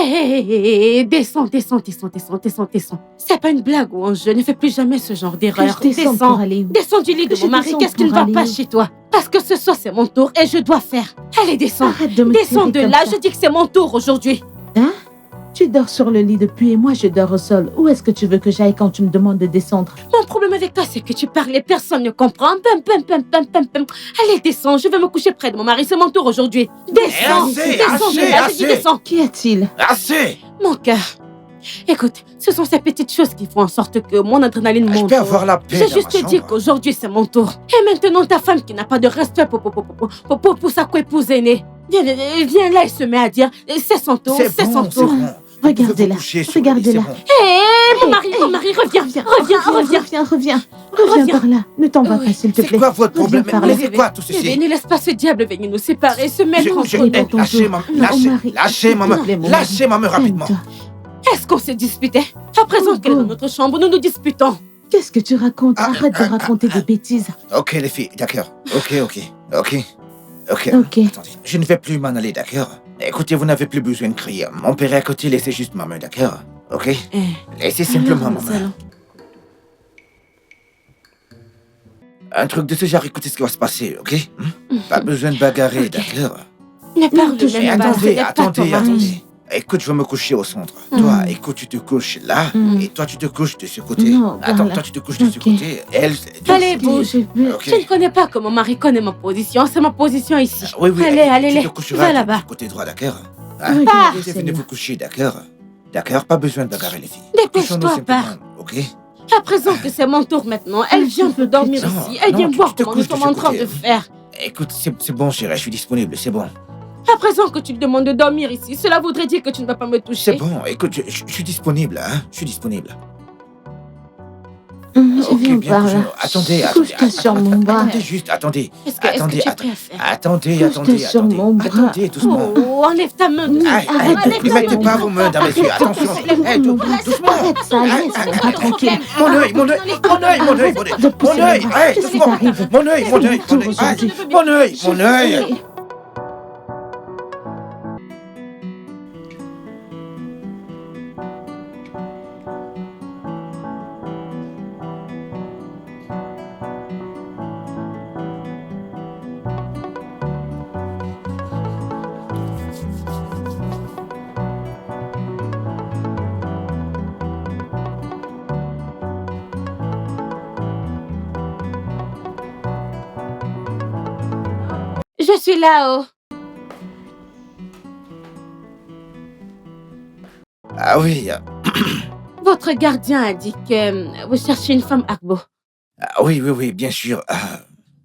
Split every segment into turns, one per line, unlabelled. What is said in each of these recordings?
Hé, descends. C'est pas une blague ou un jeu, ne fais plus jamais ce genre d'erreur. Descends du lit de mon mari, qu'est-ce qui ne va pas chez toi? Parce que ce soir c'est mon tour et je dois faire. Allez, descends. Descends de là, je dis que c'est mon tour aujourd'hui.
Hein? Tu dors sur le lit depuis et moi je dors au sol. Où est-ce que tu veux que j'aille quand tu me demandes de descendre?
Mon problème avec toi, c'est que tu parles et personne ne comprend. Allez, descends, je vais me coucher près de mon mari, c'est mon tour aujourd'hui. Descends de là, je dis descends.
Qu'y a-t-il?
Assez!
Mon cœur. Écoute, ce sont ces petites choses qui font en sorte que mon adrénaline monte.
Je peux avoir la paix
J'ai
dans
juste
ma
dit
chambre.
qu'aujourd'hui c'est mon tour. Et maintenant ta femme qui n'a pas de respect pour sa co-épouse aînée. Viens là et se met à dire c'est son tour, c'est son tour.
bon.
Regardez-la, regardez-la.
Hé, mon mari, reviens
par là. Ne t'en va pas, s'il te plaît.
C'est quoi votre problème?
Reviens par
Mais
là.
c'est quoi tout ceci?
Ne laisse pas ce diable venir nous séparer, se mettre entre nous.
Lâchez ma main, lâchez ma main rapidement.
Est-ce qu'on s'est disputé? À présent qu'elle est dans notre chambre, nous nous disputons.
Qu'est-ce que tu racontes? Arrête de raconter des bêtises.
Ok les filles, d'accord. Ok.
Ok.
Attendez, je ne vais plus m'en aller, d'accord? Écoutez, vous n'avez plus besoin de crier. Mon père est à côté, laissez juste ma main, d'accord? Ok? Laissez simplement ma main. Un truc de ce genre, écoutez ce qui va se passer, ok? Pas besoin de bagarrer, d'accord?
Ne parle de
Mais
même pas, ce n'est pas ton mari.
attendez. Écoute, je vais me coucher au centre. Toi, écoute, tu te couches là, et toi, tu te couches de ce côté.
Non,
Attends,
voilà.
toi, tu te couches de ce
Ok.
côté. Elle,
Allez, bouge.
Ok.
Je ne connais pas comment mon mari connaît ma position, c'est ma position ici.
Oui,
Allez,
tu te coucheras
va
du
là-bas.
côté droit, d'accord?
Regardez
Venez
celle-là.
vous coucher, d'accord? D'accord, pas besoin de bagarrer les filles.
Dépêche-toi,
Couchons-nous
pars.
simplement, ok?
À présent que c'est mon tour maintenant, elle vient de dormir
Non,
ici. Elle vient
non,
voir
tu te
comment nous
couches de
sommes en
ce
train
côté.
de faire.
Écoute, c'est bon, chérie, je suis disponible, c'est bon.
À présent que tu te demandes de dormir ici, cela voudrait dire que tu ne vas pas me toucher.
C'est bon, écoute, je suis disponible, hein? Je suis disponible.
Je viens
bien,
par là.
couchez-nous. Attendez.
Couche-toi sur mon bras.
Attendez juste, attendez.
Est-ce que tu es prêt à faire?
Attendez.
sur mon bras.
Attendez, doucement.
Oh, enlève ta main de
Aïe,
arrête de
ne
pousser
mettez
mon
pas
bras.
vos mains dans mes yeux, attention. Hey, doucement.
Arrête ça, laisse-moi tranquille.
Mon œil.
De pousser
Mon œil,
mon bras.
hey,
Qu'est-ce qui
doucement.
t'arrive?
Mon œil.
Tour aujourd'hui.
Mon œil.
Je suis là-haut.
Ah oui,
Votre gardien a dit que vous cherchez une femme Agbo.
oui, bien sûr.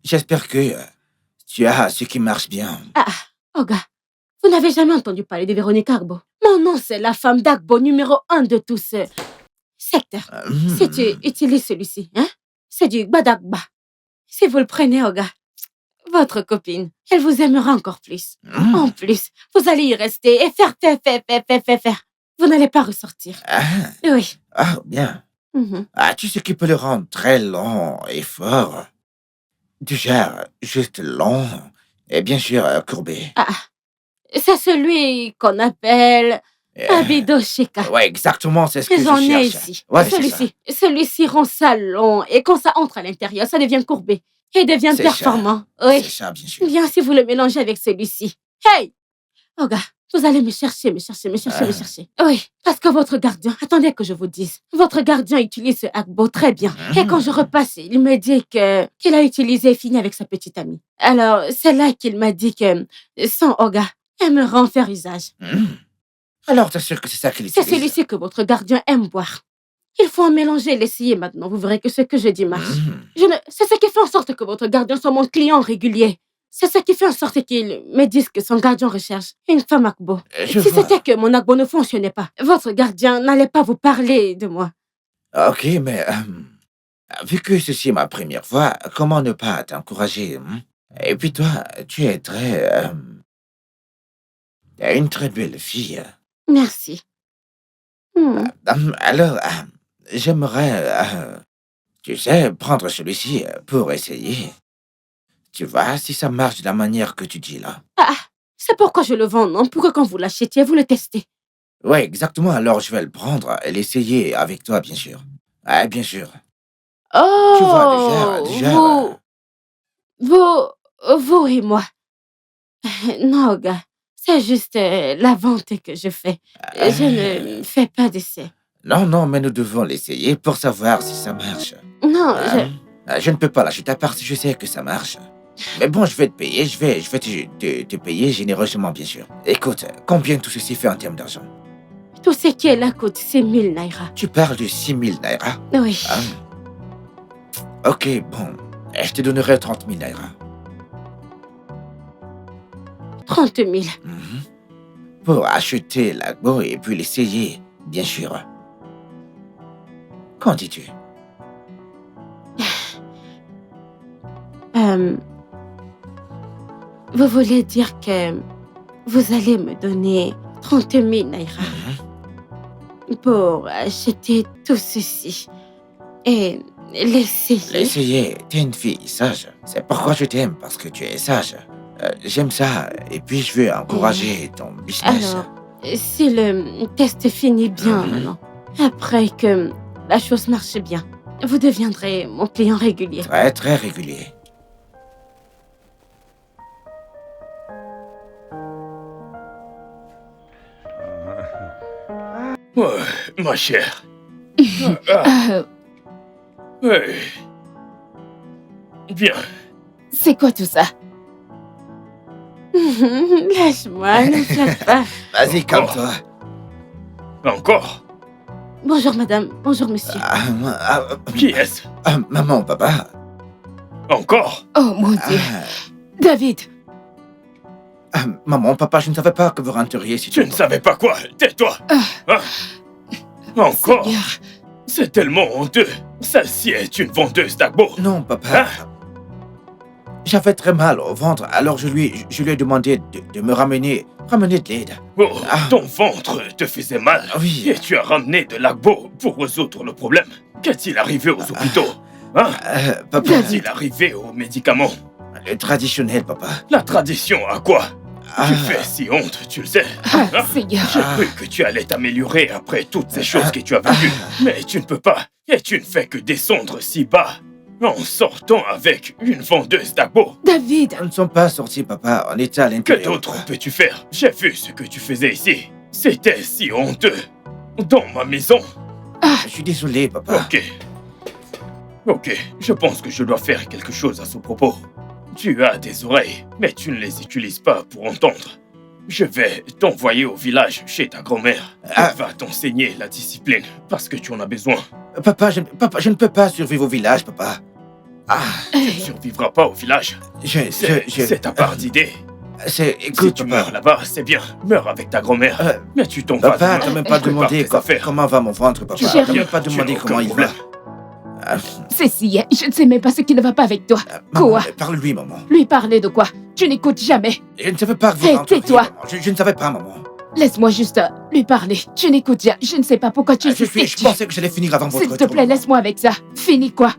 J'espère que tu as ce qui marche bien.
Oga, vous n'avez jamais entendu parler de Véronique Agbo. Mon nom, c'est la femme d'Agbo numéro 1 de tout ce secteur. Si tu utilises celui-ci, hein, c'est du Gbadagba. Si vous le prenez, Oga, votre copine, elle vous aimera encore plus. En plus, vous allez y rester et faire. Vous n'allez pas ressortir. Oui.
Bien.
Mhm.
As-tu ce qui peut le rendre très long et fort? Du genre, juste long et bien sûr courbé.
C'est celui qu'on appelle Abido Shika.
Ouais, exactement, c'est ce que je
J'en
cherche.
ai ici.
Ouais, c'est ça.
Celui-ci rend ça long et quand ça entre à l'intérieur, ça devient courbé et devient
C'est
performant.
C'est
Oui.
ça, bien sûr.
Bien si vous le mélangez avec celui-ci. Hey! Oga, vous allez me chercher. Oui, parce que votre gardien, attendez que je vous dise, votre gardien utilise ce Agbo très bien. Et quand je repasse, il me dit qu'il a utilisé et fini avec sa petite amie. Alors, c'est là qu'il m'a dit que son Oga aimerait en faire usage.
Alors, t'es sûr que c'est ça qu'il
C'est
utilise?
celui-ci que votre gardien aime boire. Il faut en mélanger et l'essayer maintenant. Vous verrez que ce que je dis marche. C'est ce qui fait en sorte que votre gardien soit mon client régulier. C'est ce qui fait en sorte qu'il me dise que son gardien recherche une femme Agbo.
Je
Si
vois.
c'était que mon Agbo ne fonctionnait pas, votre gardien n'allait pas vous parler de moi.
Ok, mais vu que ceci est ma première fois, comment ne pas t'encourager? Et puis toi, tu es une très belle fille.
Merci.
Alors, j'aimerais, tu sais, prendre celui-ci pour essayer. Tu vois, si ça marche de la manière que tu dis là.
C'est pourquoi je le vends, non? Pour que quand vous l'achetiez, vous le testez.
Ouais, exactement. Alors, je vais le prendre et l'essayer avec toi, bien sûr. Ouais, bien sûr. Tu vois,
Oh,
déjà...
vous et moi. Non, gars, c'est juste la vente que je fais. Je ne fais pas d'essai.
Non, non, mais nous devons l'essayer pour savoir si ça marche.
Non,
Je ne peux pas lâcher ta part si je sais que ça marche. Mais bon, je vais te payer, je vais te payer généreusement, bien sûr. Écoute, combien tout ceci fait en termes d'argent?
tout ce qui est là coûte 6 000 naira.
Tu parles de 6 000 naira?
Oui.
Ok, bon. Je te donnerai 30 000 naira.
30 000.
Pour acheter l'agbo et puis l'essayer, bien sûr. Qu'en dis-tu?
Vous voulez dire que vous allez me donner 30 000 naira pour acheter tout ceci et l'essayer?
L'essayer, t'es une fille sage. C'est pourquoi je t'aime, parce que tu es sage. J'aime ça, et puis je veux encourager ton business.
Alors, si le test finit bien maintenant, après que la chose marche bien, vous deviendrez mon client régulier.
Très, très régulier.
Ouais, ma chère. Ouais. Bien.
C'est quoi tout ça?
Lâche-moi, ne flatte pas.
Vas-y, calme-toi.
Encore?
Bonjour madame, bonjour monsieur.
Qui est-ce?
Maman, papa.
Encore?
Oh mon Dieu. David,
Maman, papa, je ne savais pas que vous rentriez si
Tu ne savais pas quoi? Tais-toi! Hein? Encore?
Seigneur.
C'est tellement honteux. Celle-ci est une vendeuse d'agbo.
Non, papa.
Hein?
J'avais très mal au ventre, alors je lui ai demandé de me ramener de l'aide.
Oh, ton ventre te faisait mal.
Oui.
Et tu as ramené de l'agbo pour résoudre le problème. Qu'est-il arrivé aux hôpitaux? Hein?
Papa,
Qu'est-il arrivé aux médicaments?
le traditionnel, papa.
La tradition à quoi? Tu fais si honte, tu le sais. Hein?
Seigneur.
J'ai cru que tu allais t'améliorer après toutes ces choses que tu as vécues. Mais tu ne peux pas. Et tu ne fais que descendre si bas. En sortant avec une vendeuse d'agbo.
David.
Nous ne sommes pas sortis, papa. On était à
Que
l'intérieur.
d'autre peux-tu faire? J'ai vu ce que tu faisais ici. C'était si honteux. Dans ma maison.
Je suis désolé, papa.
Ok, je pense que je dois faire quelque chose à ce propos. Tu as des oreilles, mais tu ne les utilises pas pour entendre. Je vais t'envoyer au village chez ta grand-mère. Elle va t'enseigner la discipline parce que tu en as besoin.
Papa, je ne peux pas survivre au village, papa.
Tu ne survivras pas au village. C'est ta part d'idée. Si
Écoute,
tu
papa.
meurs là-bas, c'est bien. Meurs avec ta grand-mère. Mais tu t'en vas
Papa,
demain.
t'as même pas
Prépare
demandé
tes affaires.
comment va mon ventre, papa.
Tu vas
T'as
bien,
même pas
tu
demandé
n'as
comment
aucun
il va.
problème.
Cécile, je ne sais même pas ce qui ne va pas avec toi.
Maman,
Quoi?
parle-lui, maman.
Lui parler de quoi? Tu n'écoutes jamais.
Je ne savais pas que vous
Hey,
rentriez,
tais-toi.
maman. Je ne savais pas, maman.
Laisse-moi juste lui parler. Tu n'écoutes jamais. Je ne sais pas pourquoi tu insistes.
Je pensais que j'allais finir avant votre
S'il te
retour,
plaît,
maman.
laisse-moi avec ça. Finis quoi?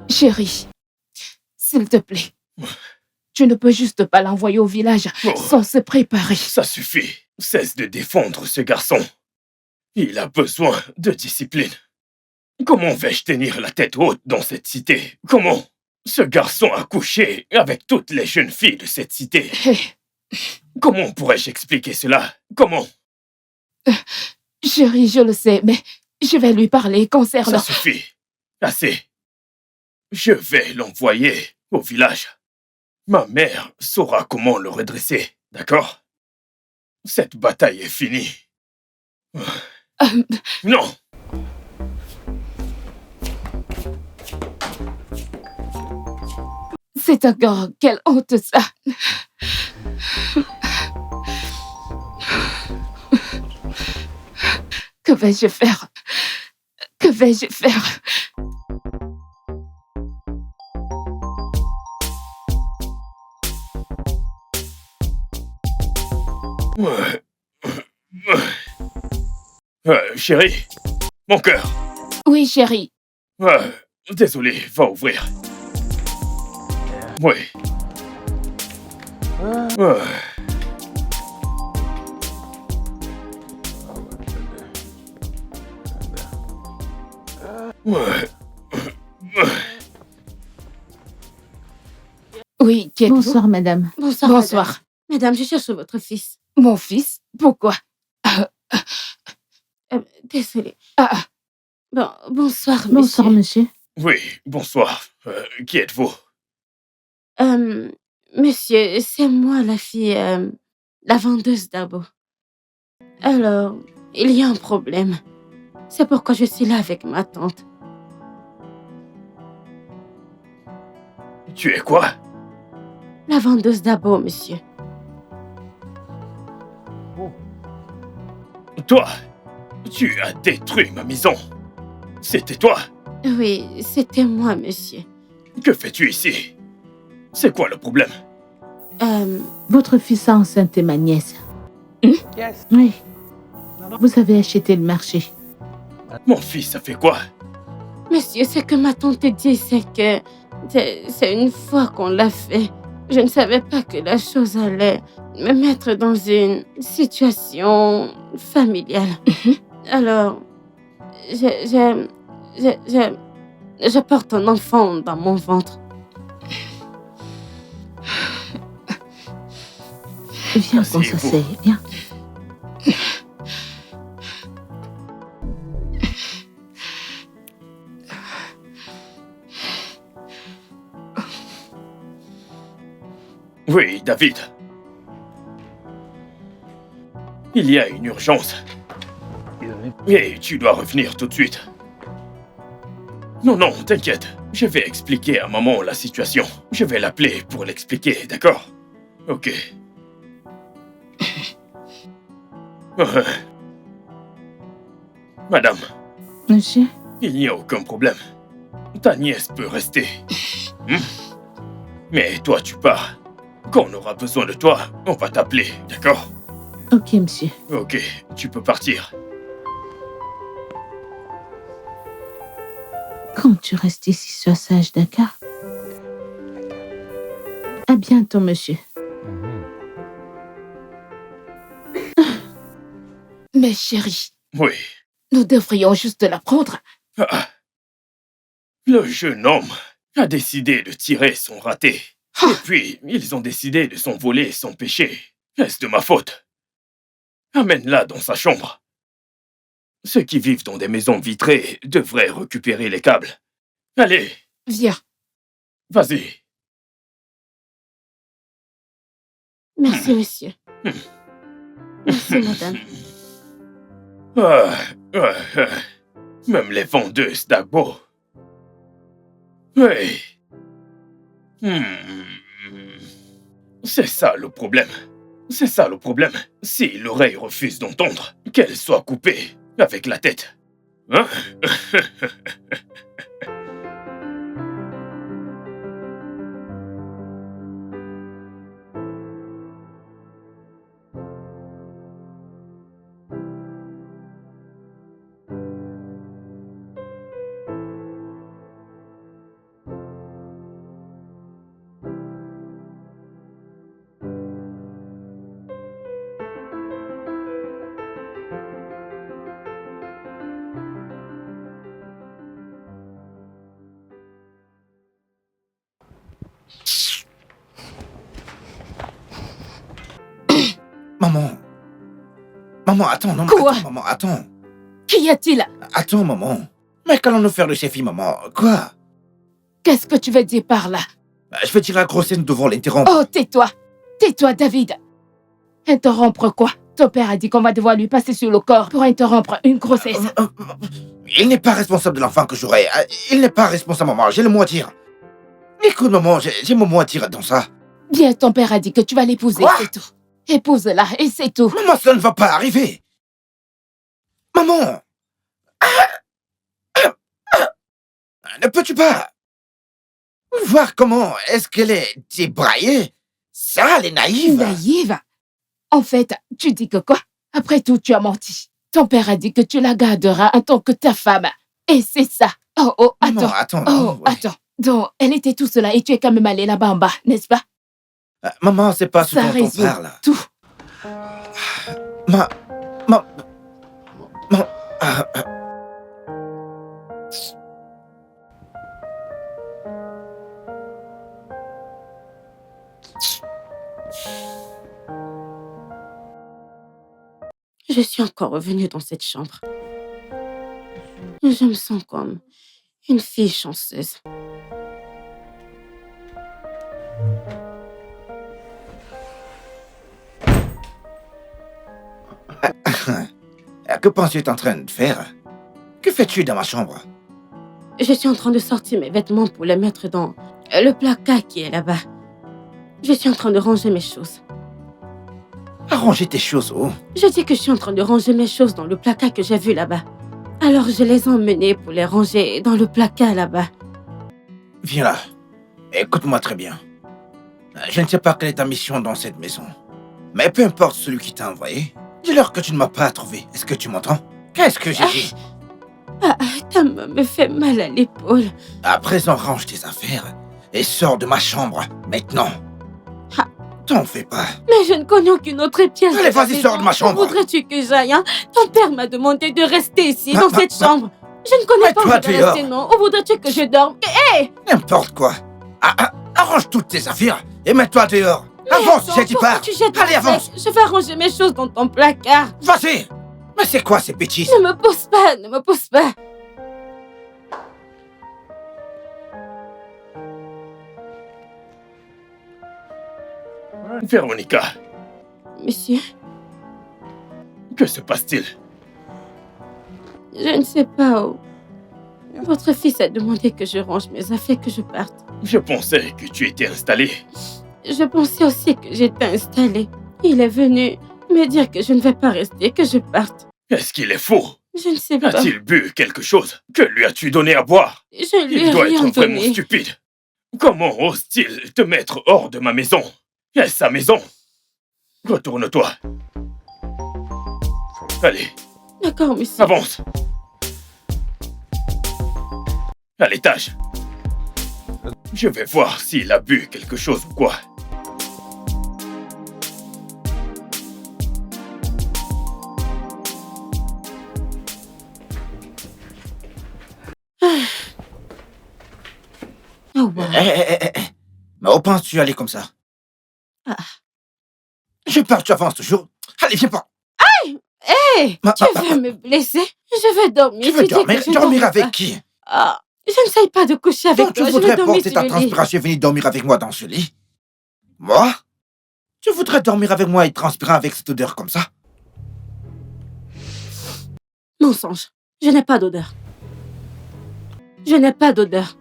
Chérie, s'il te plaît. Tu ne peux juste pas l'envoyer au village sans se préparer.
Ça suffit. Cesse de défendre ce garçon. Il a besoin de discipline. Comment vais-je tenir la tête haute dans cette cité? Comment? Ce garçon a couché avec toutes les jeunes filles de cette cité. Comment pourrais-je expliquer cela? Comment?
Chérie, je le sais, mais je vais lui parler concernant...
Ça suffit. Assez. Je vais l'envoyer au village. Ma mère saura comment le redresser, d'accord? Cette bataille est finie. Non!
C'est encore... Quelle honte, ça! Que vais-je faire? Que vais-je faire?
Chérie, mon cœur.
Oui, chérie.
Désolé, va ouvrir. Oui.
Oui, qui êtes-vous?
Bonsoir, madame.
Bonsoir.
Bonsoir.
Madame, je cherche votre fils.
Mon fils? Pourquoi?
Désolée.
Ah,
Bon, bonsoir, monsieur.
Bonsoir, monsieur.
Oui, bonsoir. Qui êtes-vous?
Monsieur, c'est moi, la fille, la vendeuse d'Abo. Alors, il y a un problème. C'est pourquoi je suis là avec ma tante.
Tu es quoi?
La vendeuse d'Abo, monsieur.
Toi, tu as détruit ma maison. C'était toi.
Oui, c'était moi, monsieur.
Que fais-tu ici? C'est quoi le problème?
Votre fils a enceinté ma nièce. Oui. Vous avez acheté le marché.
Mon fils a fait quoi?
Monsieur, ce que ma tante dit, c'est que c'est une fois qu'on l'a fait. Je ne savais pas que la chose allait me mettre dans une situation familiale. Alors, je porte un enfant dans mon ventre.
Viens qu'on
Asseyez-vous.
s'asseye. Viens.
Oui, David. Il y a une urgence. Et tu dois revenir tout de suite. Non, non, t'inquiète. Je vais expliquer à maman la situation. Je vais l'appeler pour l'expliquer, d'accord? Ok. Madame,
Monsieur,
il n'y a aucun problème. Ta nièce peut rester. Mais toi, tu pars. Quand on aura besoin de toi, on va t'appeler, d'accord?
ok, monsieur.
Ok, tu peux partir.
Quand tu restes ici, sois sage, d'accord? À bientôt, monsieur.
mais chérie,
Oui.
nous devrions juste la prendre.
Ah. Le jeune homme a décidé de tirer son raté. Et puis, ils ont décidé de s'envoler sans péché. Est-ce de ma faute? Amène-la dans sa chambre. Ceux qui vivent dans des maisons vitrées devraient récupérer les câbles. Allez,
Viens.
vas-y.
Merci, monsieur. Merci, madame.
Même les vendeuses d'Agbo. Oui. C'est ça le problème. C'est ça le problème. Si l'oreille refuse d'entendre, qu'elle soit coupée avec la tête. Hein?
Maman. Maman, attends, non,
Quoi?
attends, maman, attends.
Qu'y a-t-il?
Attends, maman. Mais qu'allons-nous faire de ces filles, maman? Quoi?
Qu'est-ce que tu veux dire par là?
Je vais dire la grossesse, nous devons l'interrompre.
Oh, tais-toi. Tais-toi, David. Interrompre quoi? Ton père a dit qu'on va devoir lui passer sur le corps pour interrompre une grossesse.
Il n'est pas responsable de l'enfant que j'aurai. Il n'est pas responsable, maman. J'ai le mot à dire. Écoute, maman, j'ai mon mot à dire dans ça.
Bien, ton père a dit que tu vas l'épouser,
Quoi?
c'est tout. Épouse-la et c'est tout.
Maman, cela ne va pas arriver. Maman. Ne peux-tu pas voir comment est-ce qu'elle est débraillée? Ça, elle est naïve.
Naïve. En fait, tu dis que quoi? Après tout, tu as menti. Ton père a dit que tu la garderas en tant que ta femme. Et c'est ça. Oh, attends.
Maman, attends.
Oh,
ouais.
attends. Donc, elle était tout cela et tu es quand même allé là-bas en bas, n'est-ce pas?
Maman, c'est pas ce
Ça
dont on
résout
parle.
tout.
Je suis encore revenue dans cette chambre. Je me sens comme une fille chanceuse.
Que penses-tu être en train de faire? Que fais-tu dans ma chambre?
Je suis en train de sortir mes vêtements pour les mettre dans le placard qui est là-bas. Je suis en train de ranger mes choses.
Arranger tes choses où?
Je dis que je suis en train de ranger mes choses dans le placard que j'ai vu là-bas. Alors je les ai emmenées pour les ranger dans le placard là-bas.
Viens là. Écoute-moi très bien. Je ne sais pas quelle est ta mission dans cette maison. Mais peu importe celui qui t'a envoyé, dis-leur que tu ne m'as pas trouvé. Est-ce que tu m'entends? Qu'est-ce que j'ai dit?
Ta main me fait mal à l'épaule.
À présent, range tes affaires et sors de ma chambre, maintenant.
Ah.
T'en fais pas.
Mais je ne connais aucune autre pièce.
Allez,
de la
vas-y,
maison.
sors de ma chambre.
Où voudrais-tu que j'aille, hein? Ton père m'a demandé de rester ici, dans cette chambre. Je ne
Mais
connais pas où
toi,
je vais
dehors.
rester, non? Où voudrais-tu que je dorme?
N'importe quoi. Arrange toutes tes affaires et mets-toi dehors. Avance, j'ai dit
Pourquoi
pas.
tu jettes
Allez,
mon
avance.
sac? Je vais ranger mes choses dans ton placard.
Vas-y. Mais c'est quoi ces bêtises?
Ne me pousse pas, ne me pousse pas.
Véronica,
Monsieur,
que se passe-t-il?
je ne sais pas où. Votre fils a demandé que je range mes affaires, que je parte.
Je pensais que tu étais installé.
Je pensais aussi que j'étais installée. Il est venu me dire que je ne vais pas rester, que je parte.
Est-ce qu'il est faux?
Je ne sais pas.
A-t-il bu quelque chose? Que lui as-tu donné à boire?
Je lui ai
Il doit
rien
être vraiment
donné.
stupide. Comment ose-t-il te mettre hors de ma maison? Est-ce sa maison? Retourne-toi. Allez,
D'accord, monsieur.
avance. À l'étage. Je vais voir s'il a bu quelque chose ou quoi.
Oh, wow.
Mais où penses-tu aller comme ça?
Ah.
Je pars, tu avances toujours. Allez, viens pas.
Hé, tu veux me blesser? Je vais dormir.
Tu veux
dis que
dormir?
je
Dormir
dors
avec
pas.
qui?
Ah, je n'essaye pas de coucher avec
Donc tu
toi. Je vais
voudrais
dormir
porter
sur
ta
le lit.
transpiration et venir dormir avec moi dans ce lit? Moi? Tu voudrais dormir avec moi et transpirer avec cette odeur comme ça?
Mensonge. Je n'ai pas d'odeur. Je n'ai pas d'odeur.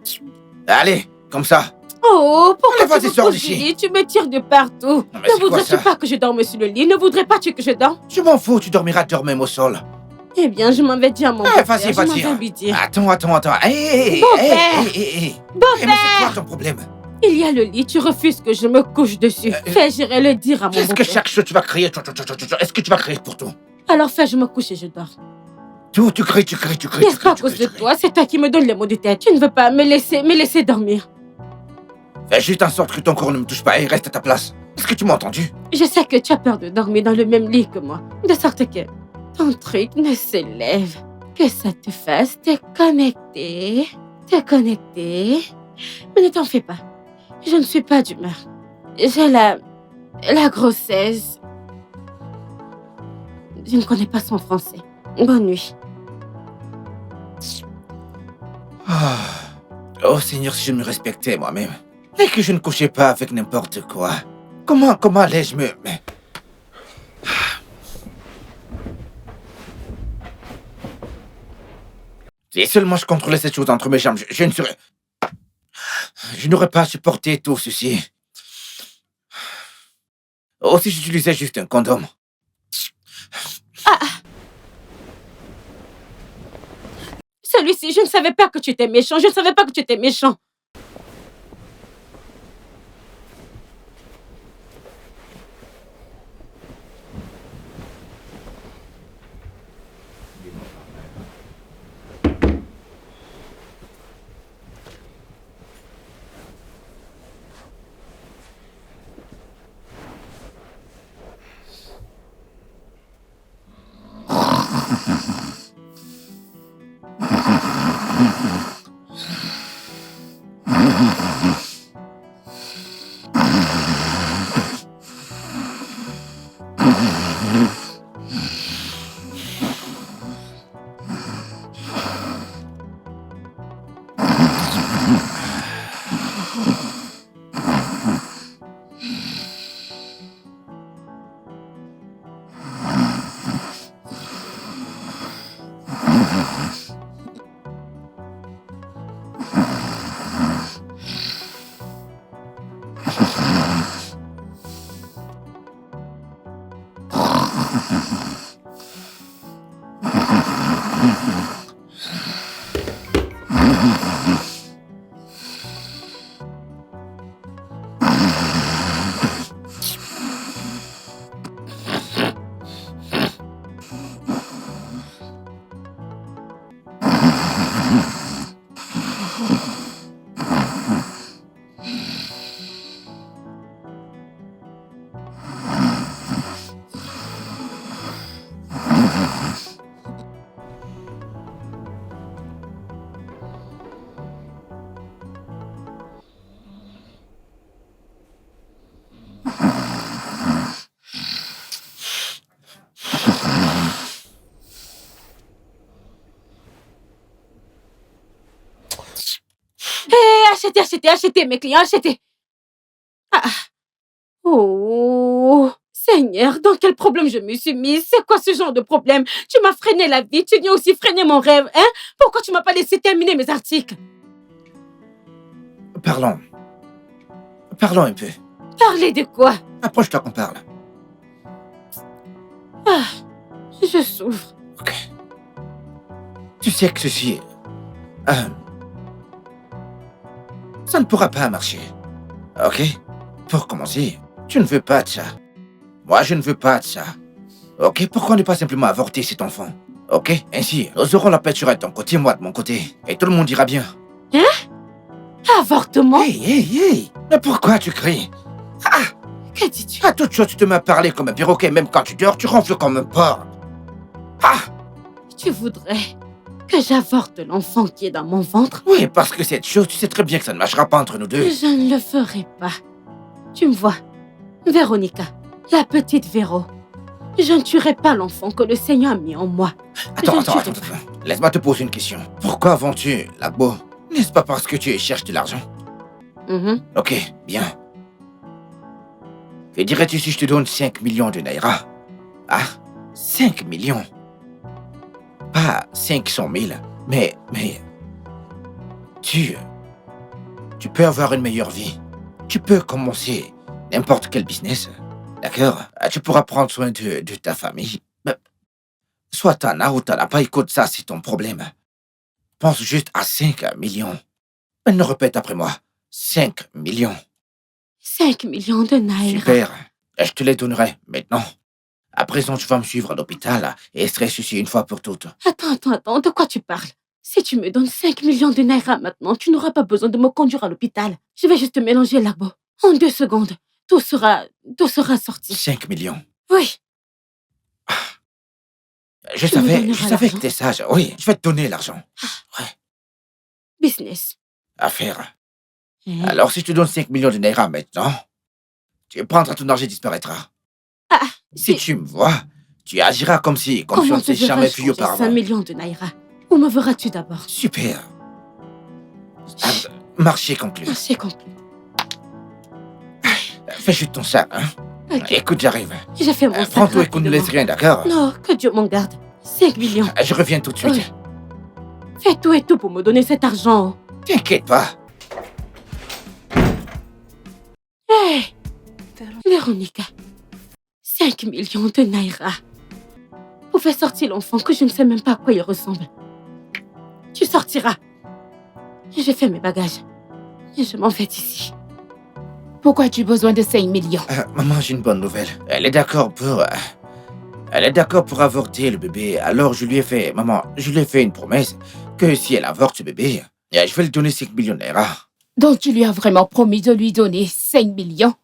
Allez, comme ça.
Oh, pourquoi
Allez, vas-y,
tu me
sors
pousses
d'ici.
du lit? Tu me tires de partout.
Non, mais c'est
Ne
quoi
voudrais-tu
ça?
pas que je dorme sur le lit? Ne voudrais-tu pas que je dorme?
Je m'en fous, tu dormiras dehors même au sol.
Eh bien, je m'en vais dire à mon
Eh,
beau-père.
vas-y,
Je m'en
vas-y.
vais lui dire.
Attends. Hé,
Beau-père.
mais c'est
Beau-père,
quoi ton problème?
il y a le lit. Tu refuses que je me couche dessus. Fais, j'irai le dire à mon
Est-ce que
beau-père.
chaque chose tu vas crier? Est-ce que tu vas crier pour tout?
Alors fais, je me couche et je dors.
Tout, tu cries.
N'est-ce pas à cause de toi? C'est toi qui me donnes les mots de tête. Tu ne veux pas me laisser dormir.
Fais juste en sorte que ton corps ne me touche pas et reste à ta place. Est-ce que tu m'as entendu?
Je sais que tu as peur de dormir dans le même lit que moi. De sorte que ton truc ne se lève. Que ça te fasse te connecter. Mais ne t'en fais pas. Je ne suis pas d'humeur. J'ai la grossesse. Je ne connais pas son français. Bonne nuit.
Oh Seigneur, si je me respectais moi-même, Et que je ne couchais pas avec n'importe quoi. Comment allais-je me... Si seulement je contrôlais cette chose entre mes jambes, je ne serais... Je n'aurais pas supporté tout ceci. Oh, si j'utilisais juste un condom.
Celui-ci, je ne savais pas que tu étais méchant. Je ne savais pas que tu étais méchant. Achetez, mes clients, achetez. Ah. Oh, Seigneur, dans quel problème je me suis mise? C'est quoi ce genre de problème? Tu m'as freiné la vie, tu viens aussi freiner mon rêve, hein? Pourquoi tu m'as pas laissé terminer mes articles?
Parlons. Parlons un peu.
Parler de quoi?
Approche-toi qu'on parle.
Ah, je souffre.
Ok. Tu sais que ceci... ça ne pourra pas marcher. Ok? Pour commencer, tu ne veux pas de ça. Moi, je ne veux pas de ça. Ok? Pourquoi ne pas simplement avorter cet enfant? Ok? Ainsi, nous aurons la paix sur ton côté, moi de mon côté. Et tout le monde ira bien.
Hein? Avortement?
Hey! Mais pourquoi tu cries? Ah!
Que dis-tu?
À toute chose, tu te m'as parlé comme un perroquet. Même quand tu dors, tu ronfles comme un porc. Ah!
Tu voudrais que j'avorte l'enfant qui est dans mon ventre?
Oui, parce que cette chose, tu sais très bien que ça ne marchera pas entre nous deux.
Je ne le ferai pas. Tu me vois, Véronica, la petite Véro. Je ne tuerai pas l'enfant que le Seigneur a mis en moi.
Attends. Laisse-moi te poser une question. Pourquoi vends-tu Lagbo? N'est-ce pas parce que tu cherches de l'argent? Ok, bien. Que dirais-tu si je te donne 5 millions de naira? Ah, 5 millions? Pas 500 000, mais... Tu peux avoir une meilleure vie. Tu peux commencer n'importe quel business. D'accord? Tu pourras prendre soin de ta famille. Soit t'en as ou t'en as pas. Écoute, ça, c'est ton problème. Pense juste à 5 millions. Ne répète après moi. 5 millions.
5 millions de naira.
Super. Je te les donnerai maintenant. À présent, tu vas me suivre à l'hôpital et serai ceci une fois pour toutes.
Attends. De quoi tu parles? Si tu me donnes 5 millions de naira maintenant, tu n'auras pas besoin de me conduire à l'hôpital. Je vais juste mélanger l'agbo. En 2 secondes, tout sera sorti.
5 millions.
Oui.
Je savais que t'étais sage. Oui, je vais te donner l'argent. Ouais.
Business.
Affaire. Alors, si je te donne 5 millions de naira maintenant, tu prendras ton argent et disparaîtra. Si tu me vois, tu agiras comme si on ne s'est jamais vu auparavant.
5 millions de naira. Où me verras-tu d'abord?
Super. Marché conclu.
Marché conclu.
Fais juste ton sac, hein.
Ok.
Écoute, j'arrive.
J'ai fait mon sac
Prends tout et qu'on ne laisse
rapidement.
rien, d'accord?
Non, que Dieu m'en garde. 5 millions.
Je reviens tout de suite.
Oui. Fais tout et tout pour me donner cet argent.
T'inquiète pas.
Hé Véronica, 5 millions de naira. Pour faire sortir l'enfant que je ne sais même pas à quoi il ressemble. Tu sortiras. J'ai fait mes bagages. Et je m'en vais d'ici.
Pourquoi as-tu besoin de 5 millions?
Maman, j'ai une bonne nouvelle. Elle est d'accord pour avorter le bébé. Alors je lui ai fait, maman, je lui ai fait une promesse que si elle avorte ce bébé, je vais lui donner 5 millions de naira.
Donc tu lui as vraiment promis de lui donner 5 millions?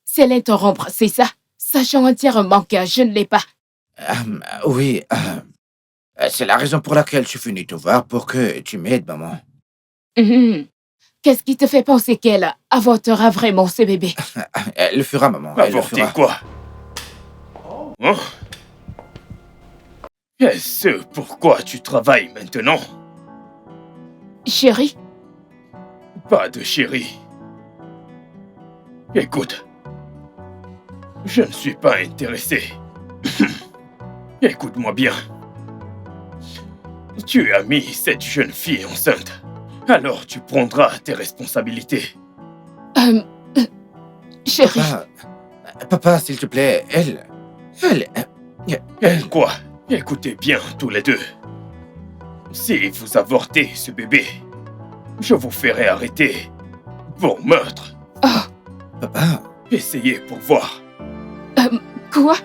C'est l'interrompre, c'est ça? Sachant entièrement que je ne l'ai pas.
Oui, c'est la raison pour laquelle je suis venu te voir, pour que tu m'aides, maman.
Qu'est-ce qui te fait penser qu'elle avortera vraiment ce bébé?
Elle le fera, maman. Elle le
Avorter
fera.
quoi? Hein? Est-ce pourquoi tu travailles maintenant?
Chérie?
Pas de chérie. Écoute, je ne suis pas intéressé. Écoute-moi bien. Tu as mis cette jeune fille enceinte. Alors tu prendras tes responsabilités.
Chérie?
Papa, s'il te plaît, elle...
Quoi? Écoutez bien tous les deux. Si vous avortez ce bébé, je vous ferai arrêter pour meurtre.
Papa...
Essayez pour voir.
Quoi?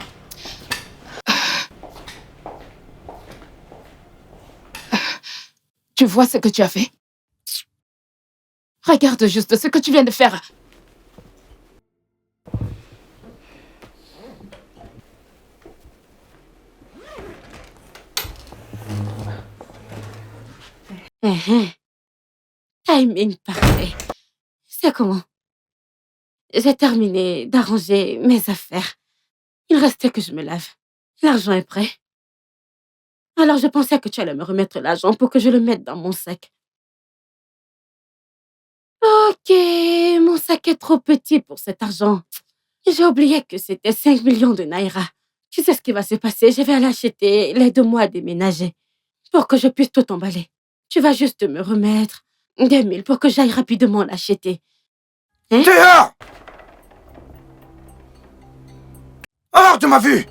Tu vois ce que tu as fait? Regarde juste ce que tu viens de faire.
Timing parfait. C'est comment? J'ai terminé d'arranger mes affaires. Il restait que je me lave. L'argent est prêt. Alors je pensais que tu allais me remettre l'argent pour que je le mette dans mon sac. Ok, mon sac est trop petit pour cet argent. J'ai oublié que c'était 5 millions de naira. Tu sais ce qui va se passer? Je vais aller acheter les 2 mois à déménager pour que je puisse tout emballer. Tu vas juste me remettre 2000 pour que j'aille rapidement l'acheter. Hein?
Dehors! Hors de ma vue!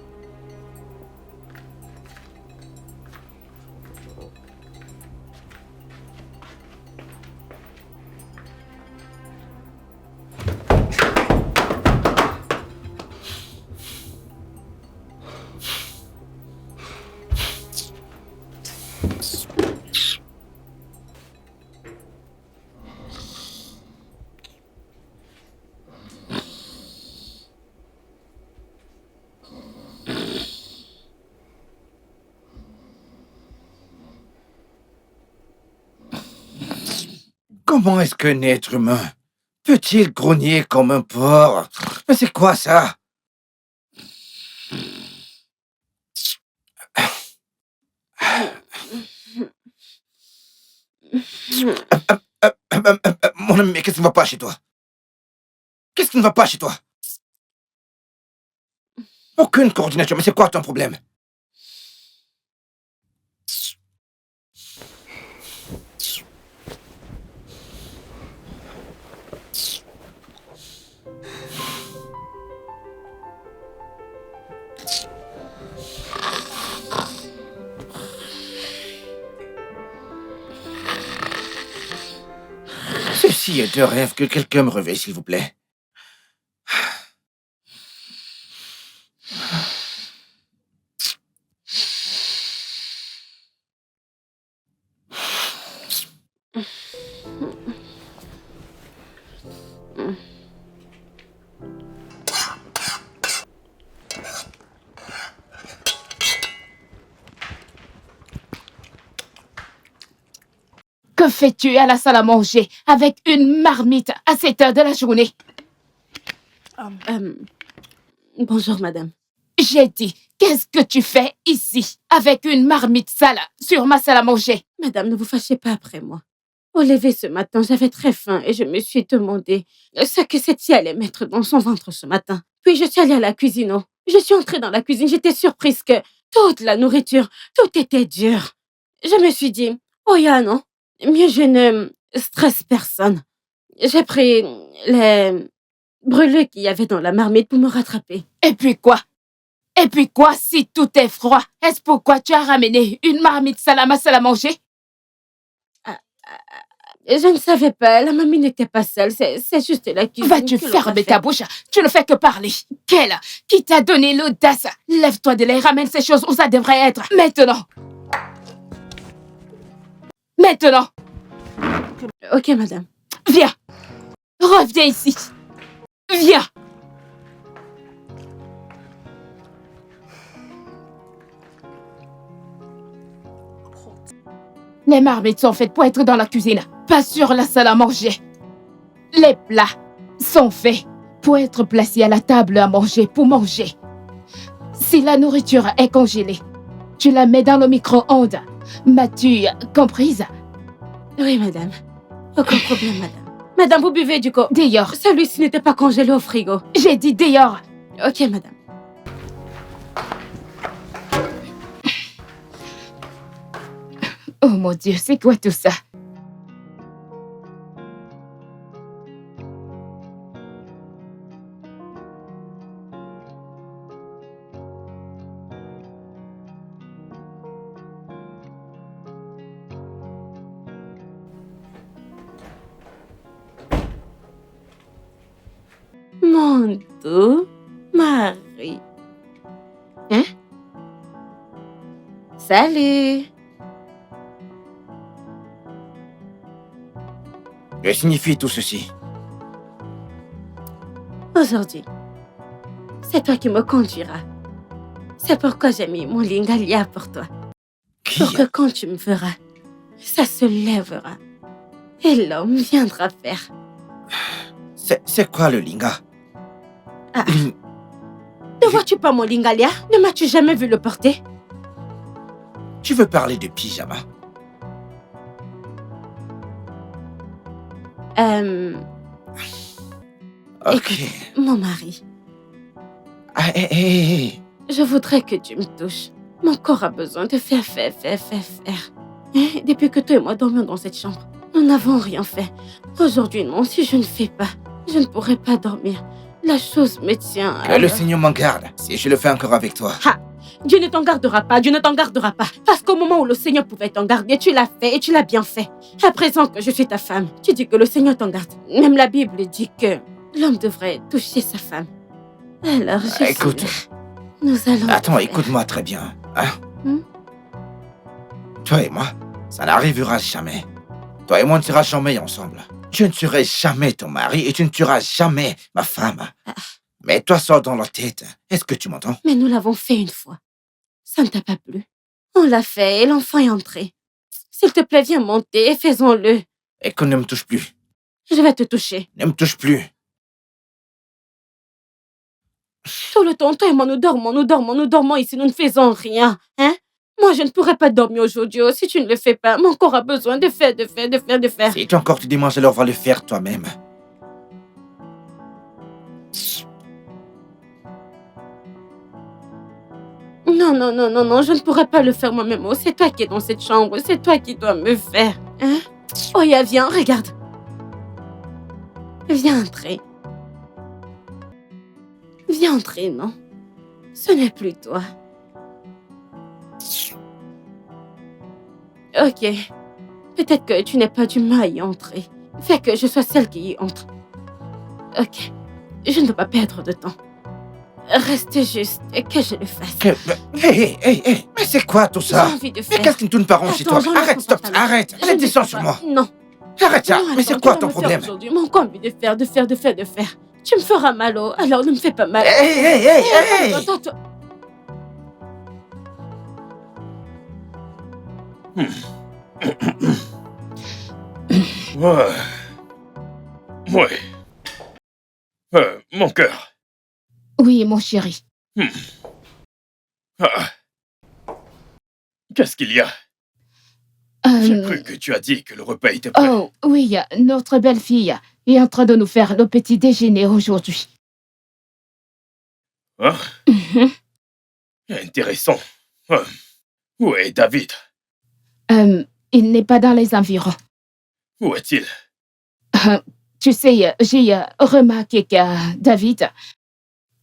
Comment est-ce qu'un être humain peut-il grogner comme un porc? Mais c'est quoi ça? Mon ami, mais qu'est-ce qui ne va pas chez toi? Qu'est-ce qui ne va pas chez toi? Aucune coordination, mais c'est quoi ton problème? Ceci est un rêve, que quelqu'un me réveille, s'il vous plaît.
Que fais-tu à la salle à manger avec une marmite à cette heure de la journée?
Bonjour, madame.
J'ai dit, qu'est-ce que tu fais ici avec une marmite sale sur ma salle à manger?
Madame, ne vous fâchez pas après moi. Au lever ce matin, j'avais très faim et je me suis demandé ce que cette fille allait mettre dans son ventre ce matin. Puis je suis allée à la cuisine. Oh. Je suis entrée dans la cuisine, j'étais surprise que toute la nourriture, tout était dur. Je me suis dit, oh ya non, mieux je ne stresse personne. J'ai pris les brûleux qu'il y avait dans la marmite pour me rattraper.
Et puis quoi? Et puis quoi si tout est froid? Est-ce pourquoi tu as ramené une marmite salama à manger?
Je ne savais pas, la mamie n'était pas seule, c'est juste la cuisine.
Vas-tu fermer ta bouche? Tu ne fais que parler. Quelle? Qui t'a donné l'audace? Lève-toi de là et ramène ces choses où ça devrait être. Maintenant. Maintenant.
Ok, madame.
Viens. Reviens ici. Viens. Les marmites sont faites pour être dans la cuisine, pas sur la salle à manger. Les plats sont faits pour être placés à la table à manger, pour manger. Si la nourriture est congelée, tu la mets dans le micro-ondes. M'as-tu comprise?
Oui, madame. Aucun problème, madame. Madame, vous buvez du coup.
Dehors.
Celui-ci n'était pas congelé au frigo.
J'ai dit dehors.
Ok, madame.
Oh mon Dieu, c'est quoi tout ça?
Mon doux mari. Hein? Salut.
Que signifie tout ceci?
Aujourd'hui, c'est toi qui me conduiras. C'est pourquoi j'ai mis mon lingalia pour toi.
Qui?
Pour que quand tu me verras, ça se lèvera. Et l'homme viendra faire.
C'est quoi le linga?
Ah. Ne vois-tu pas mon lingalia? Ne m'as-tu jamais vu le porter?
Tu veux parler de pyjama? Ok.
Écoute, mon mari,
Ah, hé.
je voudrais que tu me touches. Mon corps a besoin de faire. Depuis que toi et moi dormions dans cette chambre, nous n'avons rien fait. Aujourd'hui, non, si je ne fais pas, je ne pourrai pas dormir. La chose me tient à
Que le
cœur.
Seigneur m'en garde si je le fais encore avec toi.
Ha! Dieu ne t'en gardera pas, Dieu ne t'en gardera pas. Parce qu'au moment où le Seigneur pouvait t'en garder, tu l'as fait et tu l'as bien fait. À présent que je suis ta femme, tu dis que le Seigneur t'en garde. Même la Bible dit que l'homme devrait toucher sa femme. Alors, je
Écoute.
suis là. Nous allons...
Attends,
faire.
écoute-moi très bien. Hein?
Hmm?
Toi et moi, ça n'arrivera jamais. Toi et moi ne serons jamais ensemble. Je ne serai jamais ton mari et tu ne tueras jamais ma femme. Mais toi, sors dans la tête. Est-ce que tu m'entends?
Mais nous l'avons fait une fois. Ça ne t'a pas plu. On l'a fait et l'enfant est entré. S'il te plaît, viens monter et faisons-le.
Et qu'on ne me touche plus.
Je vais te toucher.
Ne me touche plus.
Tout le temps, toi et moi, nous dormons ici, nous ne faisons rien. Hein? Moi, je ne pourrais pas dormir aujourd'hui. Si tu ne le fais pas, mon corps a besoin de faire.
Si tu encore tu demandes, alors va le faire toi-même.
Non, je ne pourrais pas le faire moi-même. Oh, c'est toi qui es dans cette chambre, c'est toi qui dois me faire. Hein? Oh, ya, viens, regarde. Viens entrer. Viens entrer, non? Ce n'est plus toi. Ok. Peut-être que tu n'es pas du mal à y entrer. Fais que je sois celle qui y entre. Ok. Je ne veux pas perdre de temps. Reste juste que je le fasse.
Hé, mais c'est quoi tout ça?
J'ai envie de
Mais
faire.
qu'est-ce qui ne tourne pas rond chez toi?
Attends, j'enlève
Arrête,
mon
stop,
pantalon.
arrête.
Je
Arrête,
ne
descends
peux
sur
pas.
moi.
Non.
Arrête ça.
Non,
Mais c'est
attends,
quoi
tu
ton
vas me faire
problème?
aujourd'hui. Mon corps a envie de faire. Tu me feras mal, oh. Alors ne me fais pas mal.
Hé.
Attends.
Ouais. Mon cœur.
Oui, mon chéri.
Ah. Qu'est-ce qu'il y a? J'ai cru que tu as dit que le repas était prêt.
Oh, oui, notre belle-fille est en train de nous faire le petit déjeuner aujourd'hui.
Hein? Intéressant. Où est David?
Il n'est pas dans les environs.
Où est-il?
Tu sais, j'ai remarqué que David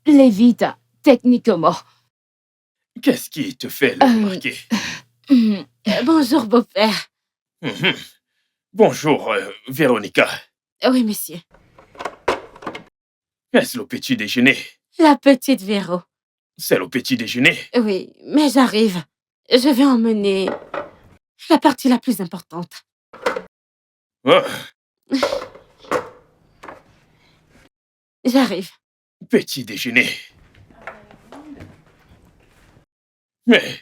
l'évite techniquement.
Qu'est-ce qui te fait le remarquer?
Bonjour, beau-père.
Bonjour, Véronica.
Oui, monsieur.
Est-ce le petit déjeuner?
La petite Véro.
C'est le petit déjeuner?
Oui, mais j'arrive. Je vais emmener la partie la plus importante.
Ah,
J'arrive.
petit déjeuner. Mais,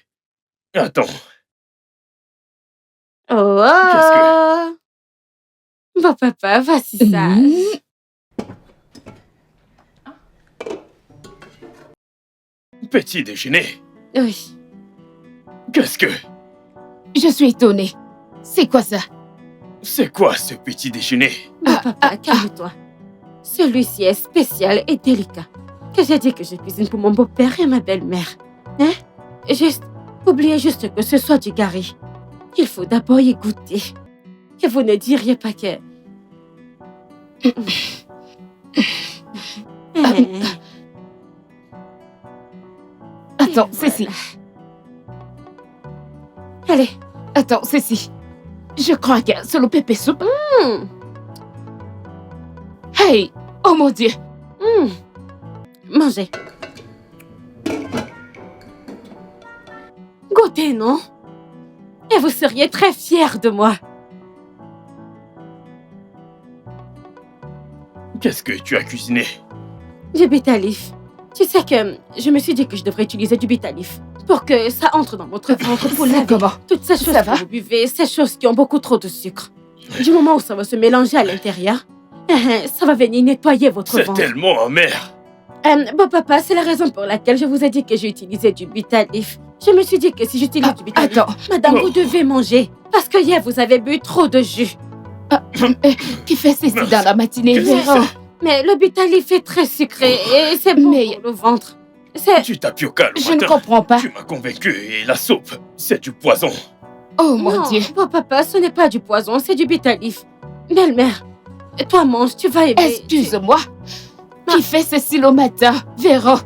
attends,
Oh,
Qu'est-ce
oh. Bon, papa, voici ça.
petit déjeuner?
Oui.
Qu'est-ce que...
Je suis étonnée. C'est quoi ça?
C'est quoi ce petit déjeuner?
Bon, papa, calme-toi. Celui-ci est spécial et délicat. Que j'ai dit que je cuisine pour mon beau-père et ma belle-mère. Hein? Oubliez juste que ce soit du gari. Il faut d'abord y goûter. Que vous ne diriez pas que...
Attends, Cécile.
Allez.
Attends, Cécile. Je crois que c'est le pépé soupe. Hey! Oh mon Dieu!
Mangez. Goûtez, non? Et vous seriez très fiers de moi.
Qu'est-ce que tu as cuisiné?
Du bitalif. Tu sais que je me suis dit que je devrais utiliser du bitalif pour que ça entre dans votre ventre pour laver
Comment?
toutes ces choses
Ça
que
va?
vous buvez, ces choses qui ont beaucoup trop de sucre. Du moment où ça va se mélanger à l'intérieur, ça va venir nettoyer votre
C'est
ventre.
tellement amer.
Bon, papa, c'est la raison pour laquelle je vous ai dit que j'ai utilisé du bitalif. Je me suis dit que si j'utilise du bitalif,
Attends.
madame,
Oh.
vous devez manger. Parce que hier, vous avez bu trop de jus.
Qui fait ceci dans la matinée,
Qu'est-ce que
Véro?
Mais le bitalif est très sucré et c'est bon
Mais-
pour le ventre. C'est...
Du tapioca le
Je ne
matin.
comprends pas.
Tu m'as convaincu et la soupe, c'est du poison.
Oh mon
Non,
Dieu!
bon, papa, ce n'est pas du poison, c'est du bitalif. Belle-mère, toi mange, tu vas aimer.
Excuse-moi. Qui fait ceci le matin, Véro?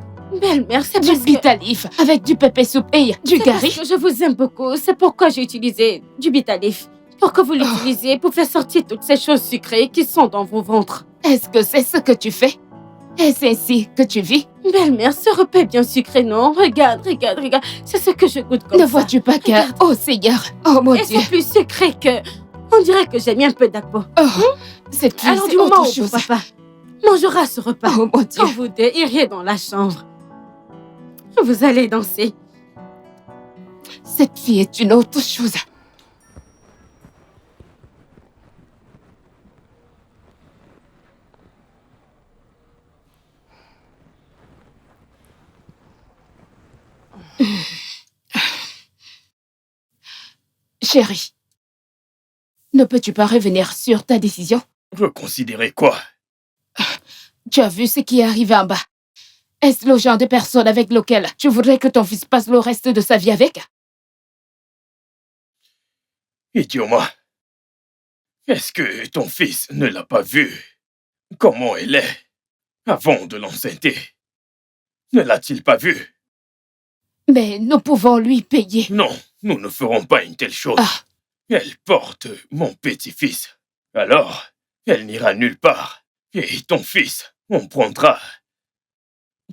Belle-mère, c'est
Du
parce que...
bitalif avec du pépé soupe et du
C'est parce
gari?
que je vous aime beaucoup, c'est pourquoi j'ai utilisé du bitalif. Pour que vous l'utilisiez pour faire sortir toutes ces choses sucrées qui sont dans vos ventres.
Est-ce que c'est ce que tu fais? Est-ce ainsi que tu vis?
Belle-mère, ce repas est bien sucré, non? Regarde. C'est ce que je goûte comme
Ne
ça.
vois-tu pas que...
Regarde.
Oh Seigneur! Oh mon
Et
Dieu!
c'est plus sucré que... On dirait que j'ai mis un peu d'agbo.
Oh, cette fille,
Alors
c'est
du moment
autre
où
chose.
papa mangera ce repas,
Oh mon Dieu!
quand vous deux iriez dans la chambre, vous allez danser.
Cette fille est une autre chose. Chérie, ne peux-tu pas revenir sur ta décision?
Reconsidérer quoi?
Tu as vu ce qui est arrivé en bas. Est-ce le genre de personne avec lequel tu voudrais que ton fils passe le reste de sa vie avec?
Idiot-moi. Est-ce que ton fils ne l'a pas vu? Comment elle est avant de l'enceinter? Ne l'a-t-il pas vu?
Mais nous pouvons lui payer.
Non, nous ne ferons pas une telle chose.
Ah.
Elle porte mon petit-fils. Alors, elle n'ira nulle part. Et ton fils, on prendra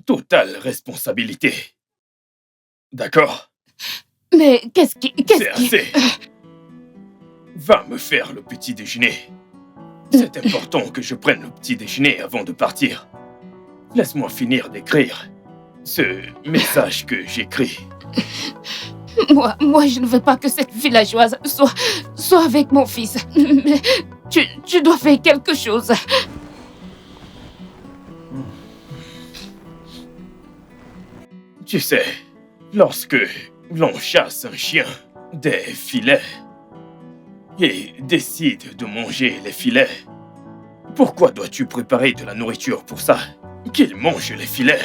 totale responsabilité. D'accord?
Mais qu'est-ce qui...
C'est assez. Va me faire le petit déjeuner. C'est important que je prenne le petit déjeuner avant de partir. Laisse-moi finir d'écrire ce message que j'écris.
Moi, je ne veux pas que cette villageoise soit avec mon fils. Mais tu dois faire quelque chose.
Tu sais, lorsque l'on chasse un chien des filets, et décide de manger les filets, pourquoi dois-tu préparer de la nourriture pour ça? Qu'il mange les filets.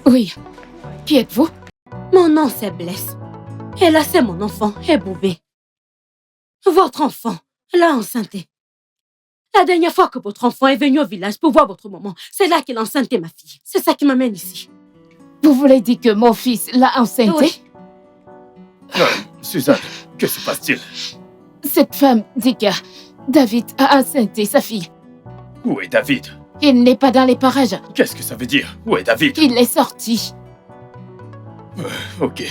Oui. Qui êtes-vous?
Mon nom, c'est Bless. Et là, c'est mon enfant, Eboubé. Votre enfant, l'a enceinté. La dernière fois que votre enfant est venu au village pour voir votre maman, c'est là qu'il a enceinté ma fille. C'est ça qui m'amène ici.
Vous voulez dire que mon fils l'a enceinté?
Oui.
Suzanne, que se passe-t-il?
Cette femme dit que David a enceinté sa fille.
Où est David?
Il n'est pas dans les parages.
Qu'est-ce que ça veut dire? Où est David?
Il est sorti.
Ok.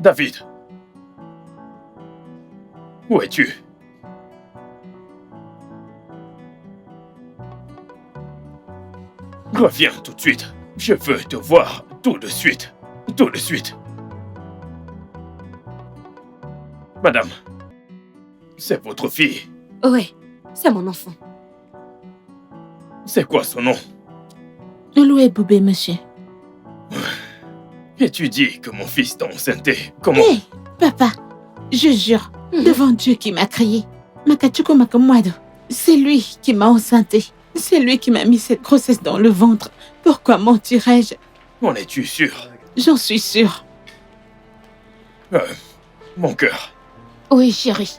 David. Où es-tu? Reviens tout de suite. Je veux te voir tout de suite. Tout de suite. Madame, c'est votre fille.
Oui, c'est mon enfant.
C'est quoi son nom?
Loué Boubé, monsieur.
Et tu dis que mon fils t'a enceinté. Comment?
Hé, papa, je jure, devant Dieu qui m'a créé, Makachuko Makamwado, c'est lui qui m'a enceintée. C'est lui qui m'a mis cette grossesse dans le ventre. Pourquoi mentirais-je?
En es-tu sûr?
J'en suis sûre.
Mon cœur,
Oui, chérie.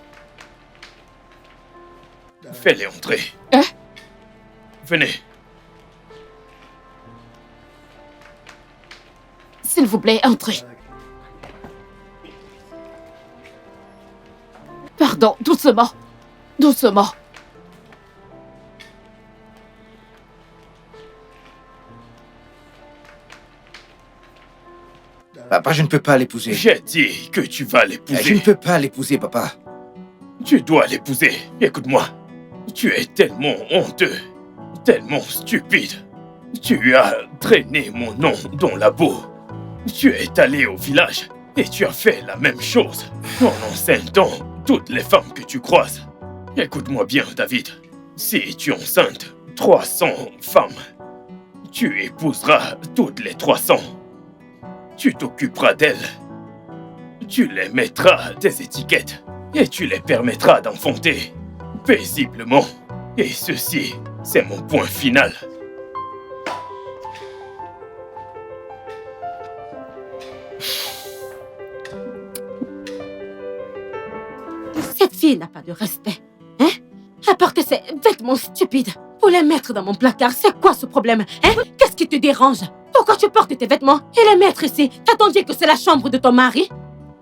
fais-les entrer.
Hein?
Venez.
S'il vous plaît, entrez. Pardon, doucement. Doucement.
Papa, je ne peux pas l'épouser.
J'ai dit que tu vas
Je ne
l'épouser.
peux pas l'épouser, papa.
Tu dois l'épouser. Écoute-moi. Tu es tellement honteux. Tellement stupide. Tu as traîné mon nom dans la boue. Tu es allé au village et tu as fait la même chose en enceintant toutes les femmes que tu croises. Écoute-moi bien, David. Si tu enceintes 300 femmes, tu épouseras toutes les 300. Tu t'occuperas d'elles. Tu les mettras des étiquettes et tu les permettras d'enfanter paisiblement. Et ceci, c'est mon point final.
Cette fille n'a pas de respect. Hein? Apporter ces vêtements stupides pour les mettre dans mon placard. C'est quoi ce problème? Hein? Qu'est-ce qui te dérange? Pourquoi tu portes tes vêtements et les mettre ici? T'as-t-on dit que c'est la chambre de ton mari?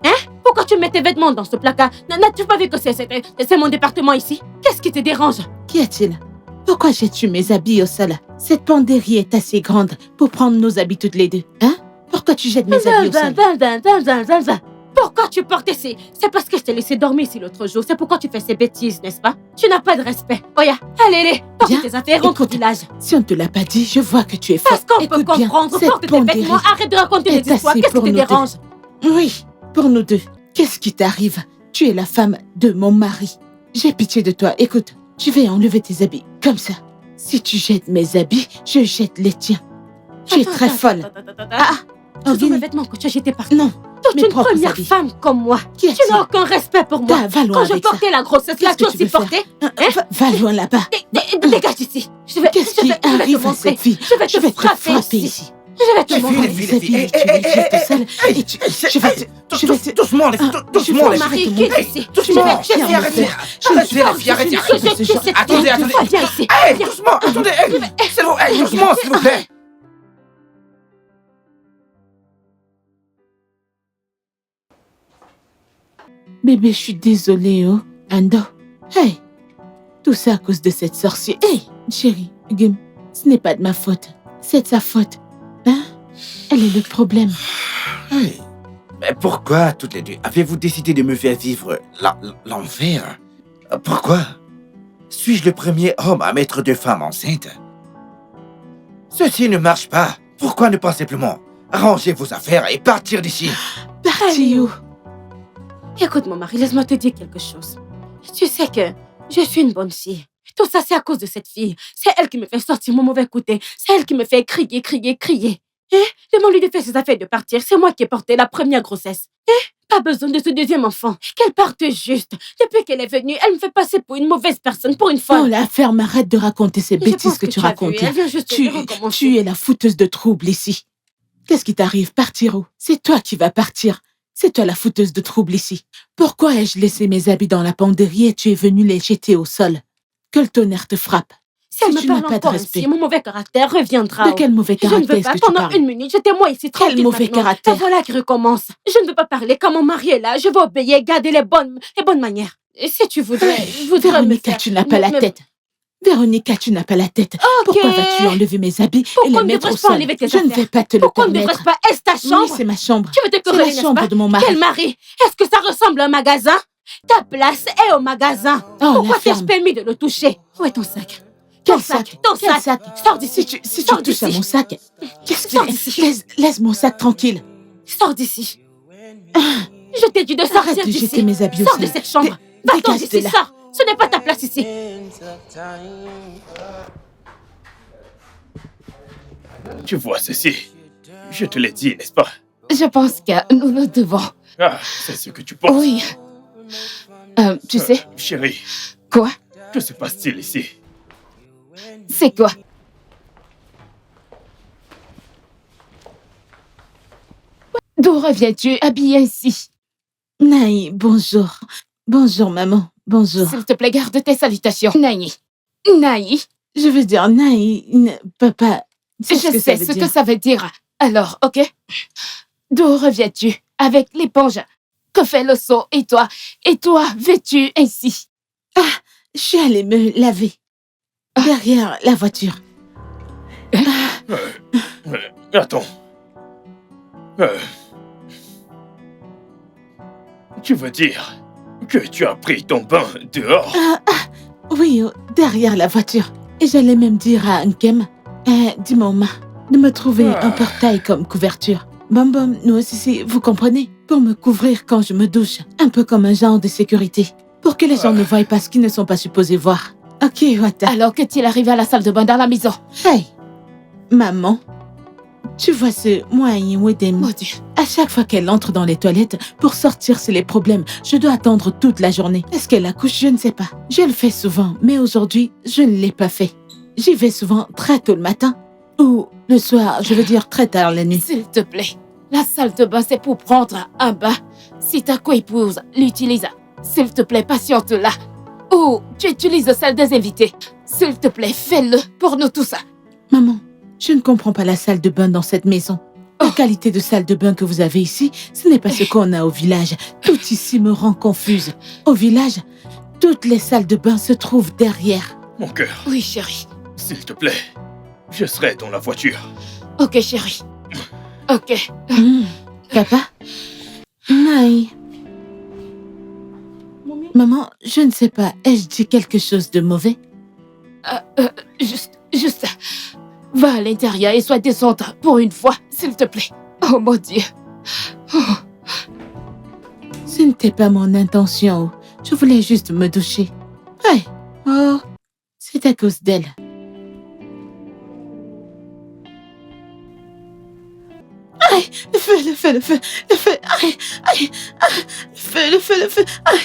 Hein? Pourquoi tu mets tes vêtements dans ce placard? N'as-tu pas vu que c'est mon département ici? Qu'est-ce qui te dérange?
Qu'y a-t-il? Pourquoi j'ai-tu mes habits au sol? Cette penderie est assez grande pour prendre nos habits toutes les deux. Hein? Pourquoi tu jettes mes habits au sol?
Pourquoi tu portes ces... C'est parce que je t'ai laissé dormir ici l'autre jour. C'est pourquoi tu fais ces bêtises, n'est-ce pas? Tu n'as pas de respect. Oya, allez, porte
Bien,
tes affaires, rentre au
écoute.
village.
Si on ne te l'a pas dit, je vois que tu es
Est-ce
forte.
qu'on peut
Écoute bien,
comprendre?
cette
Porte tes
penderie
vêtements, arrête de raconter
est
des histoires.
assez
Qu'est-ce qui
pour
te
nous
dérange?
Oui, pour nous deux. Qu'est-ce qui t'arrive? Tu es la femme de mon mari. J'ai pitié de toi. Écoute, je vais enlever tes habits. Comme ça. Si tu jettes mes habits, je jette les tiens. Tu es très folle. Ah,
Ce sont mes
Ogini.
vêtements que tu as jetés partout.
Non,
Toute
mes
une
propres
première
habits.
femme comme moi.
Qui
Tu
a-t-il?
n'as aucun respect pour moi.
Va loin
Quand je
avec ça.
portais la grossesse, là,
Qu'est-ce
tu
que tu
aussi
veux faire?
portais.
Va loin là-bas.
Dégage ici.
Qu'est-ce qui arrive à cette fille?
Je vais te frapper ici.
ici.
Je vais te
Les
montrer.
filles, les filles.
Tu les jettes au sol et je vais te... Je vais te...
Doucement, les filles, doucement,
Mon
les
mari
filles.
qui est ici.
Doucement,
Je vais te
arrêtez,
Je
arrêtez, les filles, arrêtez, arrêtez. Attendez, attendez.
Viens ici.
Hey, doucement, attendez, hey, s'il vous plaît, doucement, s'il vous plaît.
Bébé, je suis désolée, oh. Ando. Hey. Tout ça à cause de cette sorcière. Hey, chérie, Gum, ce n'est pas de ma faute. C'est de sa faute. Hein? Elle est le problème.
Hey, mais pourquoi, toutes les deux, avez-vous décidé de me faire vivre l'enfer? Pourquoi? Suis-je le premier homme à mettre deux femmes enceintes? Ceci ne marche pas. Pourquoi ne pas simplement ranger vos affaires et partir d'ici?
Parti où?
Écoute, mon mari, laisse-moi te dire quelque chose. Tu sais que je suis une bonne fille. Tout ça, c'est à cause de cette fille. C'est elle qui me fait sortir mon mauvais côté. C'est elle qui me fait crier, crier, crier. Demande-lui de faire ses affaires et de partir. C'est moi qui ai porté la première grossesse. Pas besoin de ce deuxième enfant. Qu'elle parte juste. Depuis qu'elle est venue, elle me fait passer pour une mauvaise personne, pour une folle.
Oh, la ferme, arrête de raconter ces bêtises que tu racontes là.
Elle vient juste de recommencer.
Tu es la fouteuse de troubles ici. Qu'est-ce qui t'arrive? Partir où? C'est toi qui vas partir. C'est toi la fouteuse de troubles ici. Pourquoi ai-je laissé mes habits dans la penderie et tu es venue les jeter au sol? Que le tonnerre te frappe.
Si elle me
tu n'as
parle
pas de
encore
respect.
ainsi, mon mauvais caractère reviendra.
De quel mauvais
Je ne
caractère
veux
est-ce
pas,
que tu
pendant
parles?
une minute, j'étais-moi ici tranquille
mauvais
maintenant.
caractère.
Et voilà qui recommence. Je ne veux pas parler quand mon mari est là. Je vais obéir, garder les bonnes manières. Et si tu voudrais, je voudrais
Véronica, tu n'as pas la tête. Véronica, tu n'as pas la tête. Pourquoi vas-tu enlever mes habits et les
Pourquoi ne
mettre au
devrais-je pas
sol?
enlever tes
Je ne
affaires?
vais pas te le
Pourquoi ne
permettre.
devrais-je pas? Est-ce ta chambre?
Oui, c'est ma chambre.
Tu veux te
C'est
quereller,
la
n'est-ce
chambre
pas?
de mon mari.
Quel mari? Est-ce que ça ressemble à un magasin? Ta place est au magasin.
Oh,
Pourquoi
la
t'ai-je
ferme.
permis de le toucher? Où est ton sac?
Quel
Ton
sac?
Ton
Quel
sac.
sac?
Sors d'ici.
Si tu
Sors
touches à
d'ici.
mon sac, qu'est-ce
Sors
que...
d'ici.
Laisse mon sac tranquille.
Sors d'ici. Je t'ai dit de sortir
Arrête de
d'ici.
jeter mes habits au
Sors de
sol.
cette chambre. Va-t'en
Dégage de
d'ici,
là.
sors. Ce n'est pas ta place ici.
Tu vois ceci? Je te l'ai dit, n'est-ce pas?
Je pense que nous devons...
Ah, c'est ce que tu penses.
Oui. Tu sais,
Chérie,
quoi?
que se passe-t-il ici?
C'est quoi? D'où reviens-tu habillée ainsi?
Naï, bonjour. Bonjour, maman. Bonjour.
S'il te plaît, garde tes salutations. Naï. Naï,
Je veux dire, Naï, papa...
je sais ce que ça veut dire. Alors, ok? D'où reviens-tu avec l'éponge? Que fait le seau et toi, vêtu ainsi?
Je suis allée me laver. Derrière la voiture.
Attends. Tu veux dire que tu as pris ton bain dehors?
Oui, derrière la voiture. Et j'allais même dire à Nkem, dis-moi, de me trouver un portail comme couverture. Bam bam, nous aussi, vous comprenez? Pour me couvrir quand je me douche. Un peu comme un genre de sécurité. Pour que les gens ne voient pas ce qu'ils ne sont pas supposés voir. Ok, Wata.
Alors qu'est-il arrivé à la salle de bain dans la maison?
Hey, maman. Tu vois ce moyen Wedem?
Mon Dieu.
À chaque fois qu'elle entre dans les toilettes, pour sortir, c'est les problèmes. Je dois attendre toute la journée. Est-ce qu'elle accouche? Je ne sais pas. Je le fais souvent, mais aujourd'hui, je ne l'ai pas fait. J'y vais souvent très tôt le matin. Ou le soir, je veux dire très tard la nuit.
S'il te plaît, la salle de bain, c'est pour prendre un bain. Si ta coépouse l'utilise, s'il te plaît, patiente là. Ou tu utilises celle des invités. S'il te plaît, fais-le pour nous tous.
Maman, je ne comprends pas la salle de bain dans cette maison. La qualité de salle de bain que vous avez ici, ce n'est pas ce qu'on a au village. Tout ici me rend confuse. Au village, toutes les salles de bain se trouvent derrière.
Mon cœur,
Oui, chérie.
s'il te plaît, je serai dans la voiture.
Ok, chérie. Ok.
Papa? Naï. Maman, je ne sais pas, ai-je dit quelque chose de mauvais?
Juste. Va à l'intérieur et sois décente pour une fois, s'il te plaît. Oh mon Dieu.
Ce n'était pas mon intention. Je voulais juste me doucher. Ouais. Oh, c'est à cause d'elle. Aïe, le feu, le feu, le feu, le feu, aïe, aïe, aïe, le feu, le feu, aïe,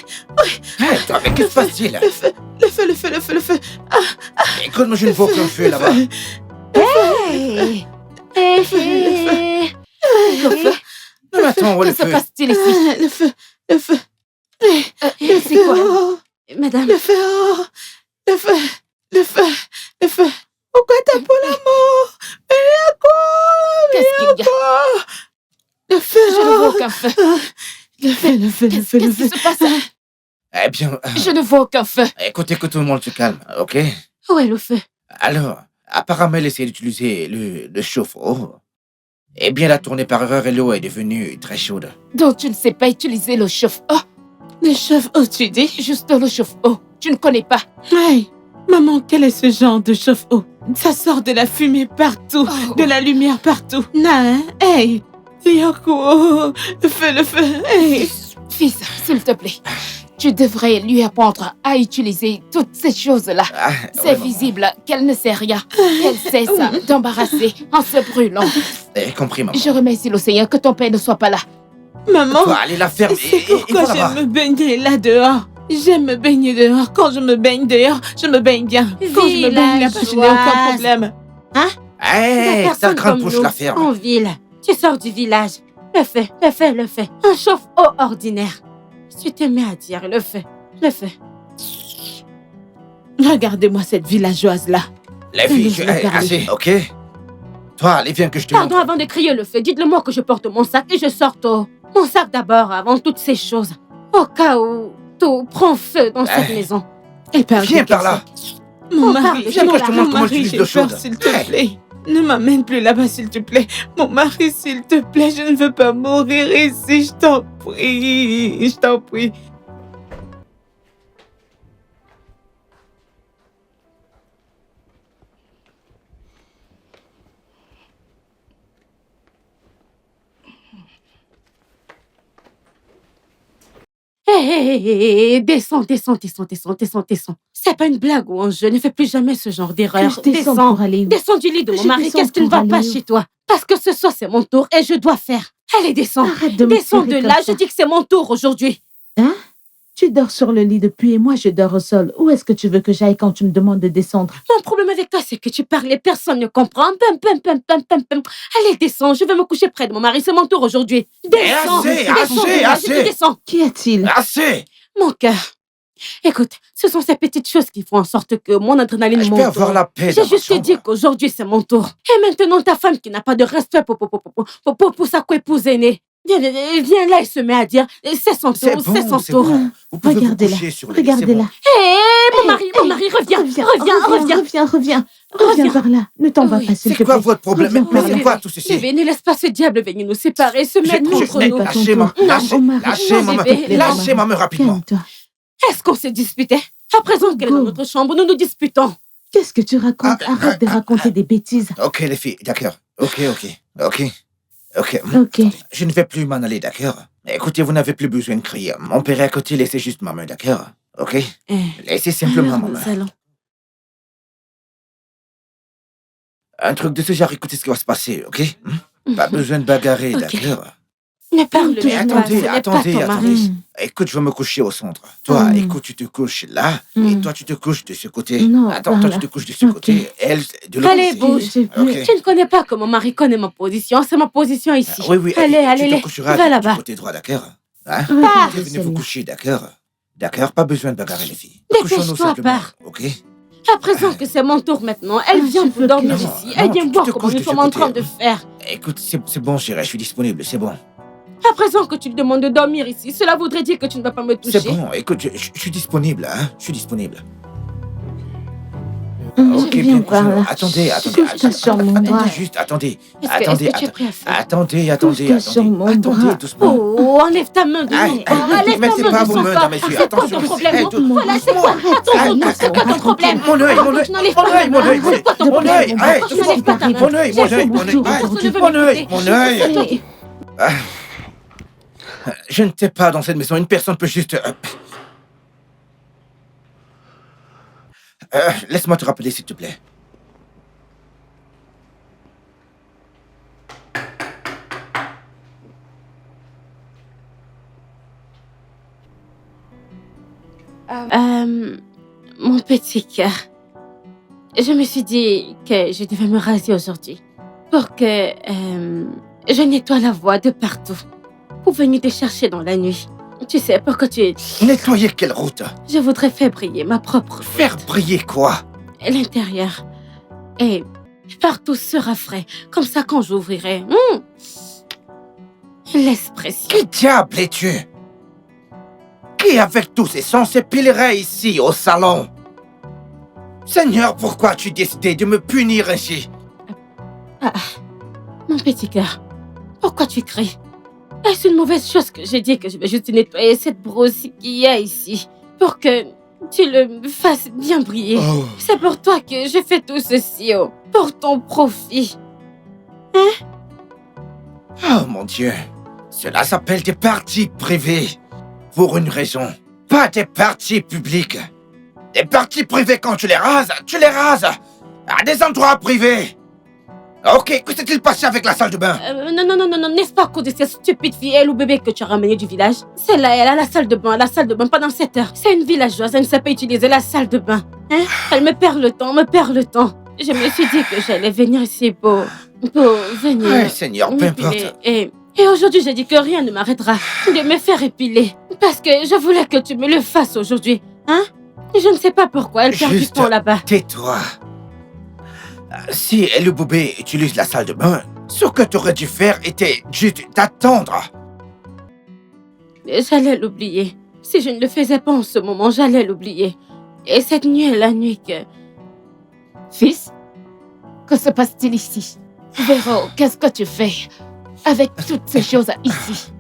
Hé, toi, mais que se passe-t-il?
le feu, le feu, le feu, le feu, le feu.
Écoute, moi je ne vois aucun feu là-bas.
Hey!
Non, mais attends, où est
Que
le
se
feu?
passe-t-il ici?
Le feu, le feu,
C'est quoi?
oh,
Madame,
le feu, oh, le feu, le feu, le feu. Pourquoi t'as pour l'amour?
Qu'est-ce qu'il y a?
Le feu,
Je ne vois aucun feu.
le feu, le feu, le feu, le
Qu'est-ce
feu.
qui se passe?
Eh bien,
Je ne vois aucun feu.
écoute, tout le monde se calme, ok?
où est le feu?
Alors, apparemment, elle essaie d'utiliser le chauffe-eau. Eh bien, la tournée par erreur et l'eau est devenue très chaude.
Donc tu ne sais pas utiliser le chauffe-eau.
Le chauffe-eau, tu dis?
Juste le chauffe-eau. Tu ne connais pas.
Hey, maman, quel est ce genre de chauffe-eau? Ça sort de la fumée partout,
Oh.
de la lumière partout. Non, hey, Yoko, le feu, hey.
Fils, s'il te plaît. Tu devrais lui apprendre à utiliser toutes ces choses-là.
Ah,
C'est
ouais, maman.
visible qu'elle ne sait rien. Qu'elle cesse d'embarrasser en se brûlant.
Eh, compris, maman.
Je remercie le Seigneur que ton père ne soit pas là.
Maman,
Toi, allez la ferme
c'est
et
pourquoi
va là-bas.
j'aime me baigner là dehors. J'aime me baigner dehors. Quand je me baigne dehors, je me baigne bien. Quand je me baigne là-bas, je n'ai aucun
Villageoise.
problème.
Hé,
Personne
ta grande
comme
bouche
nous,
la ferme.
en ville. Tu sors du village. Le fais, le fais, le fais. Un chauffe-eau ordinaire. Si tu te mets à dire, le fais, le fais.
Regardez-moi cette villageoise-là.
Les filles,
Laisse-le parler.
assez, ok? Toi, allez, viens que je te
Pardon,
montre.
avant de crier le feu, dites-le moi que je porte mon sac et je sors tôt. Mon sac d'abord, avant toutes ces choses. Au cas où tout prend feu dans cette maison.
Elle parle
Viens
de
par là.
Mon
On
mari,
parle,
viens que je te montre
mon
comment
mari,
tu utilises
j'ai
l'eau
peur,
chaude.
s'il te
Hey.
plaît. Ne m'amène plus là-bas, s'il te plaît. Mon mari, s'il te plaît, je ne veux pas mourir ici, je t'en prie, je t'en prie.
Hé, descends, descends, descends, descends, descends, descends. C'est pas une blague ou un jeu, ne fais plus jamais ce genre d'erreur.
Que je descende pour aller où?
Descends du lit de mon
Je
mari,
descends
qu'est-ce qui ne
pour
va pas
aller où?
chez toi? Parce que ce soir, c'est mon tour et je dois faire. Allez, descends.
Arrête de me
Descends de
tirer
là,
comme
je
ça.
dis que c'est mon tour aujourd'hui.
Hein? Tu dors sur le lit depuis et moi je dors au sol. Où est-ce que tu veux que j'aille quand tu me demandes de descendre?
Mon problème avec toi, c'est que tu parles et personne ne comprend. Pam, pam, pam, pam, pam, pam. Allez, descends, je vais me coucher près de mon mari, c'est mon tour aujourd'hui. Descends,
assez,
descends
assez,
de là, je
assez.
te descends.
Qu'y a-t-il?
Assez!
Mon cœur. Écoute, ce sont ces petites choses qui font en sorte que mon adrénaline
Je
monte.
peux avoir la paix dans
J'ai
ma
juste
chambre.
dit qu'aujourd'hui, c'est mon tour. Et maintenant, ta femme qui n'a pas de respect pour sa co-épouse aînée. Viens là et se met à dire, c'est son tour, c'est son
c'est
tour.
bon. Vous pouvez vous
Regardez-la,
coucher sur le lit, c'est
regardez-la.
bon.
Hé, mon mari, reviens,
Reviens
Reviens.
par là. Ne t'en vas
Oui.
pas, s'il te
C'est quoi
plaît.
votre problème?
Reviens
Mais
par
c'est
là.
quoi tout ceci?
Bébé, ne laisse pas ce diable venir nous séparer, se mettre entre nous.
Lâchez ma main,
bébé,
lâchez ma main rapidement.
Calme-toi.
Est-ce qu'on s'est disputé? À présent qu'elle est dans notre chambre, nous nous disputons.
Qu'est-ce que tu racontes? Arrête de raconter des bêtises.
Ok les filles, d'accord. Ok.
Ok.
Je ne vais plus m'en aller, d'accord? Écoutez, vous n'avez plus besoin de crier. Mon père est à côté, laissez juste ma main, d'accord? Ok? Laissez simplement ma
Alors,
main.
nous allons.
Un truc de ce genre, écoutez ce qui va se passer, ok? Pas besoin de bagarrer,
Ok.
d'accord?
Ne parle
Mais
pas, ce
attendez,
n'est pas
attendez,
ton
attendez.
mari.
Écoute, je vais me coucher au centre. Toi, écoute, tu te couches là, et toi, tu te couches de ce côté.
Non,
Attends,
par
toi,
là.
tu te couches de ce
Ok.
côté, elle, de l'autre
Allez,
côté.
bouge.
J'ai vu.
Ok.
Tu ne connais pas que mon mari connaît ma position, c'est ma position ici.
Oui,
Allez,
tu
allez,
te coucheras
va
du
là-bas.
côté droit, d'accord? Hein?
Pars.
Ok, venez vous coucher, d'accord? D'accord, pas besoin de bagarrer les filles.
Dépêche-toi,
Couchons-nous simplement,
pars.
ok?
À présent que c'est mon tour maintenant, elle vient
je
pour
veux
dormir
que-
ici.
Non,
Elle
non,
vient
tu
voir
te
comment
couches
nous
de ce
sommes en train
côté.
de faire.
Écoute, c'est bon, chérie, je suis disponible, c'est bon.
À présent que tu lui demandes de dormir ici, cela voudrait dire que tu ne vas pas me toucher.
C'est bon, écoute, je suis disponible, hein? Je suis disponible.
Viens
Ok, bien,
par là.
attendez.
Couche-toi sur mon bras.
Attendez juste, attendez.
Est-ce que tu es prêt à faire?
Attendez.
Couche-toi sur mon
Attendez,
bras.
doucement.
Oh, enlève ta main de
Aïe,
son corps.
aïe,
Enlève
mettez
ta
pas
main de
vos
son
mains
corps.
dans mes yeux.
C'est quoi
Attention.
ton problème?
Hey,
Voilà, c'est quoi? Attends, c'est quoi ton problème?
Mon œil,
Pourquoi tu n'enlèves pas ta main?
mon œil,
C'est quoi ton
mon
problème?
œil, hey,
Pourquoi tu n'enlèves pas ta main?
mon œil,
J'ai fait
mon
beaucoup
œil,
de personne ne veut
mon œil,
m'écouter.
mon œil.
C'est toi qui-
Je ne sais pas, dans cette maison, une personne peut juste... Laisse-moi te rappeler, s'il te plaît.
Mon petit cœur, je me suis dit que je devais me raser aujourd'hui pour que je nettoie la voie de partout pour venir te chercher dans la nuit. Tu sais, pour que tu...
Nettoyer quelle route?
Je voudrais faire briller ma propre
Faire
route.
briller quoi?
L'intérieur. Et partout sera frais. Comme ça, quand j'ouvrirai... l'expression.
Qui diable es-tu? Qui, avec tous ces sons, s'épilerait ici, au salon? Seigneur, pourquoi as-tu décidé de me punir ainsi?
Mon petit cœur, pourquoi tu cries? Est-ce une mauvaise chose que j'ai dit que je vais juste nettoyer cette brosse qu'il y a ici pour que tu le fasses bien briller?
Oh.
C'est pour toi que je fais tout ceci, oh, pour ton profit.
Oh mon Dieu, cela s'appelle des parties privées. Pour une raison. Pas des parties publiques. Des parties privées, quand tu les rases à des endroits privés. Ok, que s'est-il passé avec la salle de bain?
Non, n'est-ce pas à cause de cette stupide fille, elle ou bébé que tu as ramené du village? Celle-là, elle a la salle de bain pendant 7 heures. C'est une villageoise, elle ne sait pas utiliser la salle de bain. Hein? Elle me perd le temps. Je me suis dit que j'allais venir ici pour venir...
Ouais, Seigneur, peu importe.
Et aujourd'hui, j'ai dit que rien ne m'arrêtera de me faire épiler. Parce que je voulais que tu me le fasses aujourd'hui. Hein? Je ne sais pas pourquoi elle perd du temps là-bas.
Tais-toi. Si El Boubé utilise la salle de bain, ce que tu aurais dû faire était juste d'attendre.
J'allais l'oublier. Si je ne le faisais pas en ce moment, j'allais l'oublier. Et cette nuit est la nuit que...
Fils, que se passe-t-il ici? Véro, qu'est-ce que tu fais avec toutes ces choses ici?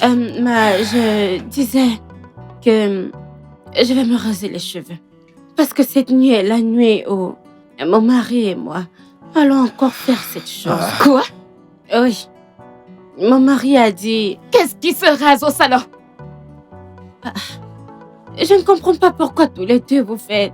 Je disais que je vais me raser les cheveux. Parce que cette nuit est la nuit où mon mari et moi allons encore faire cette chose.
Quoi?
Oui. Mon mari a dit...
Qu'est-ce qui se rase au salon?
Je ne comprends pas pourquoi tous les deux vous faites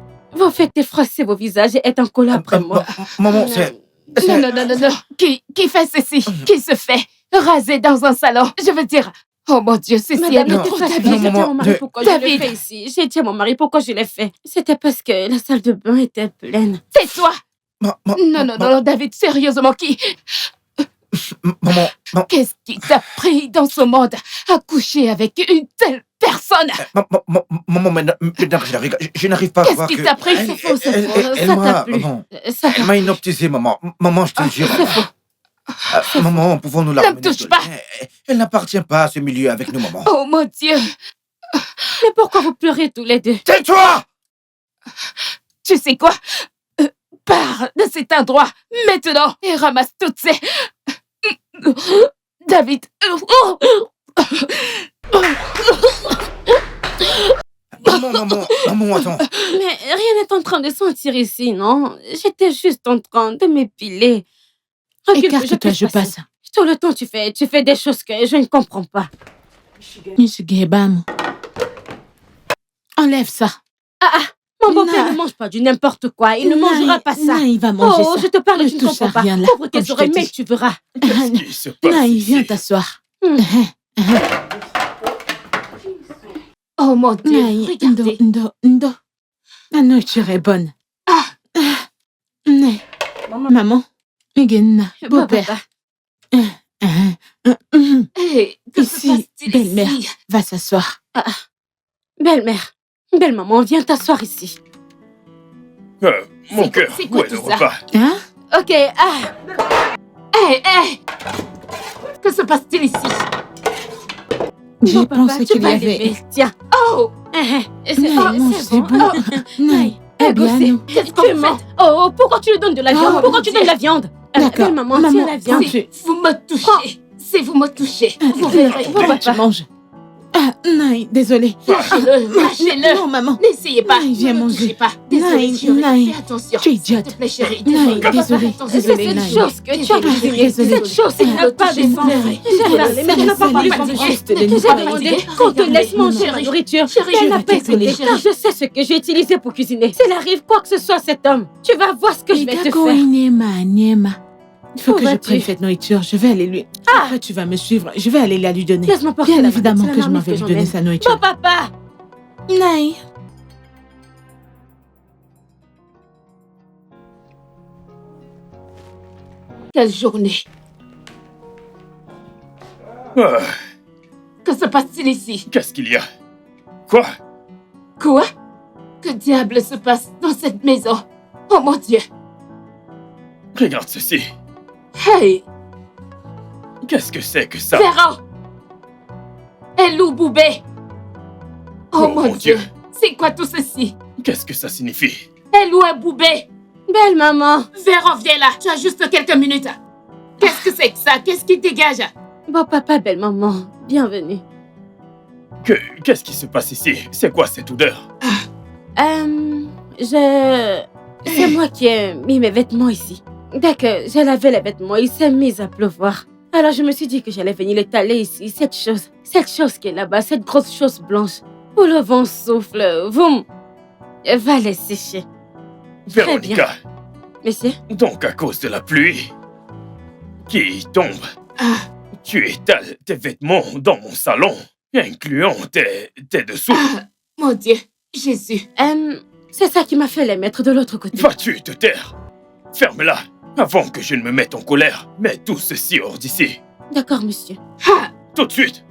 effrasser vos visages et être en colère après moi.
Maman, c'est...
Non. Qui fait ceci? Qui se fait raser dans un salon? Je veux dire... Oh mon Dieu, ceci est
Madame,
trop
j'ai
David.
dit à mon mari pourquoi je l'ai
David.
fait ici. J'ai dit à mon mari pourquoi je l'ai fait. C'était parce que la salle de bain était pleine.
Tais-toi! Non, David, sérieusement,
Maman,
qu'est-ce qui t'a pris dans ce monde à coucher avec une telle personne?
maman, maintenant je n'arrive pas à voir que...
Qu'est-ce qui t'a pris?
C'est faux, ça t'a plu.
Elle m'a hypnotisé, maman. Maman, je te jure. Maman, pouvons-nous la
Ne me
ramener,
touche
s'il te
pas.
plaît? Elle n'appartient pas à ce milieu avec nous, maman.
Oh mon Dieu!
Mais pourquoi vous pleurez tous les deux?
Tais-toi!
Tu sais quoi? Pars de cet endroit maintenant et ramasse toutes ces... David...
Maman, attends.
Mais rien n'est en train de sentir ici, non? J'étais juste en train de m'épiler. Recule,
Écarte-toi, je
passer.
passe.
Tout le temps, tu fais des choses que je ne comprends pas.
Monsieur Gebam. Enlève ça.
Mon beau-père ne mange pas du n'importe quoi. Il ne mangera pas ça.
Non, il va manger
Oh,
ça.
je te parle,
Ne
tu ne
touche à
comprends pas.
rien, là,
Ouvre
comme
tes
je te
oreilles, mais
dis.
tu verras.
Qu'est-ce qui se passe
Non,
ici?
viens t'asseoir.
Oh mon Dieu, regardez.
Ndo. La nourriture est bonne. Maman. Miguel, beau-père.
Hey, que se
Ici,
passe-t-il
belle-mère.
ici?
Va s'asseoir.
Belle-mère, belle-maman, viens t'asseoir ici.
Mon
C'est
cœur,
quoi
où est
tout
le
ça?
repas?
Hein?
Ok,
Hey! Que se passe-t-il ici?
J'ai
Bon, papa,
pensé
tu
qu'il y
vas
avait...
l'aimer. Tiens.
Oh!
C'est
Non, c'est
bon.
bon. Non,
Gossé, qu'est-ce que tu fais? Oh, pourquoi tu lui donnes de la viande?
Oh,
Pourquoi
mon
tu
Dieu.
donnes de la viande?
D'accord.
Belle-maman, tiens
Maman,
la viande.
tu-
Vous me touchez. Si vous me touchez, vous verrez.
Papa.
Tu manges. Non, désolé.
Lâchez-le.
Non, maman.
N'essayez pas.
Non, viens
Ne me
manger.
touchez pas. Désolée,
Non,
chérie.
non.
Fais attention.
Tu es
S'il
idiote.
te plaît, chérie.
Non,
Désolée.
désolée.
C'est
Désolée,
cette
Naï.
chose que tu as
Désolée.
cuisinée.
Désolée.
Cette chose, il n'a pas de sens. J'ai parlé, mais tu n'as pas parlé
Désolée.
pendant
Juste
juste.
de nous
J'ai
parler.
demandé qu'on te laisse manger ma nourriture.
Chérie,
Elle
je
n'a
vais
pas
t'étonner.
écouté, car je sais ce que j'ai utilisé pour cuisiner. S'il arrive quoi que ce soit à cet homme, tu vas voir ce que je vais te faire.
Il faut
Où
que je
vas-tu?
prenne cette nourriture. Je vais aller lui... Après, tu vas me suivre. Je vais aller la lui donner.
Laisse-moi porter
Bien
la
évidemment
marmite,
que
c'est
je
la
m'en vais lui
marmite
donner
que
sa nourriture.
Bon, papa.
Naï.
Quelle journée.
Ah,
Que se passe-t-il ici?
qu'est-ce qu'il y a? Quoi?
Quoi? Que diable se passe dans cette maison? Oh mon Dieu.
Regarde ceci.
Hey,
Qu'est-ce que c'est que ça?
Véro. Elou Boubé. Oh mon Dieu. C'est quoi tout ceci?
Qu'est-ce que ça signifie?
Elou et Boubé.
Belle maman.
Véro, viens là. Tu as juste quelques minutes. Qu'est-ce que c'est que ça? Qu'est-ce qui dégage?
Bon, papa, belle maman. Bienvenue.
Qu'est-ce qui se passe ici? C'est quoi cette odeur?
C'est moi qui ai mis mes vêtements ici. Dès que j'ai lavé les vêtements, il s'est mis à pleuvoir. Alors je me suis dit que j'allais venir l'étaler ici, cette chose qui est là-bas, cette grosse chose blanche. Où le vent souffle, boum, va les sécher. Très bien.
Véronica,
Monsieur?
donc à cause de la pluie qui tombe, tu étales tes vêtements dans mon salon, incluant tes dessous.
Mon Dieu, Jésus.
C'est ça qui m'a fait les mettre de l'autre côté.
Vas-tu te taire? Ferme-la avant que je ne me mette en colère. Mets tout ceci hors d'ici.
D'accord, monsieur.
Tout de suite.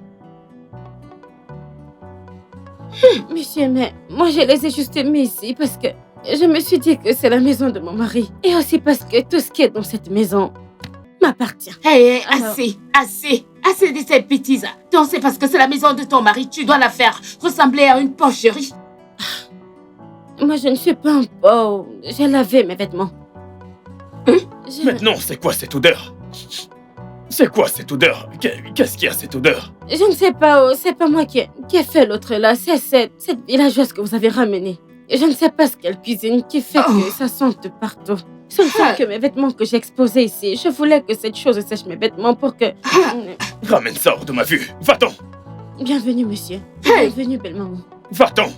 Monsieur, mais moi je les ai juste mis ici parce que je me suis dit que c'est la maison de mon mari. Et aussi parce que tout ce qui est dans cette maison m'appartient.
Hé,
Alors-
assez de ces bêtises. Donc c'est parce que c'est la maison de ton mari, tu dois la faire ressembler à une porcherie.
Moi je ne suis pas un pauvre. J'ai lavé mes vêtements. Je-
Maintenant, c'est quoi cette odeur? C'est quoi cette odeur? Qu'est-ce qu'il y a cette odeur?
Je ne sais pas, c'est pas moi qui ai fait l'autre là, c'est cette villageoise que vous avez ramenée. Et je ne sais pas ce qu'elle cuisine qui fait que ça sente de partout. Ce ne sont que mes vêtements que j'ai exposés ici. Je voulais que cette chose sèche mes vêtements pour que...
Ramène ça hors de ma vue. Va-t'en.
Bienvenue, monsieur.
Hey.
Bienvenue, belle maman.
Va-t'en.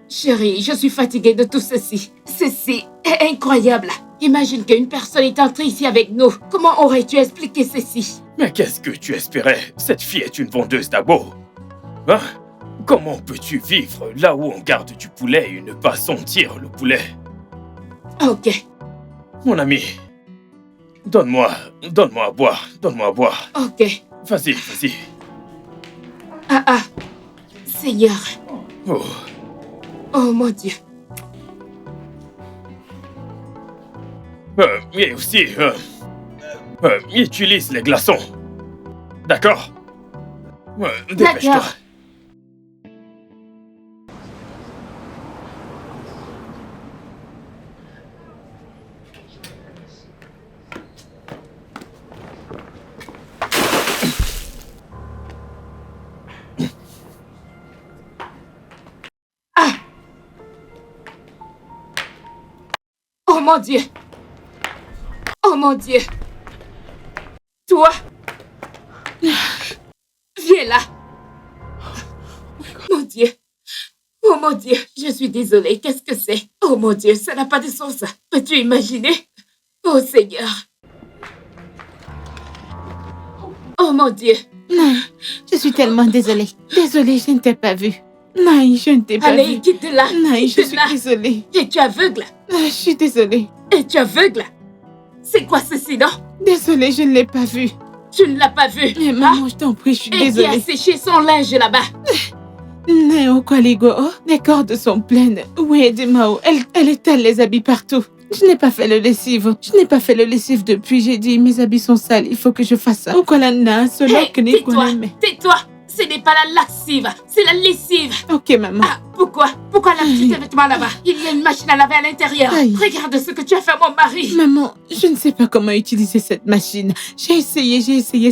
Chérie, je suis fatiguée de tout ceci. Ceci est incroyable. Imagine qu'une personne est entrée ici avec nous. Comment aurais-tu expliqué ceci?
Mais qu'est-ce que tu espérais? Cette fille est une vendeuse d'abos. Hein? Comment peux-tu vivre là où on garde du poulet et ne pas sentir le poulet?
Ok,
Mon ami, donne-moi à boire. Donne-moi à boire.
ok.
Vas-y.
Seigneur.
Oh.
Oh mon Dieu.
Et aussi, utilise les glaçons. D'accord? Dépêche-toi.
D'accord. Oh mon Dieu. Oh mon Dieu. Toi. Viens là. Mon Dieu. Oh mon Dieu. Je suis désolée. Qu'est-ce que c'est? Oh mon Dieu, ça n'a pas de sens. Peux-tu imaginer? Oh Seigneur. Oh mon Dieu.
Non, je suis tellement désolée. Désolée, je ne t'ai pas vu. Non, je ne t'ai pas
Allez,
vu.
quitte là.
Non, je
Quitte
suis
là.
désolée.
Et tu es aveugle.
Je suis désolée.
Et tu es aveugle. C'est quoi ceci, non?
Désolée, je ne l'ai pas vu.
Tu ne l'as pas vu.
Mais maman, je t'en prie, je suis
Et qui a
désolée.
séché son linge là-bas?
Non, quoi, les gars, oh, les cordes sont pleines. Oui, dis-moi, elle étale les habits partout. Je n'ai pas fait le lessive. Je n'ai pas fait le lessive depuis. J'ai dit, mes habits sont sales, il faut que je fasse ça. Pourquoi la na, solo
Hey,
que n'est
tais-toi, tais-toi. Ce n'est pas la lascive, c'est la lessive.
Ok, maman.
Ah, pourquoi laves-tu tes vêtements là-bas? Il y a une machine à laver à l'intérieur.
Aïe.
Regarde ce que tu as fait à mon mari.
Maman, je ne sais pas comment utiliser cette machine. J'ai essayé.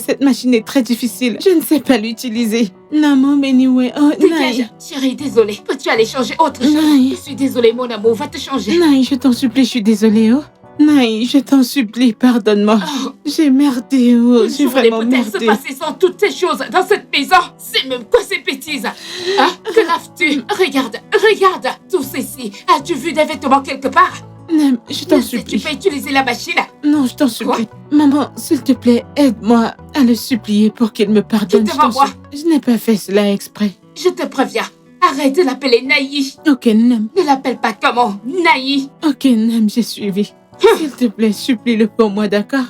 Cette machine est très difficile. Je ne sais pas l'utiliser. Maman, mais anyway, oh,
Dégage.
non.
Chérie, désolée. Peux-tu aller changer autre chose?
Non.
Je suis désolée, mon amour. Va te changer.
Non, je t'en supplie, je suis désolée, oh. Non, je t'en supplie, pardonne-moi.
Oh,
J'ai merdé, oh,
une
j'ai
journée
vraiment
peut-être se
merdé.
passer sans toutes ces choses dans cette maison. C'est même quoi ces bêtises? Hein? Que laves-tu? Regarde. Tout ceci. As-tu vu des vêtements quelque part?
Non, je t'en
Mais si tu
supplie.
peux utiliser la machine.
Non, je t'en supplie. Maman, s'il te plaît, aide-moi à le supplier pour qu'il me pardonne.
Quitte devant
Je t'en
moi.
supplie. Je n'ai pas fait cela exprès.
Je te préviens. Arrête de l'appeler Naï.
Ok, non.
Ne l'appelle pas comment? Naï.
Ok, non, j'ai suivi. S'il te plaît, supplie-le pour moi, d'accord?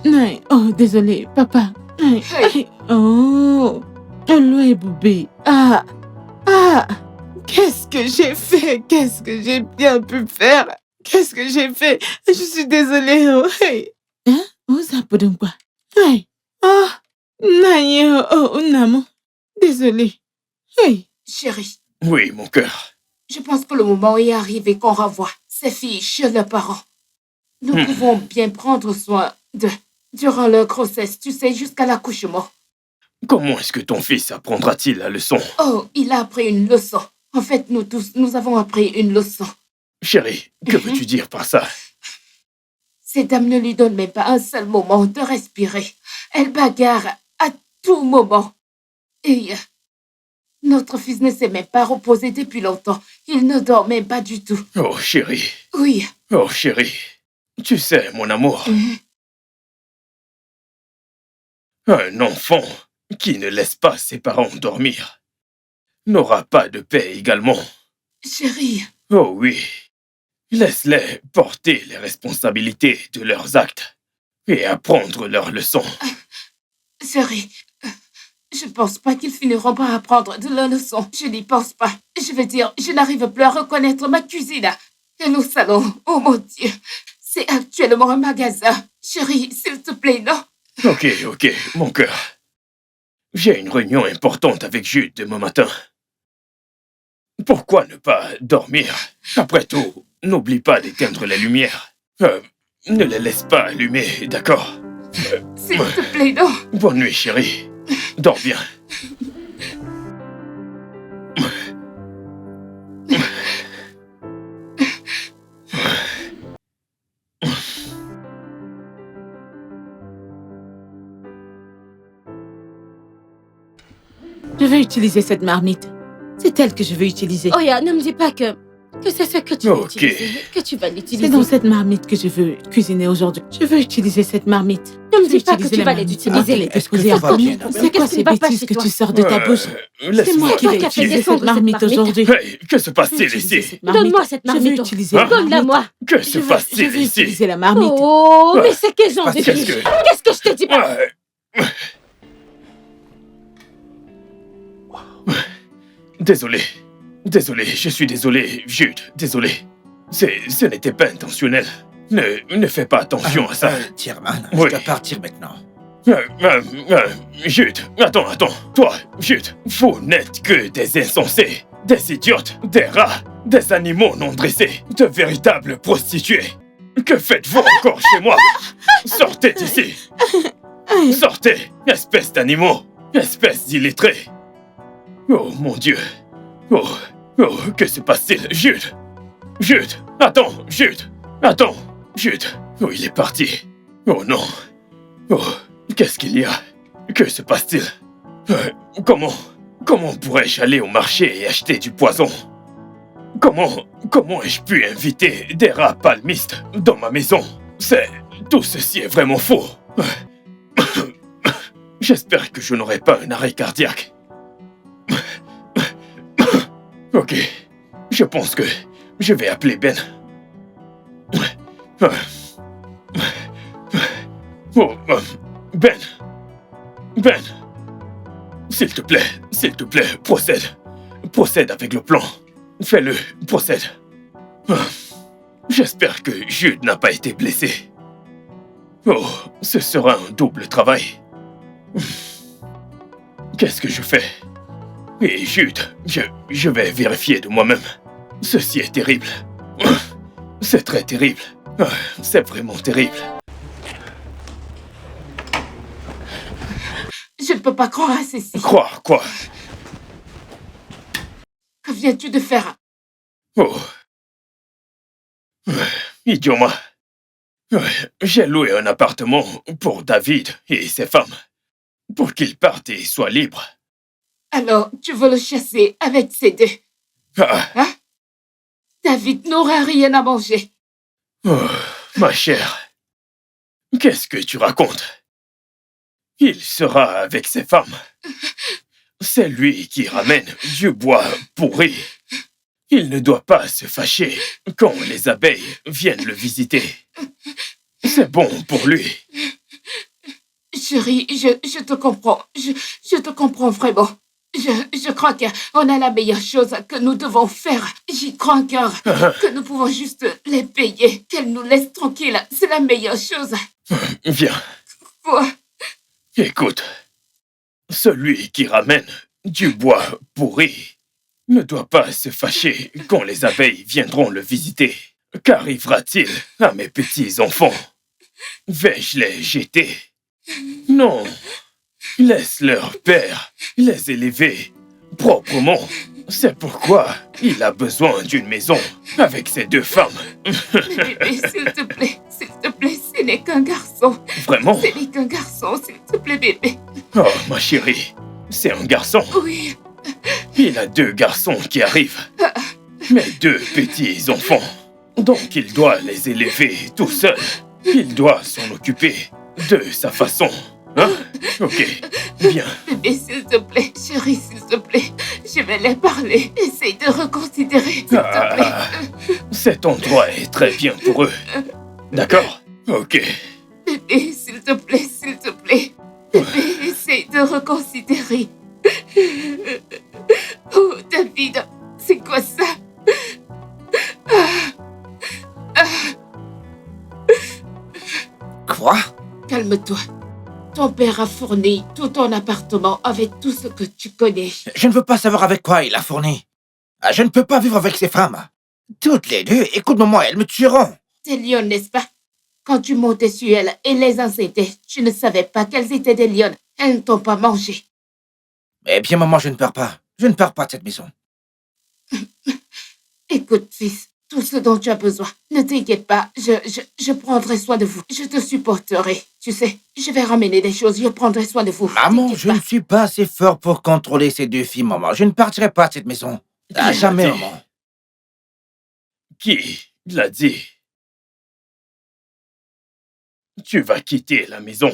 Non, oh, désolé, papa. Non,
Hey.
oh, est boubé. Ah, qu'est-ce que j'ai fait? Qu'est-ce que j'ai bien pu faire? Qu'est-ce que j'ai fait? Je suis désolée, oh, hey. Hein? Oh, ça peut donc quoi? Hey. Oh, non, oh, non, désolé. Hey.
Chérie,
Oui, mon cœur.
je pense que le moment est arrivé qu'on renvoie ces filles chez leurs parents. Nous pouvons bien prendre soin d'eux durant leur grossesse, tu sais, jusqu'à l'accouchement.
Comment est-ce que ton fils apprendra-t-il la leçon?
Oh, il a appris une leçon. En fait, nous tous, nous avons appris une leçon.
Chérie, que veux-tu dire par ça?
Ces dames ne lui donnent même pas un seul moment de respirer. Elles bagarrent à tout moment. Et notre fils ne s'est même pas reposé depuis longtemps. Il ne dort même pas du tout.
Oh, chérie.
Oui.
Oh, chérie. Tu sais, mon amour, un enfant qui ne laisse pas ses parents dormir n'aura pas de paix également.
Chérie,
Oh oui. Laisse-les porter les responsabilités de leurs actes et apprendre leurs leçons.
chérie, je ne pense pas qu'ils finiront par apprendre de leurs leçons. Je n'y pense pas. Je veux dire, je n'arrive plus à reconnaître ma cuisine et nos salons. Oh mon Dieu, c'est actuellement un magasin. Chérie, s'il te plaît, non?
Ok, mon cœur. J'ai une réunion importante avec Jude demain matin. Pourquoi ne pas dormir? Après tout, n'oublie pas d'éteindre les lumières. Ne les laisse pas allumer, d'accord?
S'il te plaît, non?
Bonne nuit, chérie. Dors bien.
Je vais utiliser cette marmite. C'est elle que je veux utiliser.
Oya, ne me dis pas que c'est ce que tu veux
Ok.
utiliser, que tu vas l'utiliser.
C'est dans cette marmite que je veux cuisiner aujourd'hui. Je veux utiliser cette marmite.
Ne me
Je vais
dis pas que
utiliser
tu
la
vas les
marmite.
utiliser.
Elle est
Est-ce que
posée
ça
en
va
premier.
bien?
C'est quoi
Qu'est-ce qui
ces
ne va pas
bêtises
chez
que
toi?
tu sors de ta bouche? C'est
Laisse-moi
moi qui
toi
vais
qui as fait
utiliser
descendre
cette marmite
cette marmite.
aujourd'hui.
Hey, que se
Je vais
passe-t-il
utiliser
ici?
cette marmite.
Donne-moi cette
Je
marmite.
veux utiliser la
Donne-la
marmite.
moi.
Que se
Je
passe-t-il
veux
ici?
utiliser la marmite.
Oh, mais c'est quel genre de
Qu'est-ce
fille?
que-
Qu'est-ce que je te dis pas?
Désolé, je suis désolé, Jude, désolé. Ce n'était pas intentionnel. Ne fais pas attention à ça.
Tierman,
Oui.
je dois partir maintenant.
Jude, attends. Toi, Jude, vous n'êtes que des insensés, des idiotes, des rats, des animaux non dressés, de véritables prostituées. Que faites-vous encore chez moi? Sortez d'ici. Sortez, espèce d'animaux, espèce d'illettrés. Oh mon Dieu. Oh, que se passe-t-il? Jude, attends, Jude. Oh, il est parti. Oh non. Oh, qu'est-ce qu'il y a? Que se passe-t-il? Comment pourrais-je aller au marché et acheter du poison? Comment ai-je pu inviter des rats palmistes dans ma maison? Tout ceci est vraiment faux. J'espère que je n'aurai pas un arrêt cardiaque. Ok, je pense que je vais appeler Ben. Oh, Ben, s'il te plaît, procède avec le plan. Fais-le, procède. J'espère que Jude n'a pas été blessé. Oh, ce sera un double travail. Qu'est-ce que je fais? Et Jude, je vais vérifier de moi-même. Ceci est terrible. C'est très terrible. C'est vraiment terrible.
Je ne peux pas croire à ceci.
Croire quoi?
Que viens-tu de faire?
Oh. Idiot moi. J'ai loué un appartement pour David et ses femmes. Pour qu'ils partent et soient libres.
Alors, tu veux le chasser avec ces deux?
Ah.
David n'aura rien à manger.
Oh, ma chère. Qu'est-ce que tu racontes? Il sera avec ses femmes. C'est lui qui ramène du bois pourri. Il ne doit pas se fâcher quand les abeilles viennent le visiter. C'est bon pour lui.
Chérie, je te comprends. Je te comprends vraiment. Je crois qu'on a la meilleure chose que nous devons faire. J'y crois encore. Que nous pouvons juste les payer. Qu'elles nous laissent tranquilles. C'est la meilleure chose.
Viens.
Quoi?
Écoute. Celui qui ramène du bois pourri ne doit pas se fâcher quand les abeilles viendront le visiter. Qu'arrivera-t-il à mes petits-enfants? Vais-je les jeter? Non. Laisse leur père les élever proprement C'est pourquoi il a besoin d'une maison avec ses 2 femmes.
Mais bébé, s'il te plaît, ce n'est qu'un garçon.
Vraiment?
Ce n'est qu'un garçon, s'il te plaît, bébé.
Oh, ma chérie, c'est un garçon.
Oui,
Il a 2 garçons qui arrivent. Mais 2 petits enfants. Donc il doit les élever tout seul. Il doit s'en occuper de sa façon. Hein? Ok, bien.
bébé, s'il te plaît. Chérie, s'il te plaît. Je vais les parler. Essaye de reconsidérer, s'il te plaît.
Ah, cet endroit est très bien pour eux. D'accord? Ok.
Bébé, s'il te plaît, s'il te plaît. Bébé, essaye de reconsidérer. Oh, David, c'est quoi ça?
Quoi?
Calme-toi. Ton père a fourni tout ton appartement avec tout ce que tu connais.
Je ne veux pas savoir avec quoi il a fourni. Je ne peux pas vivre avec ces femmes. Toutes les 2, écoute-moi, elles me tueront.
Des lions, n'est-ce pas? Quand tu montais sur elles et les incétais, tu ne savais pas qu'elles étaient des lionnes. Elles ne t'ont pas mangé.
Eh bien, maman, je ne pars pas. Je ne pars pas de cette maison.
Écoute, fils, tout ce dont tu as besoin. Ne t'inquiète pas, je prendrai soin de vous. Je te supporterai. Tu sais, je vais ramener des choses, je prendrai soin de vous.
Maman,
T'inquiète
je
pas.
ne suis pas assez fort pour contrôler ces 2 filles, maman. Je ne partirai pas de cette maison. À jamais,
dit?
maman.
Qui l'a dit? Tu vas quitter la maison.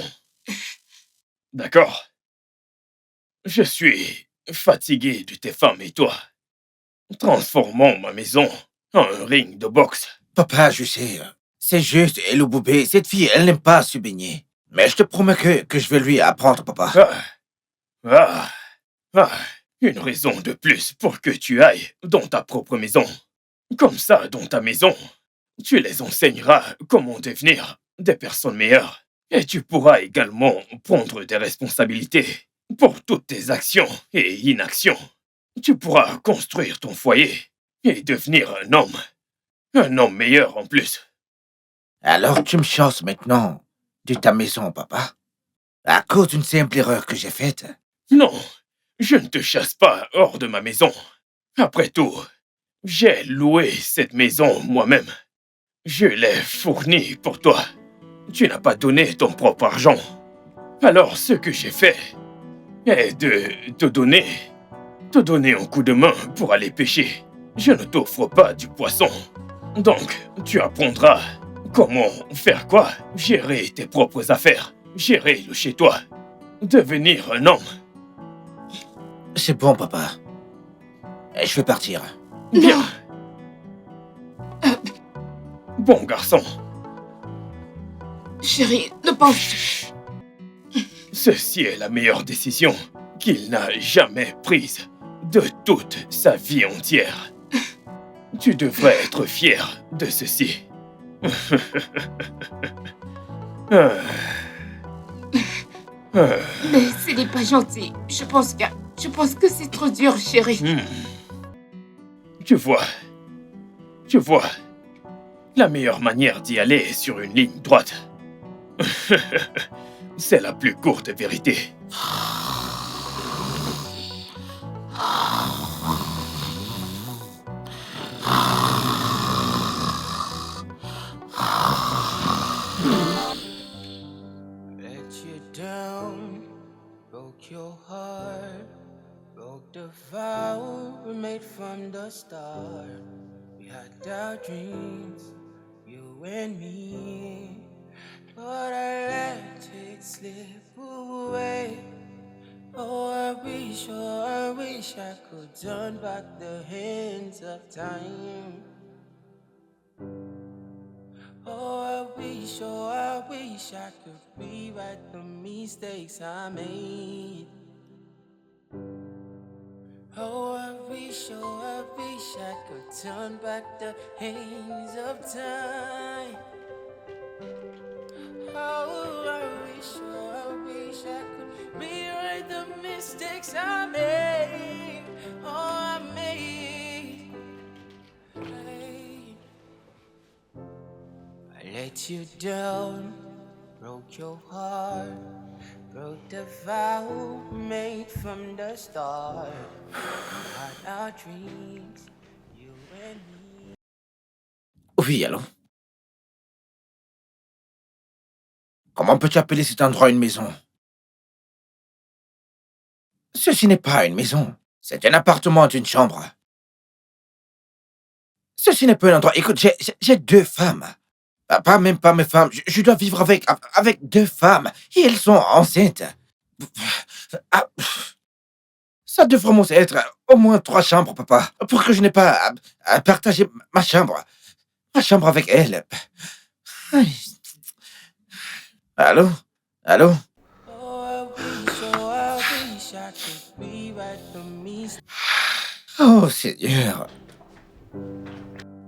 D'accord? Je suis fatigué de tes femmes et toi. Transformons ma maison en un ring de boxe.
Papa, je sais. C'est juste, et le boubé, cette fille, elle n'aime pas se baigner. Mais je te promets que je vais lui apprendre, papa.
Une raison de plus pour que tu ailles dans ta propre maison. Comme ça, dans ta maison, tu les enseigneras comment devenir des personnes meilleures. Et tu pourras également prendre des responsabilités pour toutes tes actions et inactions. Tu pourras construire ton foyer et devenir un homme meilleur en plus.
Alors tu me chasses maintenant de ta maison, papa? À cause d'une simple erreur que j'ai faite?
Non, je ne te chasse pas hors de ma maison. Après tout, j'ai loué cette maison moi-même. Je l'ai fournie pour toi. Tu n'as pas donné ton propre argent. Alors ce que j'ai fait est de te donner un coup de main pour aller pêcher. Je ne t'offre pas du poisson. Donc, tu apprendras comment faire quoi? Gérer tes propres affaires, gérer le chez toi, devenir un homme.
C'est bon, papa. Je vais partir.
Bien. Bon garçon.
Chérie, ne pense...
Ceci est la meilleure décision qu'il n'a jamais prise de toute sa vie entière. Tu devrais être fier de ceci.
Mais ce n'est pas gentil. Je pense que c'est trop dur, chérie.
Tu vois, la meilleure manière d'y aller est sur une ligne droite. C'est la plus courte vérité.
Let you down, broke your heart, broke the vow we made from the start. We had our dreams, you and me, but I let it slip away. Oh, I wish I could turn back the hands of time. Oh, I wish I could rewrite the mistakes I made. Oh, I wish I could turn back the hands of time. Oh, I wish I could rewrite the mistakes I made. Oh, I made. I let you down, broke your heart, Broke the vow made from the start. We had our dreams, you and me.
Oui, allô? Comment peux-tu appeler cet endroit une maison? Ceci n'est pas une maison. C'est un appartement d'une chambre. Ceci n'est pas un endroit. Écoute, j'ai 2 femmes. Même pas mes femmes. Je dois vivre avec 2 femmes. Et elles sont enceintes. Ah, ça devrait être au moins 3 chambres, papa. Pour que je n'ai pas à partager ma chambre. Ma chambre avec elles. Aïe. Allô? Allô? Oh, Seigneur.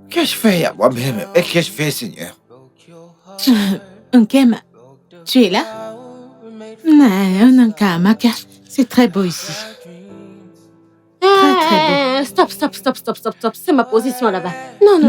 Qu'ai-je fait à moi-même? Et qu'ai-je fait, Seigneur?
Nkem, tu es là? Non, Nankamaka, c'est très beau ici. Très
Stop. C'est ma position là-bas.
Non,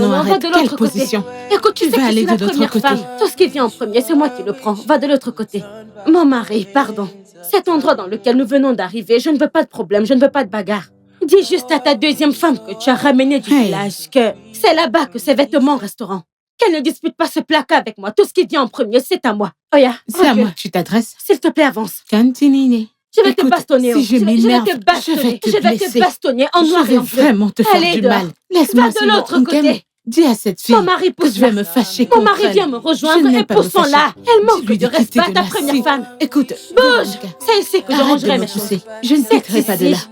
va
arrête.
de
Quelle
l'autre côté.
position?
Écoute, tu
Tu
sais
vas
que je
aller
suis la
de l'autre
première
côté.
femme. Tout ce qui vient en premier, c'est moi qui le prends. Va de l'autre côté. Mon mari, pardon. Cet endroit dans lequel nous venons d'arriver, je ne veux pas de problème, je ne veux pas de bagarre. Dis juste à ta deuxième femme que tu as ramenée du village que c'est là-bas que ses vêtements resteront. Qu'elle ne dispute pas ce placard avec moi. Tout ce qui vient en premier, c'est à moi. Oya,
C'est à moi que tu t'adresses.
s'il te plaît, avance.
Cantinine.
Je vais te
Écoute,
bastonner.
si je
vais
m'énerve,
te bastonner.
je vais te
Je vais
blesser.
te bastonner en
Je
noir et
vais
en bleu.
vraiment te faire
Allez,
du
dehors.
mal. Laisse-moi
Va de
sinon,
l'autre
Nkem,
côté.
dis à cette fille
Mon mari
que
pousse
je vais
là.
me fâcher
Mon
contre
mari
elle.
vient me
Je
rejoindre
n'aime
et
pas me
poussons
fâcher.
là. Elle manque
Dis-lui
de
quitter
respect à ta
là.
première
Si.
femme.
Écoute,
Bouge.
Véronica,
C'est ici que je
arrête de
rangerai
me
mes choses.
pousser. Je ne
C'est
quitterai pas de là.
ici.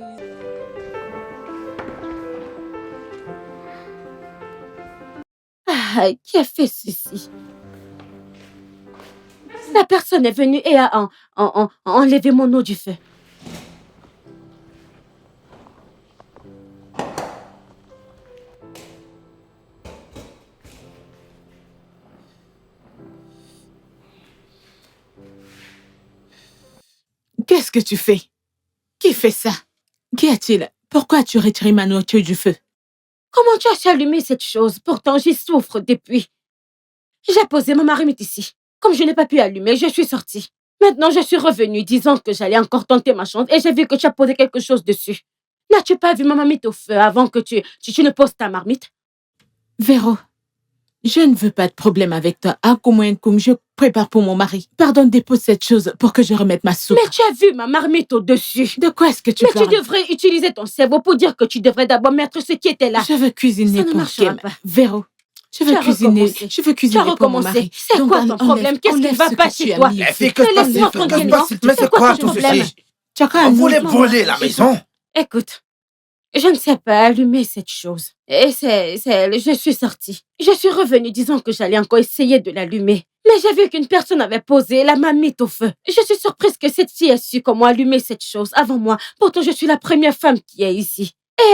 Qui a fait ceci? La personne est venue et a enlevé mon eau du feu.
Qu'est-ce que tu fais? Qui fait ça? Qu'y a-t-il? Pourquoi as-tu retiré ma nourriture du feu?
Comment tu as su allumer cette chose? Pourtant, j'y souffre depuis. J'ai posé ma marmite ici. Comme je n'ai pas pu allumer, je suis sortie. Maintenant, je suis revenue disant que j'allais encore tenter ma chance et j'ai vu que tu as posé quelque chose dessus. N'as-tu pas vu ma marmite au feu avant que tu ne poses ta marmite?
Véro, je ne veux pas de problème avec toi. Comme je prépare pour mon mari. Pardon, dépose cette chose pour que je remette ma soupe.
Mais tu as vu ma marmite au-dessus.
De quoi est-ce que tu
Mais
parles?
tu devrais utiliser ton cerveau pour dire que tu devrais d'abord mettre ce qui était là.
Je veux cuisiner
Ça ne
pour
marchera
Kem.
pas.
Véro, je
Tu
veux
as
cuisiner.
recommencé.
Je veux
Tu as
cuisiner pour mon
recommencé.
mari.
C'est
Donc,
quoi ton problème? Qu'est-ce qui
enlève
va
ce
pas
que tu
chez
as
toi?
mis
Eh,
ici.
fille, que se
Mais laisse-moi
passe-t-il?
tranquillement.
Mais c'est quoi tout
problème?
ceci?
Tu as quand
On
même
voulait
mis-
brûler la maison?
Écoute, je ne sais pas allumer cette chose. Et je suis sortie. Je suis revenue disant que j'allais encore essayer de l'allumer. Mais j'ai vu qu'une personne avait posé la marmite au feu. Je suis surprise que cette fille ait su comment allumer cette chose avant moi. Pourtant, je suis la première femme qui est ici. Et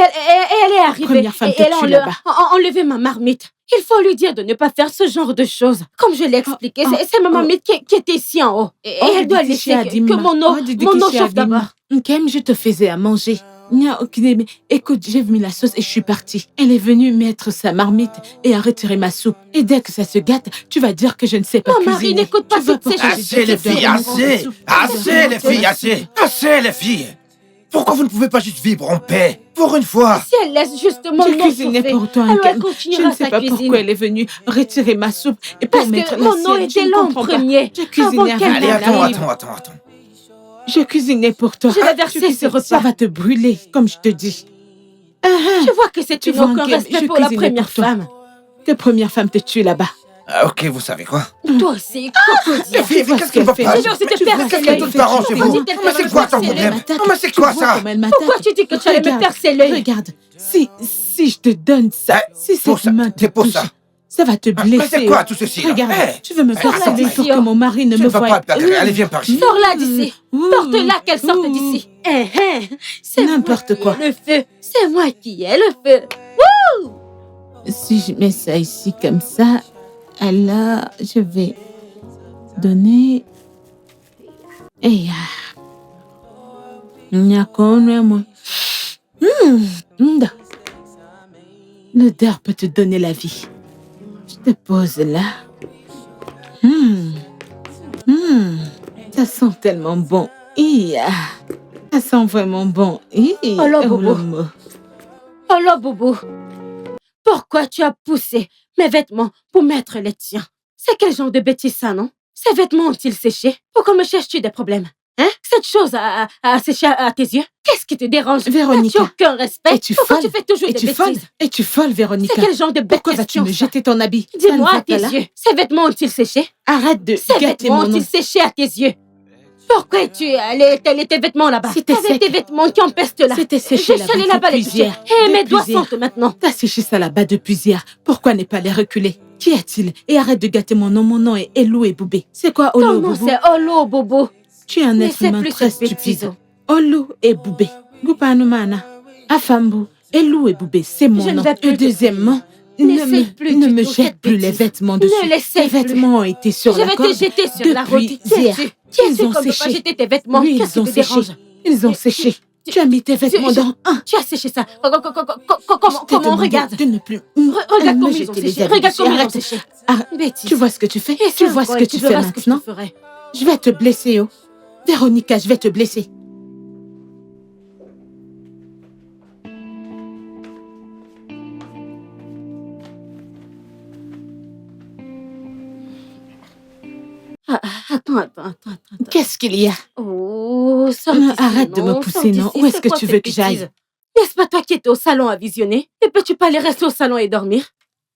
elle est arrivée.
Première femme
et
que
elle
tu
a
là-bas.
enlevé ma marmite. Il faut lui dire de ne pas faire ce genre de choses. Comme je l'ai expliqué,
Oh,
c'est ma marmite qui était ici en haut. Et elle doit laisser que mon eau chauffe d'abord.
Kem, je te faisais à manger. Il n'y a aucune... Écoute, j'ai mis la sauce et je suis partie. Elle est venue mettre sa marmite et a retiré ma soupe. Et dès que ça se gâte, tu vas dire que je ne sais pas
Mon
cuisiner.
mari n'écoute pas
Tu vas
toutes ces
pas-
choses.
Assez les filles, assez! Assez les filles, assez! Assez les filles! Pourquoi vous ne pouvez pas juste vivre en paix? Pour une fois!
Si elle laisse justement
J'ai
mon
cuisiné
chauffer,
pour toi,
alors elle
Kem. Je
continuera
ne sais
sa
pas
cuisine.
pourquoi elle est venue retirer ma soupe et pour
Parce
mettre
que
la
mon eau
sienne. Je
était
ne
là en
comprends pas.
premier.
J'ai cuisiné
Avant qu'elle
avant
Allez,
qu'elle
n'arrive.
arrive. J'ai cuisiné pour toi.
Je vais verser
Tu sais,
ce repas.
Ça va te brûler, comme je te dis.
Je vois que c'est
Tu
une
vois,
aucun
Kem,
respect
je
pour la
cuisinais
première
pour toi.
femme.
Que première femme te tue là-bas.
Ah, ok, vous savez quoi?
Toi aussi,
Les
crocodile.
filles, mais qu'est-ce qui ne va pas?
Mais non, c'était
Tu vois
percer
ce
l'œil.
qu'elle
Tout parents chez vous.
Dit-elle
Mais
que
c'est
je
quoi ton
percer l'œil.
problème?
m'attaque.
Mais c'est
Tu
quoi
vois
ça?
comme elle m'attaque.
Pourquoi tu dis que tu allais me
Regarde,
percer l'œil?
Regarde, si je te donne ça,
Eh,
si
pour
cette
ça,
main te
dépose
touche,
ça.
ça va te blesser.
Mais c'est quoi tout ceci là?
Regarde,
Eh,
tu veux me
attends,
percer
attends,
pour que mon mari ne
Tu
me
ne vas
voie
pas te perdre. Allez, viens par ici.
Sors-la d'ici.
Ouh.
Porte-la qu'elle sorte
Ouh.
d'ici. C'est
N'importe
moi qui
quoi.
ai le feu. C'est moi qui ai le feu.
Si je mets ça ici comme ça, alors je vais donner... Et moi. L'odeur peut te donner la vie. Ça sent tellement bon. Ça sent vraiment bon.
Oh là, Bobo. Oh là, Bobo. Pourquoi tu as poussé mes vêtements pour mettre les tiens? C'est quel genre de bêtise ça, non? Ces vêtements ont-ils séché? Pourquoi me cherches-tu des problèmes? Hein? Cette chose a séché à tes yeux? Qu'est-ce qui te dérange?
Véronica.
N'as-tu aucun respect?
Es-tu
Pourquoi
folle?
tu fais toujours des
Es-tu folle?
bêtises?
Es-tu folle, Véronica?
C'est quel genre de bête
Pourquoi vas-tu
question,
me
ça?
jeter ton habit? Ça ne
Dis-moi
va
à tes
pas là.
yeux. Ces vêtements ont-ils séché?
Arrête de
Ces
gâter
vêtements
mon nom.
ont-ils séché à tes yeux? Pourquoi es-tu allé tes vêtements là-bas?
C'était
Avec
sec.
tes vêtements qui empestent là.
C'était séché
J'ai chalé
là-bas
là-bas les
depuis
toucher.
hier.
Et mes
Depuis
doigts
hier.
sentent maintenant.
T'as séché ça là-bas depuis hier. Pourquoi ne pas les reculer? Qui est-il? Et arrête de gâter mon nom. Mon nom est Elou et Boubé. C'est quoi
Ton
Olo
nom
Boubou?
c'est Olo Bobo.
Tu es un
Mais
être
c'est
humain
plus
très
cette bêtise.
stupide. Olo et Boubé. Goupanumana. Afambu. Elou et Boubé, c'est mon
Je ne
nom.
vais plus
Et
te
deuxièmement,
N'essaye plus
ne
du
me
tout
jette
cette
plus les
bêtise.
vêtements dessus.
Ne l'essaye
Les
plus.
vêtements ont été sur
Je
la
vais
corde
te jeter sur la route.
depuis hier.
Qui
Ils
es-tu
ont
qu'on ne peut pas
séché.
jeter tes vêtements?
Oui,
Qu'est-ce
ils ont
qui te
séché.
dérange?
Ils ont séché. Tu as mis tes vêtements dans un.
Tu as séché ça. Comment?
Je t'ai demandé
Regarde.
de ne plus
Regarde
me
comment ils ont
jeter les
séché.
habits
Regarde
dessus.
comment ils ont
Arrête.
séché.
Ah,
Bêtise.
tu vois ce que tu fais?
Et
Tu
ça,
vois ce
ouais,
que
tu
tu fais
verras ce que je te
maintenant?
ferai.
Je vais te blesser, oh. Véronica, je vais te blesser.
Attends.
Qu'est-ce qu'il y a?
Oh, sors d'ici,
Arrête de me
non,
pousser,
sors
non.
d'ici.
Où est-ce
C'est
que
quoi
tu
cette
veux que j'aille?
bêtise? N'est-ce pas toi qui étais au salon à visionner? Ne peux-tu pas aller rester au salon et dormir?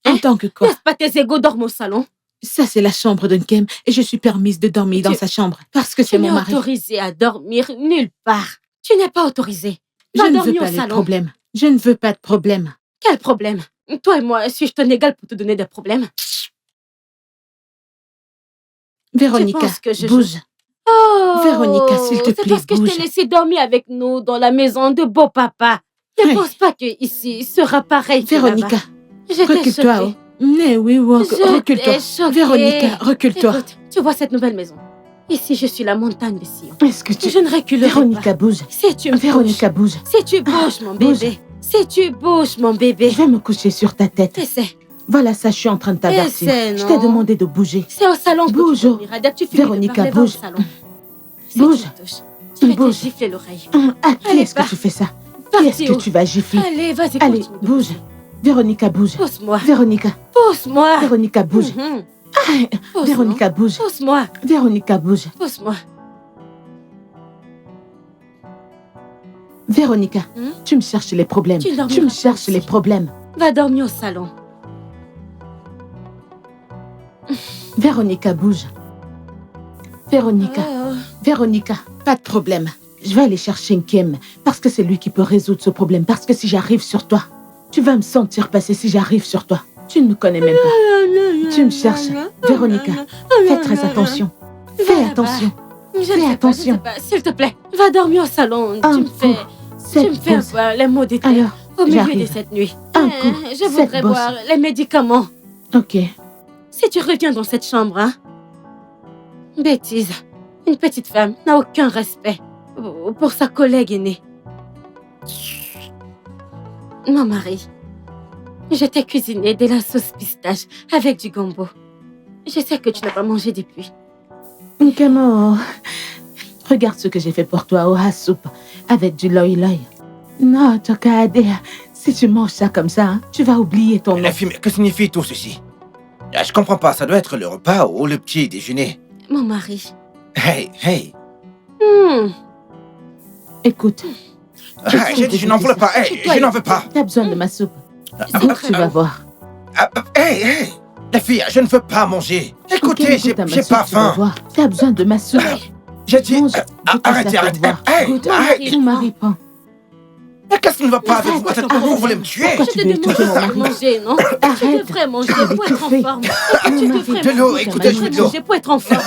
En tant que quoi?
N'est-ce pas tes égaux dorment au salon?
Ça, c'est la chambre d'Unkem et je suis permise de dormir dans sa chambre parce que
Tu
c'est
n'es
mon mari.
autorisé à dormir nulle part. Tu n'es pas autorisé.
Je
Va
ne veux
dormir
pas
au
de
salon.
problème. Je ne veux pas de problème.
Quel problème? Toi et moi, suis-je ton égal pour te donner des problèmes?
Véronica,
penses que je
bouge.
Oh,
Véronica, s'il te
c'est
plaît,
parce que je
bouge.
t'ai laissé dormir avec nous dans la maison de beau papa. Ne
Oui.
pense pas que ici sera pareil que
Véronica,
là-bas. Je t'ai
recule-toi.
choquée.
Oh. Mais oui,
Je
recule-toi.
t'ai choquée.
Véronica, recule-toi.
Écoute, tu vois cette nouvelle maison? Ici, je suis la montagne de Sion.
Est-ce que tu...
Je ne reculerai
Véronica,
pas.
bouge.
Si tu me
Véronica, bouge.
Si tu bouges, mon
Bouge.
bébé. Si tu bouges, mon bébé.
Je vais me coucher sur ta tête.
Essaie.
Voilà ça, je suis en train de t'avertir.
Essaie,
Je t'ai
non.
demandé de bouger.
C'est au salon que
Bouge.
tu dormiras. Dès que tu finis
Véronica,
de parler, va au
bouge.
salon. Si
Bouge.
tu me touches, je vais te
Bouge.
gifler l'oreille.
À qui
Allez,
est-ce que
pars.
tu fais ça? Qui
Parti
est-ce que
où?
tu vas gifler?
Allez, vas-y,
Allez,
continue de
bouge.
bouger.
Véronica, bouge.
Pousse-moi.
Véronica,
Pousse-moi.
Véronica, bouge.
Mhm.
Ah,
Pousse,
Véronica, bouge.
Pousse-moi.
Véronica, bouge.
Pousse-moi.
Véronica,
Hmm?
tu me cherches les problèmes.
Tu dormiras
Tu me
pas
cherches
ici.
les problèmes.
Va dormir au salon.
Véronica, bouge. Véronica,
Oh.
Véronica, pas de problème. Je vais aller chercher Nkem parce que c'est lui qui peut résoudre ce problème. Parce que si j'arrive sur toi, tu vas me sentir passer si j'arrive sur toi. Tu ne me connais même pas. Tu me cherches. Véronica, fais très attention. Fais attention.
Je
Fais
ne sais
attention.
pas, s'il te plaît. Va dormir au salon.
Un
Tu me fais...
coup,
Tu me
cette
fais
pause.
boire les maux d'été
Alors,
au milieu de
j'arrive.
cette nuit.
Un coup,
Je
cette
voudrais
bosse.
boire les médicaments.
Ok.
Si tu reviens dans cette chambre, hein? Bêtise. Une petite femme n'a aucun respect pour sa collègue aînée. Mon mari, je t'ai cuisiné de la sauce pistache avec du gombo. Je sais que tu n'as pas mangé depuis.
Nkem, oh. Regarde ce que j'ai fait pour toi au soupe avec du loi loi. Non, Tokade, si tu manges ça comme ça, hein, tu vas oublier ton nom.
La fille, mais que signifie tout ceci? Je comprends pas, ça doit être le repas ou le petit déjeuner.
Mon mari.
Hey.
Écoute,
J'ai dit, je n'en veux pas. Hey, je n'en veux pas.
t'as besoin de ma soupe.
C'est
Donc
très
tu vas
bon.
voir.
Hey. La fille, je ne veux pas manger. Écoutez,
Nkem,
j'ai
goûte à ma
j'ai
soupe,
pas
tu vas
faim.
voir. T'as besoin de ma soupe.
J'ai dit,
Mange, goûte à ça
arrêtez,
pour
arrêtez.
voir.
Hey,
Goûte,
arrête.
ton mari prend.
Mais qu'est-ce qui ne va pas avec vous?
Arrête,
Vous
arrête.
voulez me tuer?
Pourquoi
Je
tu
te
veux
demande
étouffer mon
de
mari?
manger, non? Tu
Arrête.
devrais manger
Je vais
pour être en
l'étouffer.
forme.
Mon
Tu
mari.
devrais
De l'eau,
manger.
écoutez,
Tu
je veux de
devrais
l'eau.
manger pour être en forme.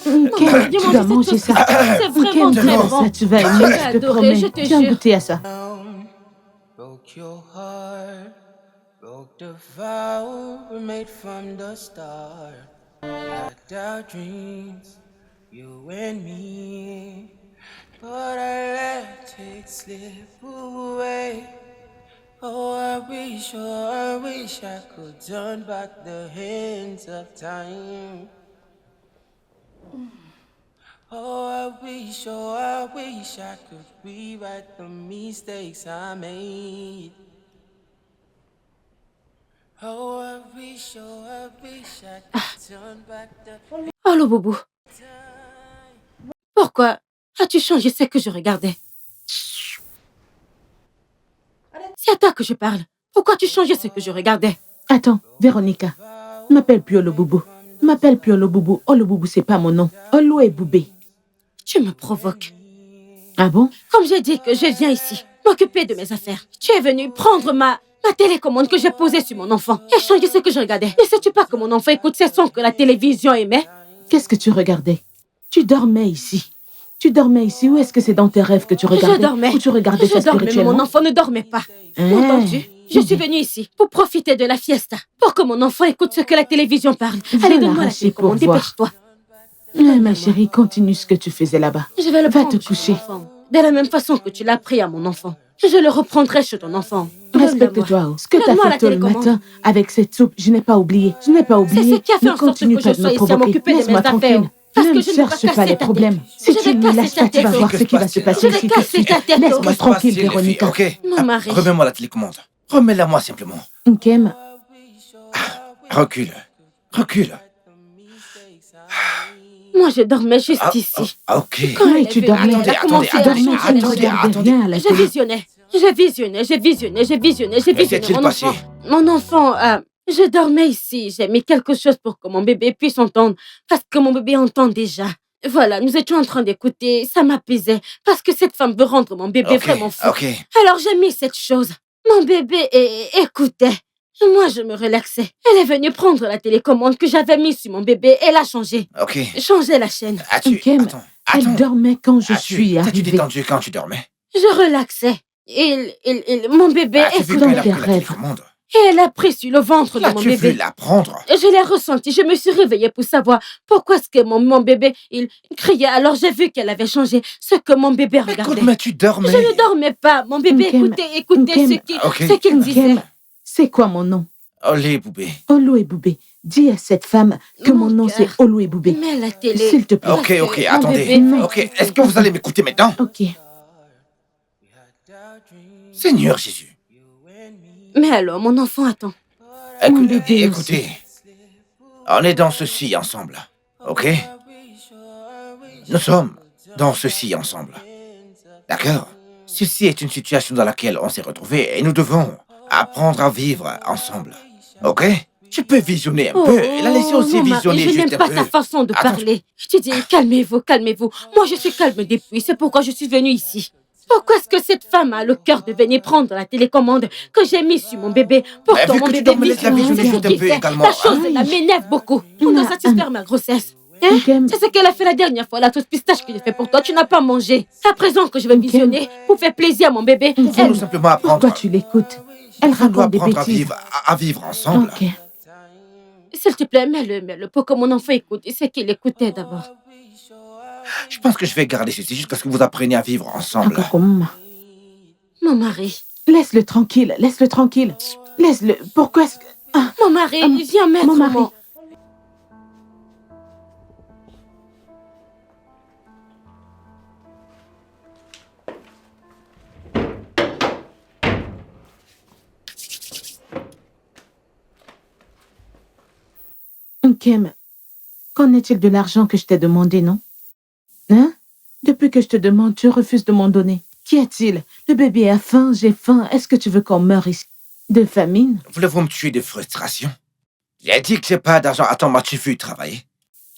Nkem, tu dois manger ça.
C'est vraiment
Nkem,
très
tu
bon.
ça, tu vas
J'ai
aimer, je te
adoré,
promets.
je te
Viens
jure.
goûter à ça.
down, broke your heart, broke the vow we made from the start. We had our dreams, you and me, but I let it slip away. Oh, I wish I could turn back the hands of time. Oh, I wish I could rewrite the mistakes I made. Oh, I wish I could turn back the
Oh, le boubou. Pourquoi as-tu changé ce que je regardais? C'est à toi que je parle. Pourquoi as-tu changé ce que je regardais?
Attends, Véronica. M'appelle plus Oloboubou. M'appelle plus Oloboubou. Oloboubou, c'est pas mon nom. Olo est Boubé.
Tu me provoques.
Ah bon?
Comme j'ai dit que je viens ici, m'occuper de mes affaires. Tu es venu prendre ma télécommande que j'ai posée sur mon enfant et changer ce que je regardais. Ne sais-tu pas que mon enfant écoute ces sons que la télévision émet?
Qu'est-ce que tu regardais? Tu dormais ici. Tu dormais ici ou est-ce que c'est dans tes rêves que tu regardais?
Je dormais.
Ou tu regardais ça
Je dormais, mais
spirituellement?
mon enfant ne dormait pas. Entends-tu? Je suis venue ici pour profiter de la fiesta, pour que mon enfant écoute ce que la télévision parle. Allez, donne-moi la
l'arracher pour
télécommande,
voir.
dépêche-toi.
Ma chérie, continue ce que tu faisais là-bas.
Je vais le
Va
prendre
te
chez
coucher.
mon enfant. De la même façon que tu l'as pris à mon enfant. Je le reprendrai chez ton enfant. Donne-le-moi.
Respecte-toi. Ce que tu as
Donne-moi
fait
la
tôt le
télécommande.
matin avec cette soupe, je n'ai pas oublié. Je n'ai pas
C'est
oublié.
ce qui a fait
Ne
en sorte
continue
que
pas
je
de me
sois ici à
provoquer.
m'occuper de mes
Laisse-moi
affaires.
tranquille.
Parce
Ne
que
me
je ne vais pas
cherche pas
casser
les
ta
problèmes.
tête.
Si
Je
tu
vais
ne me
casser
lâches
ta
pas, tu vas
tête.
voir ce qui va se passer
Je vais
ici tout de
casser
suite.
ta tête.
Laisse-moi
Qu'est-ce qui se
tranquille,
passe, les filles,
Véronica.
ok?
Mon mari.
Remets-moi la télécommande. Remets-la-moi simplement.
Nkem,
Recule. Recule.
Moi, je dormais juste
Ah,
ici.
ok.
Quand elle
oui,
est
tu
venue,
dormais.
elle a commencé à
attendez,
Dormais, tu ne
changer.
regardais rien à la
Je
télé.
visionnais. Je visionnais, je visionnais, je visionnais, je
Que
visionnais
s'est-il
mon
passé?
enfant. Mon enfant, je dormais ici. J'ai mis quelque chose pour que mon bébé puisse entendre. Parce que mon bébé entend déjà. Voilà, nous étions en train d'écouter. Ça m'apaisait. Parce que cette femme veut rendre mon bébé
Ok,
vraiment fou.
ok.
Alors j'ai mis cette chose. Mon bébé écoutait. Moi, je me relaxais. Elle est venue prendre la télécommande que j'avais mise sur mon bébé et l'a changée.
Ok.
Changer la chaîne.
As-tu...
Nkem,
Attends.
elle
Attends.
dormait quand je
As-tu...
suis
T'es-tu
arrivée.
détendu quand tu dormais?
Je relaxais. Mon bébé
As-tu vu
écoutait.
quand elle a
tes
pris la
rêves.
télécommande?
Et elle a pris sur le ventre de mon
L'as-tu vu
bébé.
la prendre?
Je l'ai ressenti. Je me suis réveillée pour savoir pourquoi est-ce que mon bébé, il criait. Alors j'ai vu qu'elle avait changé ce que mon bébé regardait.
Écoute, mais tu dormais.
Je ne dormais pas. Mon bébé
Nkem,
écoutait
Nkem.
ce qu'il disait.
Nkem, c'est quoi mon nom?
Olé, Boubé.
Olo et Boubé. Dis à cette femme que mon nom c'est
cœur.
Olo et Boubé.
Mais la télé.
S'il te plaît.
Parce
Ok,
que
ok,
mon
attendez.
bébé fait
Ok,
écouter.
est-ce que vous allez m'écouter maintenant?
Ok.
Seigneur Jésus.
Mais alors, mon enfant attend.
Mon bébé
Écoutez, on est dans ceci ensemble, ok? Nous sommes dans ceci ensemble, d'accord? Ceci est une situation dans laquelle on s'est retrouvés et nous devons apprendre à vivre ensemble, ok? Tu peux visionner un peu et la laisser aussi
mon mari,
visionner
je
juste
n'aime
un
pas
peu.
ta façon de
Attends.
parler. Je te dis, calmez-vous, calmez-vous. Moi, je suis calme depuis. C'est pourquoi je suis venue ici. Pourquoi est-ce que cette femme a le cœur de venir prendre la télécommande que j'ai mise sur mon bébé? Pourtant,
vu
mon
que tu
bébé
dors, me laisse la
visionne.
visionner
C'est ce
juste un
qu'il
peu
fait.
également,
La chose,
hein.
là, m'énerve beaucoup. On doit satisfaire ma grossesse. Hein?
Nkem,
C'est ce qu'elle a fait la dernière fois, la sauce pistache que j'ai fait pour toi. Tu n'as pas mangé. À présent que je vais visionner pour faire plaisir à mon bébé,
Faut-nous simplement apprendre.
pourquoi tu l'écoutes? Elle
On doit
raconte des
apprendre à
bêtises.
vivre, à vivre ensemble.
Ok.
s'il te plaît, mets-le pour que mon enfant écoute. C'est qu'il écoutait d'abord.
Je pense que je vais garder ceci jusqu'à ce que vous appreniez à vivre ensemble.
Encore comme...
Mon mari.
Laisse-le tranquille, laisse-le tranquille. Laisse-le. Pourquoi est-ce que... Ah,
Mon mari, viens mettre
mon mari. Nkem, qu'en est-il de l'argent que je t'ai demandé, non? Hein? Depuis que je te demande, tu refuses de m'en donner. Qu'y a-t-il? Le bébé a faim, j'ai faim. Est-ce que tu veux qu'on meure ici? De famine?
Voulez-vous me tuer de frustration? J'ai dit que j'ai pas d'argent. Attends, m'as-tu vu travailler?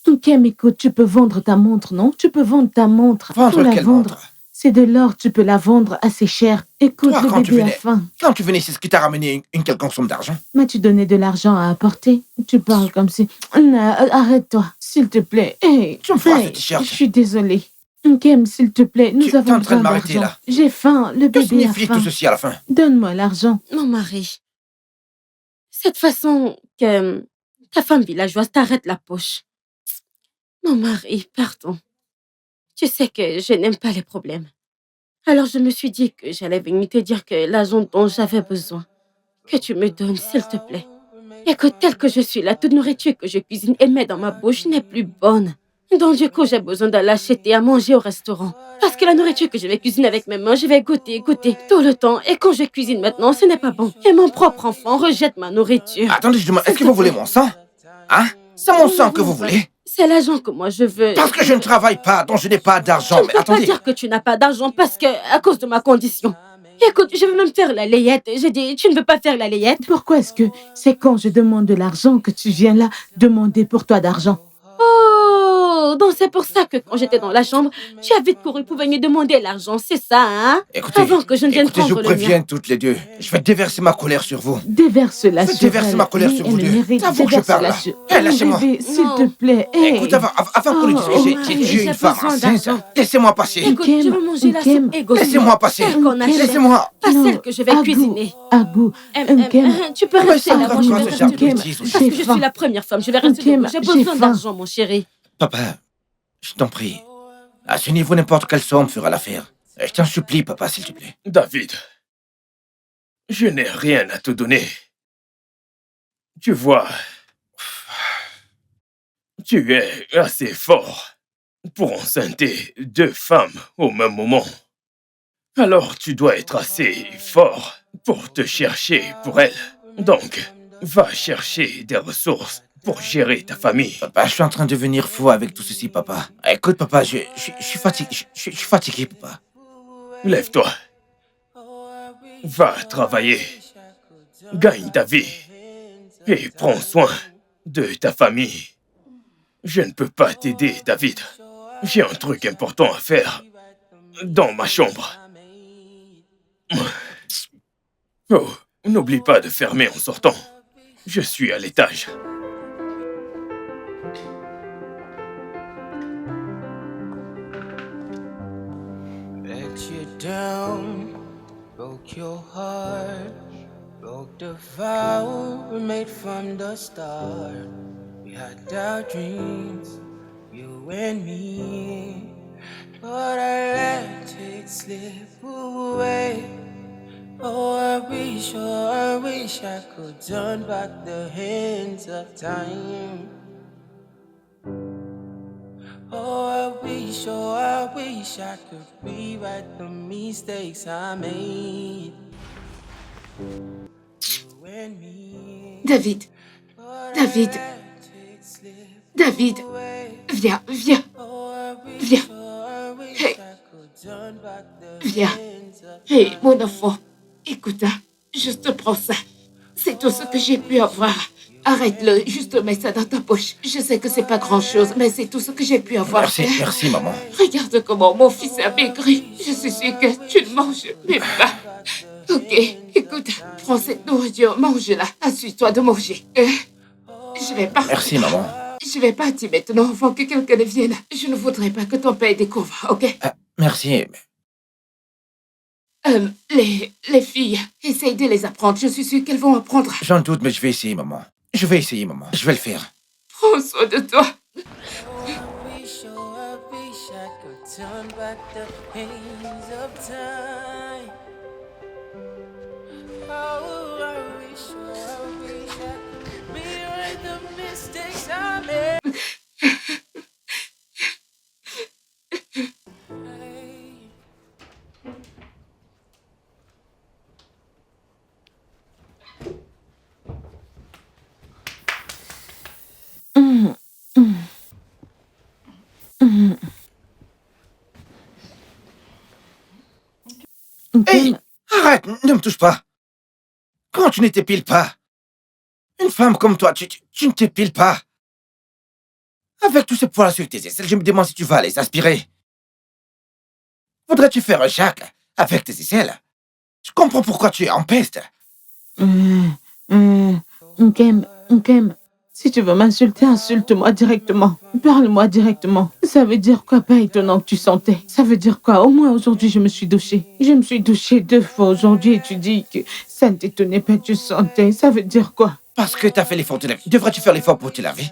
Nkem, écoute, tu peux vendre ta montre, non? Tu peux vendre ta montre.
Vendre
Faut la
quelle
vendre.
montre?
C'est de l'or, tu peux la vendre assez cher. Écoute,
Toi,
le
quand tu
bébé a
venais-
faim.
Quand tu venais ici, est-ce qui t'a ramené une quelconque somme d'argent?
M'as-tu donné de l'argent à apporter? Tu parles comme si... Non, arrête-toi, s'il te plaît. Hey,
Tu me feras
hey,
ce t-shirt.
Je suis désolée. Nkem, s'il te plaît, nous
Tu es
avons
en train de
besoin
m'arrêter,
d'argent.
là.
J'ai faim, le
Que
bébé a
signifie
faim.
tout ceci à la fin?
Donne-moi l'argent.
Mon mari. Cette façon que ta femme villageoise t'arrête la poche. Mon mari, pardon. Tu sais que je n'aime pas les problèmes. Alors je me suis dit que j'allais venir te dire que l'argent dont j'avais besoin, que tu me donnes, s'il te plaît. Et que telle que je suis là, toute nourriture que je cuisine et mets dans ma bouche n'est plus bonne. Donc du coup, j'ai besoin d'aller acheter à manger au restaurant. Parce que la nourriture que je vais cuisiner avec mes mains, je vais goûter tout le temps. Et quand je cuisine maintenant, ce n'est pas bon. Et mon propre enfant rejette ma nourriture.
Attendez, je demande, est-ce que vous voulez mon sang? Hein? C'est mon sang que vous voulez?
C'est l'argent que moi je veux.
Parce que je ne travaille pas, donc je n'ai pas d'argent.
Tu ne
Mais
peux
attendez.
pas dire que tu n'as pas d'argent parce que, à cause de ma condition. Écoute, je veux même faire la layette. J'ai dit, tu ne veux pas faire la layette?
Pourquoi est-ce que c'est quand je demande de l'argent que tu viens là demander pour toi d'argent?
Oh, donc c'est pour ça que quand j'étais dans la chambre, tu as vite couru pour venir demander l'argent, c'est ça, hein?
Écoutez,
Avant que je ne vienne
écoutez, je
prendre
vous
le mien.
préviens toutes les deux. Je vais déverser ma colère sur vous.
Déverse-la
Je
sur
déverse
elle.
ma colère
Oui,
sur
elle
vous deux.
mérite.
C'est à vous que je parle, là.
Déverse-la sur-
Eh, lâchez-moi.
Bébé, s'il
Non.
te plaît. Hey.
Écoute, avant qu'on ne discute,
Oh,
j'ai
j'ai
tué une femme
besoin
enceinte.
d'argent.
Laissez-moi passer.
Écoute, je veux manger la
Nkem,
soupe égoïste.
Laissez-moi passer.
Celle qu'on achète.
Laissez-moi.
Pas
Non,
celle que je vais
Agou,
cuisiner.
Agou, Nkem,
Tu peux
Ah, mais
rester
c'est
là,
encore
moi je
toi,
vais
ce
rester
genre de
debout.
bêtises aussi.
Parce que je
J'ai
suis
faim.
la première femme, je vais rester
Nkem,
debout. J'ai
j'ai
besoin
faim.
d'argent, mon chéri.
Papa, je t'en prie. À ce niveau, n'importe quelle somme fera l'affaire. Je t'en supplie, papa, s'il te plaît.
David, je n'ai rien à te donner. Tu vois, tu es assez fort pour enceinter 2 femmes au même moment. Alors tu dois être assez fort pour te chercher pour elles. Donc, va chercher des ressources pour gérer ta famille.
Papa, je suis en train de devenir fou avec tout ceci, papa. Écoute, papa, je suis fatigué. Je suis fatigué, papa.
Lève-toi. Va travailler. Gagne ta vie. Et prends soin de ta famille. Je ne peux pas t'aider, David. J'ai un truc important à faire dans ma chambre. Oh, n'oublie pas de fermer en sortant. Je suis à l'étage.
Let you down, broke your heart, broke the vow we made from the start. We had our dreams, you and me, but I let it slip away. Oh, I wish I could turn back the hands of time. Oh, I wish I could rewrite the mistakes I made. You and me,
David,
but
David.
I let it slip
David,
away.
viens, viens,
Oh, I
viens.
wish
Hey.
I could turn back the
Viens.
hands of
Hé, mon enfant, écoute, hein, juste prends ça. C'est tout ce que j'ai pu avoir. Arrête-le, juste mets ça dans ta poche. Je sais que c'est pas grand-chose, mais c'est tout ce que j'ai pu avoir.
Merci, maman.
Regarde comment mon fils a maigri. Je suis sûre que tu ne manges même pas. Ok, écoute, prends cette nourriture, mange-la. Assuis-toi de manger. Je vais partir.
Merci, maman.
Je vais partir maintenant avant que quelqu'un ne vienne. Je ne voudrais pas que ton père découvre, ok?
Merci.
Les filles, essaye de les apprendre. Je suis sûre qu'elles vont apprendre.
J'en doute, mais je vais essayer, maman. Je vais essayer, maman. Je vais le faire.
Prends soin de toi.
I wish I could turn back the pains of time. Oh, I wish I could rewrite the mistakes I made.
Hey, arrête, ne me touche pas. Quand tu ne t'épiles pas. Une femme comme toi, tu ne t'épiles pas. Avec tous ces poils sur tes aisselles, je me demande si tu vas les aspirer. Voudrais-tu faire un chacle avec tes aisselles? Je comprends pourquoi tu es en peste.
Nkem, si tu veux m'insulter, insulte-moi directement. Parle-moi directement. Ça veut dire quoi, pas étonnant que tu sentais? Ça veut dire quoi? Au moins aujourd'hui, je me suis douchée. Je me suis douchée 2 fois aujourd'hui et tu dis que ça ne t'étonnait pas que tu sentais. Ça veut dire quoi?
Parce que t'as fait l'effort de te laver. Devrais-tu faire l'effort pour te laver?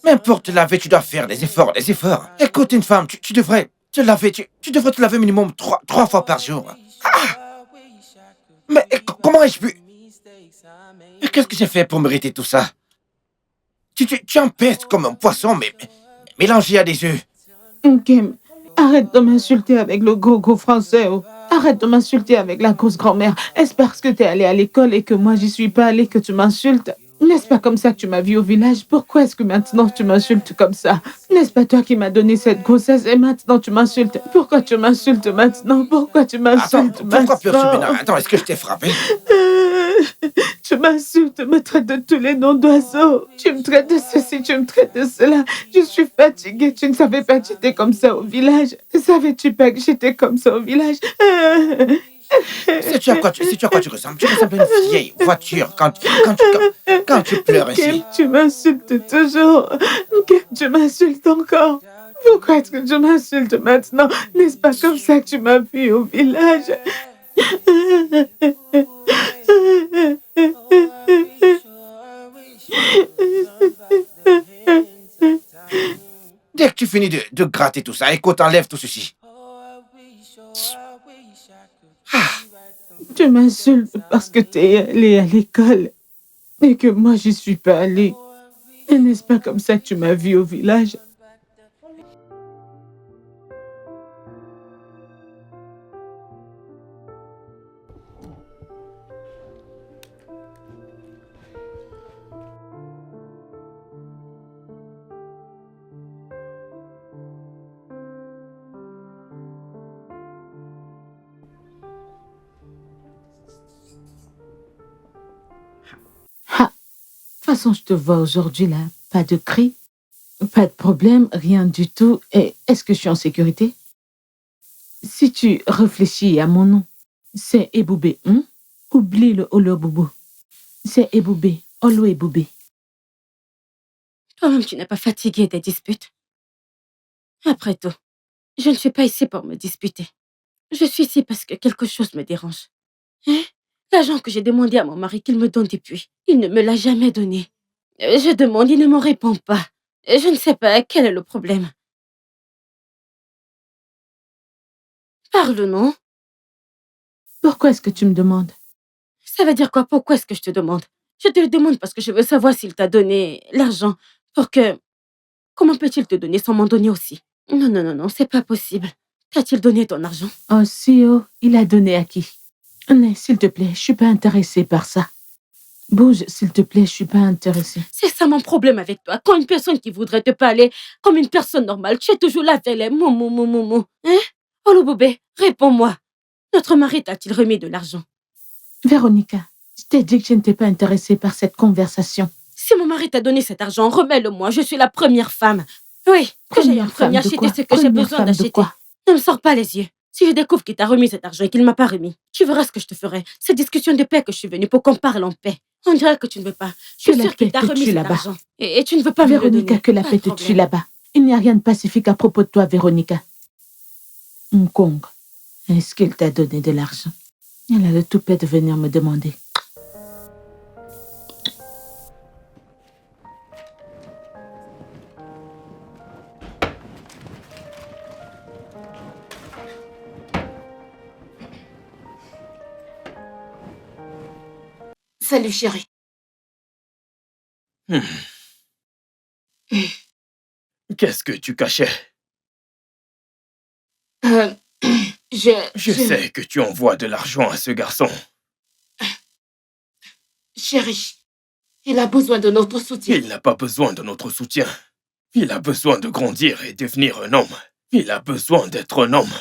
Même pour te laver, tu dois faire des efforts, des efforts. Écoute, une femme, tu devrais te laver. Tu devrais te laver minimum 3 fois par jour. Ah! Mais comment ai-je pu... Et qu'est-ce que j'ai fait pour mériter tout ça? Tu empestes comme un poisson, mais mélangé à des œufs.
Kim, arrête de m'insulter avec le gros français. Oh. Arrête de m'insulter avec la grosse grand-mère. Est-ce parce que t'es allé à l'école et que moi j'y suis pas allée que tu m'insultes? N'est-ce pas comme ça que tu m'as vu au village? Pourquoi est-ce que maintenant tu m'insultes comme ça? N'est-ce pas toi qui m'as donné cette grossesse et maintenant tu m'insultes? Pourquoi tu m'insultes maintenant? Pourquoi tu
Attends,
m'insultes
pourquoi
maintenant?
Pursuména? Attends, est-ce que je t'ai frappé?
Tu m'insultes, me traites de tous les noms d'oiseaux. Tu me traites de ceci, tu me traites de cela. Je suis fatiguée. Tu ne savais pas que j'étais comme ça au village. Savais-tu pas que j'étais comme ça au village?
Sais-tu à quoi tu ressembles? Tu ressembles à une vieille voiture quand tu pleures
Kim,
ainsi.
tu m'insultes toujours. Kim, tu m'insultes encore. Pourquoi est-ce que tu m'insultes maintenant? N'est-ce pas comme ça que tu m'as vu au village?
Dès que tu finis de gratter tout ça, écoute, enlève tout ceci.
Tu m'insultes parce que tu es allé à l'école et que moi, j'y suis pas allée. Et n'est-ce pas comme ça que tu m'as vu au village? Ha! De toute façon, je te vois aujourd'hui là. Pas de cris, pas de problème, rien du tout. Et est-ce que je suis en sécurité? Si tu réfléchis à mon nom, c'est Eboubé, hein? Oublie le Olo Boubou. C'est Eboubé, Olo Eboubé.
Toi-même, tu n'es pas fatigué des disputes. Après tout, je ne suis pas ici pour me disputer. Je suis ici parce que quelque chose me dérange. Hein? L'argent que j'ai demandé à mon mari qu'il me donne depuis, il ne me l'a jamais donné. Je demande, il ne me répond pas. Je ne sais pas quel est le problème. Parle, non?
Pourquoi est-ce que tu me demandes?
Ça veut dire quoi? Pourquoi est-ce que je te demande? Je te le demande parce que je veux savoir s'il t'a donné l'argent pour que... Comment peut-il te donner sans m'en donner aussi? Non, non, non, non, c'est pas possible. T'a-t-il donné ton argent?
Oh, si, oh, il a donné à qui? Mais s'il te plaît, je suis pas intéressée par ça. Bouge, s'il te plaît, je suis pas intéressée.
C'est ça mon problème avec toi. Quand une personne qui voudrait te parler comme une personne normale, tu es toujours là avec les mots, mots, mots, mots, mots. Hein? Oh, le bébé, réponds-moi. Notre mari t'a-t-il remis de l'argent?
Véronica, je t'ai dit que je n'étais pas intéressée par cette conversation.
Si mon mari t'a donné cet argent, remets-le-moi. Je suis la première femme. Oui, que j'aille en premier acheter ce que j'ai besoin d'acheter. Ne me sors pas les yeux. Si je découvre qu'il t'a remis cet argent et qu'il ne m'a pas remis, tu verras ce que je te ferai. C'est discussion de paix que je suis venue pour qu'on parle en paix. On dirait que tu ne veux pas. Je suis sûre qu'il t'a remis cet argent. Et tu ne veux pas me le donner.
Véronica, que la paix te tue là-bas. Il n'y a rien de pacifique à propos de toi, Véronica. Nkong, est-ce qu'il t'a donné de l'argent? Il a le toupet de venir me demander.
Salut, chérie.
Qu'est-ce que tu cachais? Je sais que tu envoies de l'argent à ce garçon.
Chérie, il a besoin de notre soutien.
Il n'a pas besoin de notre soutien. Il a besoin de grandir et devenir un homme. Il a besoin d'être un homme.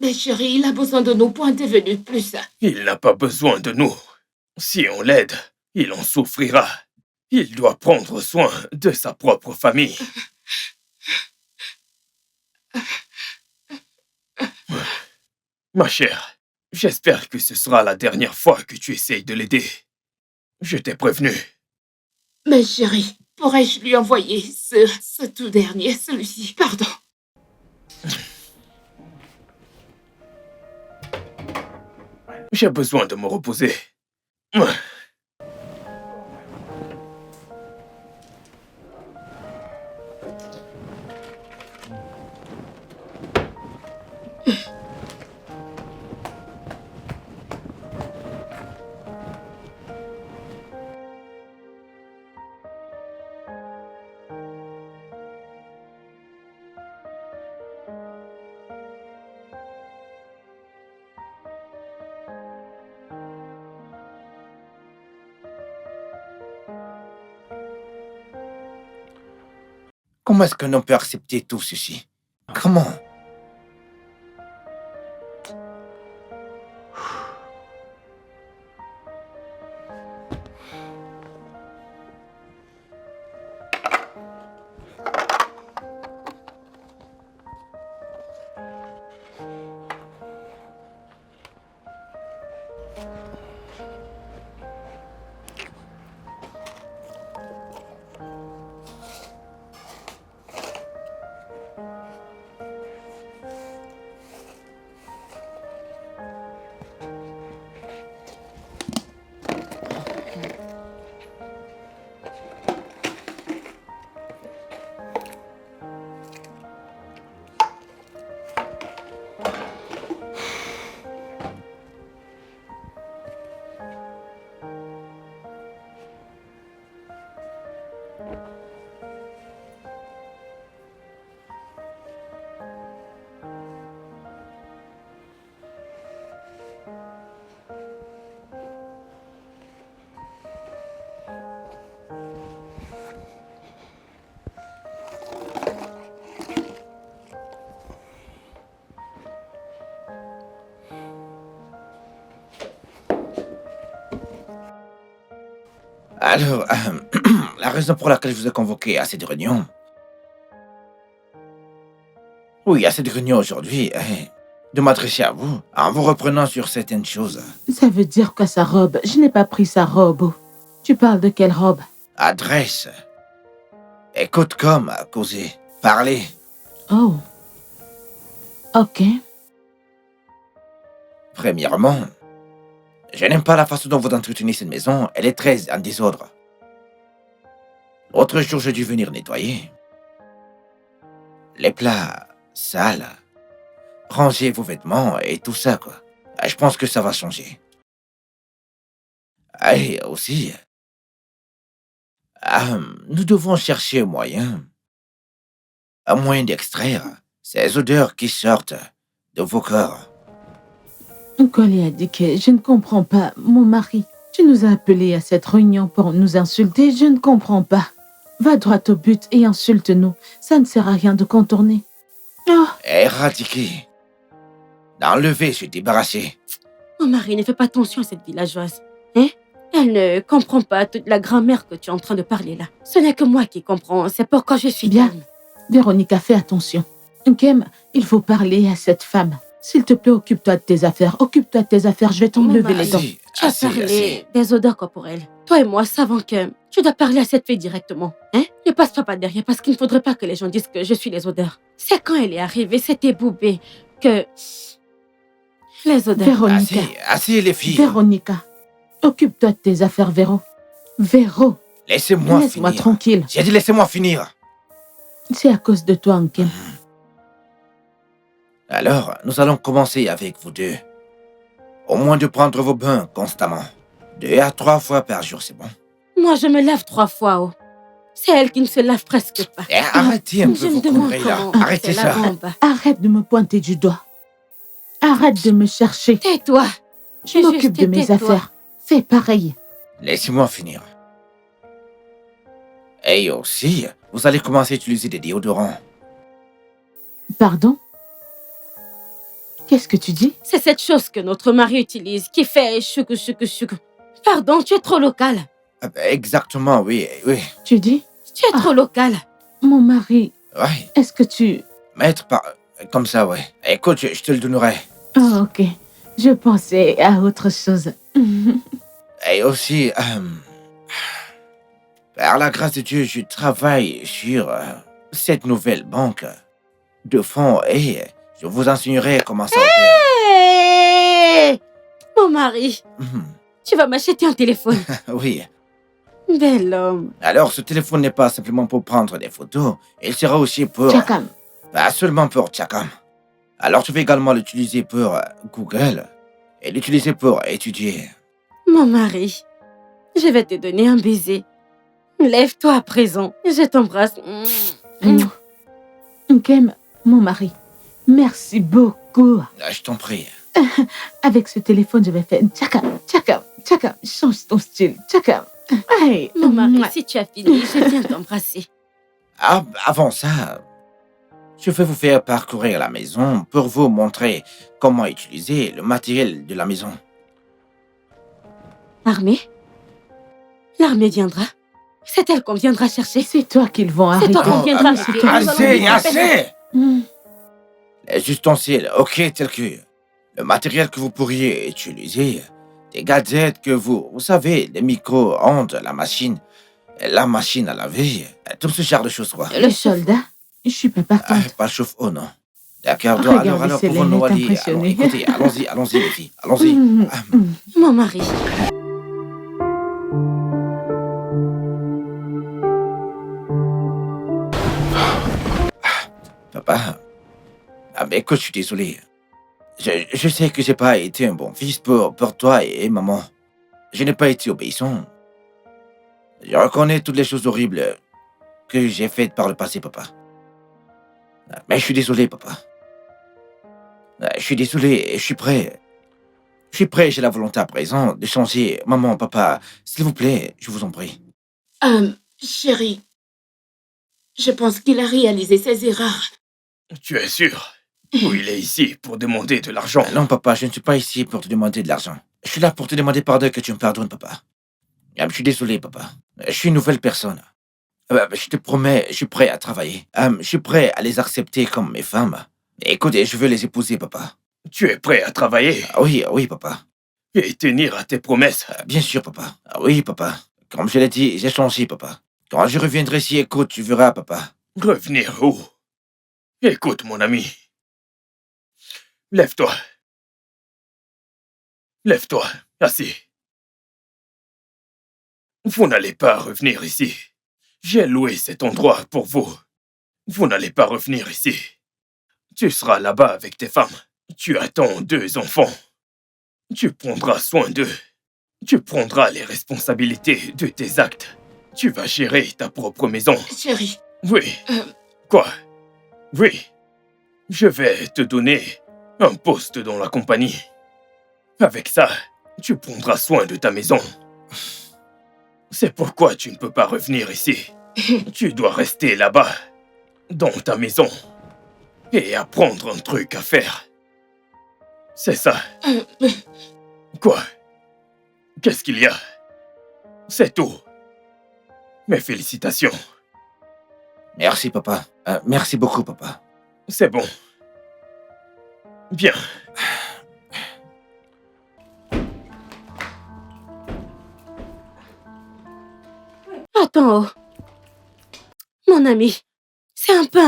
Mais chérie, il a besoin de nous, point est venu de plus.
Il n'a pas besoin de nous. Si on l'aide, il en souffrira. Il doit prendre soin de sa propre famille. Ma chère, j'espère que ce sera la dernière fois que tu essayes de l'aider. Je t'ai prévenu.
Mais chérie, pourrais-je lui envoyer ce tout dernier, celui-ci? Pardon.
J'ai besoin de me reposer.
Comment est-ce qu'un homme peut accepter tout ceci? Comment? Alors, la raison pour laquelle je vous ai convoqué à cette réunion... Oui, à cette réunion aujourd'hui, est de m'adresser à vous en vous reprenant sur certaines choses.
Ça veut dire quoi, sa robe? Je n'ai pas pris sa robe. Tu parles de quelle robe?
Adresse. Écoute comme causer, parler.
Oh. Ok.
Premièrement, je n'aime pas la façon dont vous entretenez cette maison. Elle est très en désordre. L'autre jour, j'ai dû venir nettoyer. Les plats sales. Ranger vos vêtements et tout ça, quoi. Je pense que ça va changer. Et aussi, nous devons chercher un moyen d'extraire ces odeurs qui sortent de vos corps.
Collier a dit que je ne comprends pas, mon mari. Tu nous as appelés à cette réunion pour nous insulter, je ne comprends pas. Va droit au but et insulte-nous. Ça ne sert à rien de contourner. Oh.
Éradiquer. D'enlever, se débarrasser.
Mon mari ne fait pas attention à cette villageoise. Hein? Elle ne comprend pas toute la grammaire que tu es en train de parler là. Ce n'est que moi qui comprends, c'est pourquoi je suis
bien.
calme.
Véronica, fais attention. Kem, il faut parler à cette femme. S'il te plaît, occupe-toi de tes affaires. Occupe-toi de tes affaires, je vais t'enlever les dents.
Tu as parlé des odeurs corporelles. Toi et moi savons que tu dois parler à cette fille directement. Hein? Ne passe pas derrière parce qu'il ne faudrait pas que les gens disent que je suis les odeurs. C'est quand elle est arrivée, c'était Boubé, que... Les odeurs.
Véronica.
Assez les filles.
Véronica, occupe-toi de tes affaires, Véro. Véro.
Laissez-moi
Laisse-moi
finir.
tranquille.
J'ai dit laissez-moi finir.
C'est à cause de toi, Nkem.
Alors, nous allons commencer avec vous deux. Au moins de prendre vos bains constamment. 2 à 3 fois par jour, c'est bon.
Moi, je me lave 3 fois, oh. C'est elle qui ne se lave presque pas.
Arrêtez un
Je
peu
me
vos
demande
conneries là.
comment
Arrêtez
c'est la
ça.
bombe.
Arrête de me pointer du doigt. Arrête de me chercher.
Tais-toi.
Je m'occupe de mes affaires. Fais pareil.
Laissez-moi finir. Et aussi, vous allez commencer à utiliser des déodorants.
Pardon? Qu'est-ce que tu dis?
C'est cette chose que notre mari utilise qui fait choukou choukou choukou. Pardon, tu es trop local.
Exactement, oui.
Tu dis?
Tu es trop local.
Mon mari,
Ouais,
est-ce que tu...
mettre par... comme ça, ouais. Écoute, je te le donnerai.
Oh, ok. Je pensais à autre chose.
Et aussi, par la grâce de Dieu, je travaille sur cette nouvelle banque de fonds et je vous enseignerai comment ça opère.
Hey! Mon mari,
Mhm.
tu vas m'acheter un téléphone.
Oui.
Bel homme.
Alors, ce téléphone n'est pas simplement pour prendre des photos, il sera aussi pour...
Chakam,
Pas seulement pour Tchakam. Alors, tu vas également l'utiliser pour Google et l'utiliser pour étudier.
Mon mari, je vais te donner un baiser. Lève-toi à présent. Je t'embrasse.
Nkem, mon mari, merci beaucoup.
Je t'en prie.
Avec ce téléphone, je vais faire tchakam, tchakam, tchakam. Change ton style, tchakam. Hey,
Mon mari,
mouah.
si tu as fini, je viens t'embrasser.
Avant ça, je vais vous faire parcourir la maison pour vous montrer comment utiliser le matériel de la maison.
L'armée? L'armée viendra. C'est elle qu'on viendra chercher.
C'est toi qu'ils vont
C'est
arrêter.
toi qu'on viendra chercher.
Assez!
Hmm.
Les ustensiles, ok, tels que le matériel que vous pourriez utiliser, des gadgets que vous savez, les micro-ondes, la machine à laver, tout ce genre de choses, quoi.
Le soldat, je suis pas partante.
Pas le chauffe-eau, non. D'accord,
Regardez,
alors,
Célène
pouvons-nous
est
aller... Alors,
impressionnée.
écoutez, allons-y, les filles, allons-y.
Hmm, hmm.
Mon mari.
Papa, mais écoute, je suis désolé. Je sais que j'ai pas été un bon fils pour toi et maman. Je n'ai pas été obéissant. Je reconnais toutes les choses horribles que j'ai faites par le passé, papa. Mais je suis désolé, papa. Je suis désolé et je suis prêt. Je suis prêt, j'ai la volonté à présent de changer. Maman, papa, s'il vous plaît, je vous en prie.
Chérie, je pense qu'il a réalisé ses erreurs.
Tu es sûr? Ou il est ici pour demander de l'argent?
Non, papa, je ne suis pas ici pour te demander de l'argent. Je suis là pour te demander pardon, que tu me pardonnes, papa. Je suis désolé, papa. Je suis une nouvelle personne. Je te promets, je suis prêt à travailler. Je suis prêt à les accepter comme mes femmes. Écoute, je veux les épouser, papa.
Tu es prêt à travailler
Oui, papa.
et tenir à tes promesses?
Bien sûr, papa. Oui, papa. Comme je l'ai dit, j'ai changé, papa. Quand je reviendrai ici, écoute, tu verras, papa.
Revenir où? Écoute, mon ami. Lève-toi. Lève-toi, assis. Vous n'allez pas revenir ici. J'ai loué cet endroit pour vous. Vous n'allez pas revenir ici. Tu seras là-bas avec tes femmes. Tu attends 2 enfants. Tu prendras soin d'eux. Tu prendras les responsabilités de tes actes. Tu vas gérer ta propre maison.
Chérie,
Oui. Quoi? Oui. Je vais te donner un poste dans la compagnie. Avec ça, tu prendras soin de ta maison. C'est pourquoi tu ne peux pas revenir ici. Tu dois rester là-bas, dans ta maison, et apprendre un truc à faire. C'est ça. Quoi? Qu'est-ce qu'il y a? C'est tout. Mes félicitations.
Merci, papa. Merci beaucoup, papa.
C'est bon. Bien.
Attends, oh. Mon ami, c'est un peu.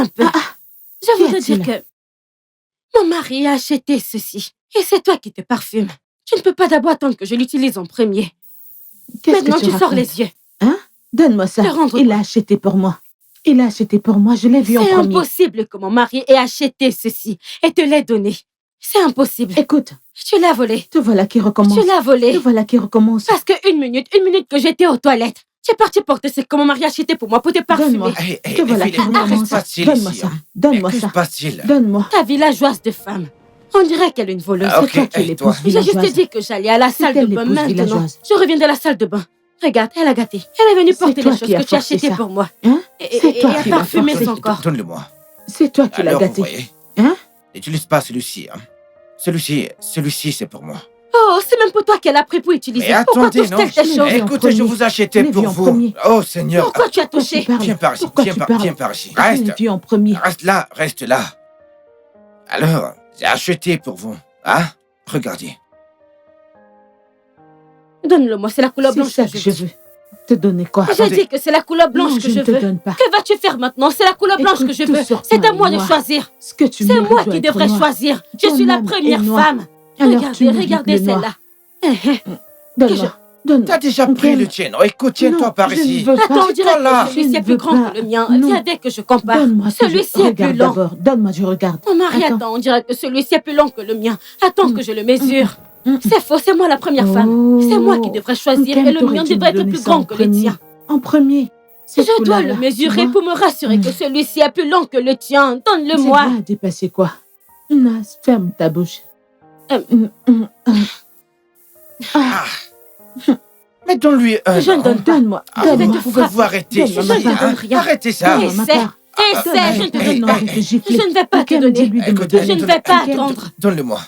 Je voudrais
Qu'y
dire
a-t-il?
que mon mari a acheté ceci. Et c'est toi qui te parfumes. Tu ne peux pas d'abord attendre que je l'utilise en premier.
Qu'est-ce
Maintenant,
que
tu sors
racontes?
les yeux.
Hein? Donne-moi ça.
Le rendre
Il
quoi?
a acheté pour moi. Il a acheté pour moi, je l'ai vu en
C'est
premier.
impossible que mon mari ait acheté ceci et te l'ait donné. C'est impossible.
Écoute,
Tu l'as volé.
te voilà qui recommence.
Tu l'as volé.
Te voilà qui recommence.
Parce que une minute que j'étais aux toilettes, j'ai parti porter ce que mon mari a acheté pour moi pour te
Donne-moi.
parfumer.
Te voilà qui recommence. Donne-moi ça. Donne-moi
Que se
ça.
passe-t-il?
Donne-moi.
Ta villageoise de femme. On dirait qu'elle est une voleuse.
Ah,
C'est
ok,
toi qui
hey,
l'épouse
toi.
J'ai juste
villageoise.
dit que j'allais à la salle de
elle
bain
l'épouse
maintenant.
villageoise.
Je reviens de la salle de bain. Regarde, elle a gâté. Elle est venue
C'est
porter
toi
les choses
qui as
que tu as
forcé
achetées
ça.
pour moi.
Hein?
Et
C'est toi
a
qui l'as
parfumé
forcé.
son corps.
Donne-le-moi.
C'est toi qui l'as
Alors, vous
gâté.
voyez,
Hein?
n'utilise pas celui-ci. Hein. Celui-ci, c'est pour moi.
Oh, c'est même pour toi qu'elle a pris pour utiliser.
Mais
Pourquoi
attendez,
touche-t-elle
non.
tes
Je l'ai
choses
vu en
Écoutez, je
premier.
vous ai
Je
acheté
l'ai vu
pour
en
vous.
premier.
Oh, Seigneur.
Pourquoi tu as
Pourquoi
touché
tu parles?
Viens par ici,
Pourquoi tu parles?
viens par ici.
Je l'ai
Reste.
vu en premier.
Reste là. Alors, j'ai acheté pour vous. Hein? Regardez.
Donne-le-moi, c'est la couleur
C'est
blanche
ça
que
que
je
je
veux.
veux. Te donner quoi?
J'ai dit que c'est la couleur blanche
Non,
que
je
je
ne te
veux.
donne pas.
Que vas-tu faire maintenant? C'est la couleur blanche
Écoute,
que je
tout
veux.
sur
C'est
toi
à moi
est
de
noir.
choisir.
Ce que tu
C'est
mérites
moi
doit
qui
être
devrais
noir.
choisir. Je
Ton
suis la
âme
première
est noire.
femme.
Alors tu
Regardez,
mérites
regardez
le noir.
celle-là.
Donne-moi. Donne-moi.
T'as déjà pris le tien. Oh, écoute, tiens-toi
Non,
par
je
ici.
ne veux
Attends,
pas.
on dirait
là.
que celui-ci
Je
est
ne
plus
veux
grand
pas.
que le mien.
Non.
Viens dès que je compare.
Donne-moi que je
Celui-ci est plus
regarde
long.
d'abord. Donne-moi, je regarde.
Mon mari,
Attends.
attends, on dirait que celui-ci est plus long que le mien. Attends que je le mesure.
Mm.
C'est faux, c'est moi la première femme.
Oh.
C'est moi qui devrais choisir
Quel
et le
t'aurais
mien
dû
devrait
me
être
donner
plus
ça
grand
en
que le
premier.
tien.
En premier. Cette
Je dois
couleur-là,
le mesurer
tu vois.
pour me rassurer que celui-ci est plus long que le tien. Donne-le-moi.
C'est bien à dépasser quoi? Nas, ferme ta bouche.
Euh.
Mm, mm, mm.
Ah. Mais donne-lui un
Je ne
an.
donne pas.
Donne-moi,
Ah,
Je vais
donne-moi.
te
vous pouvez vous arrêter,
Donne-moi,
ceci,
je ne te donne rien.
Arrêtez ça.
Donne-moi ma
Essaie,
part.
essaie, je ne te donne
Donne-moi,
pas.
je vais te gifler.
Je ne vais pas te
Kem,
donner.
dis-lui de me
Écoute,
donner.
Je ne vais pas
Kem,
attendre.
Donne-le-moi.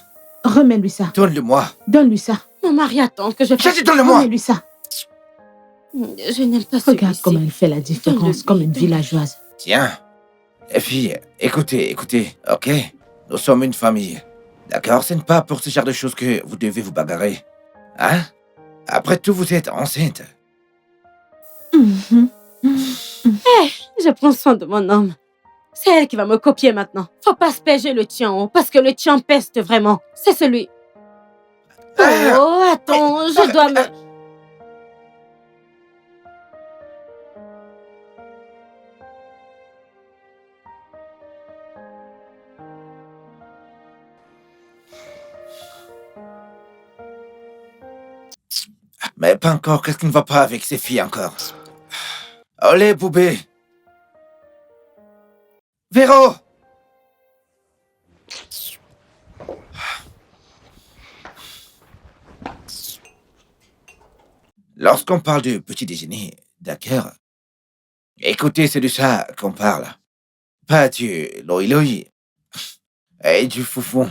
Remets-lui ça.
Donne-le-moi.
Donne-lui ça.
Mon mari attend que je
J'ai
fasse.
dit donne-le-moi.
Remets-lui ça.
Je n'aime pas
Regarde
celui-ci.
comment elle fait la différence
Donne-le-lui.
comme une villageoise.
Tiens. Les filles, écoutez, ok? Nous sommes une famille. D'accord? Ce n'est pas pour ce genre de choses que vous devez vous bagarrer. Hein? Après tout, vous êtes enceinte.
Mhm.
Je prends soin de mon homme. C'est elle qui va me copier maintenant. Faut pas asperger le tien, parce que le tien peste vraiment. C'est celui. Oh, attends, je dois me...
Mais pas encore, qu'est-ce qui ne va pas avec ces filles encore? Allez, poupée! Véro! Lorsqu'on parle du petit déjeuner, d'accord? Écoutez, c'est de ça qu'on parle. Pas du loi-loi. Et du foufou.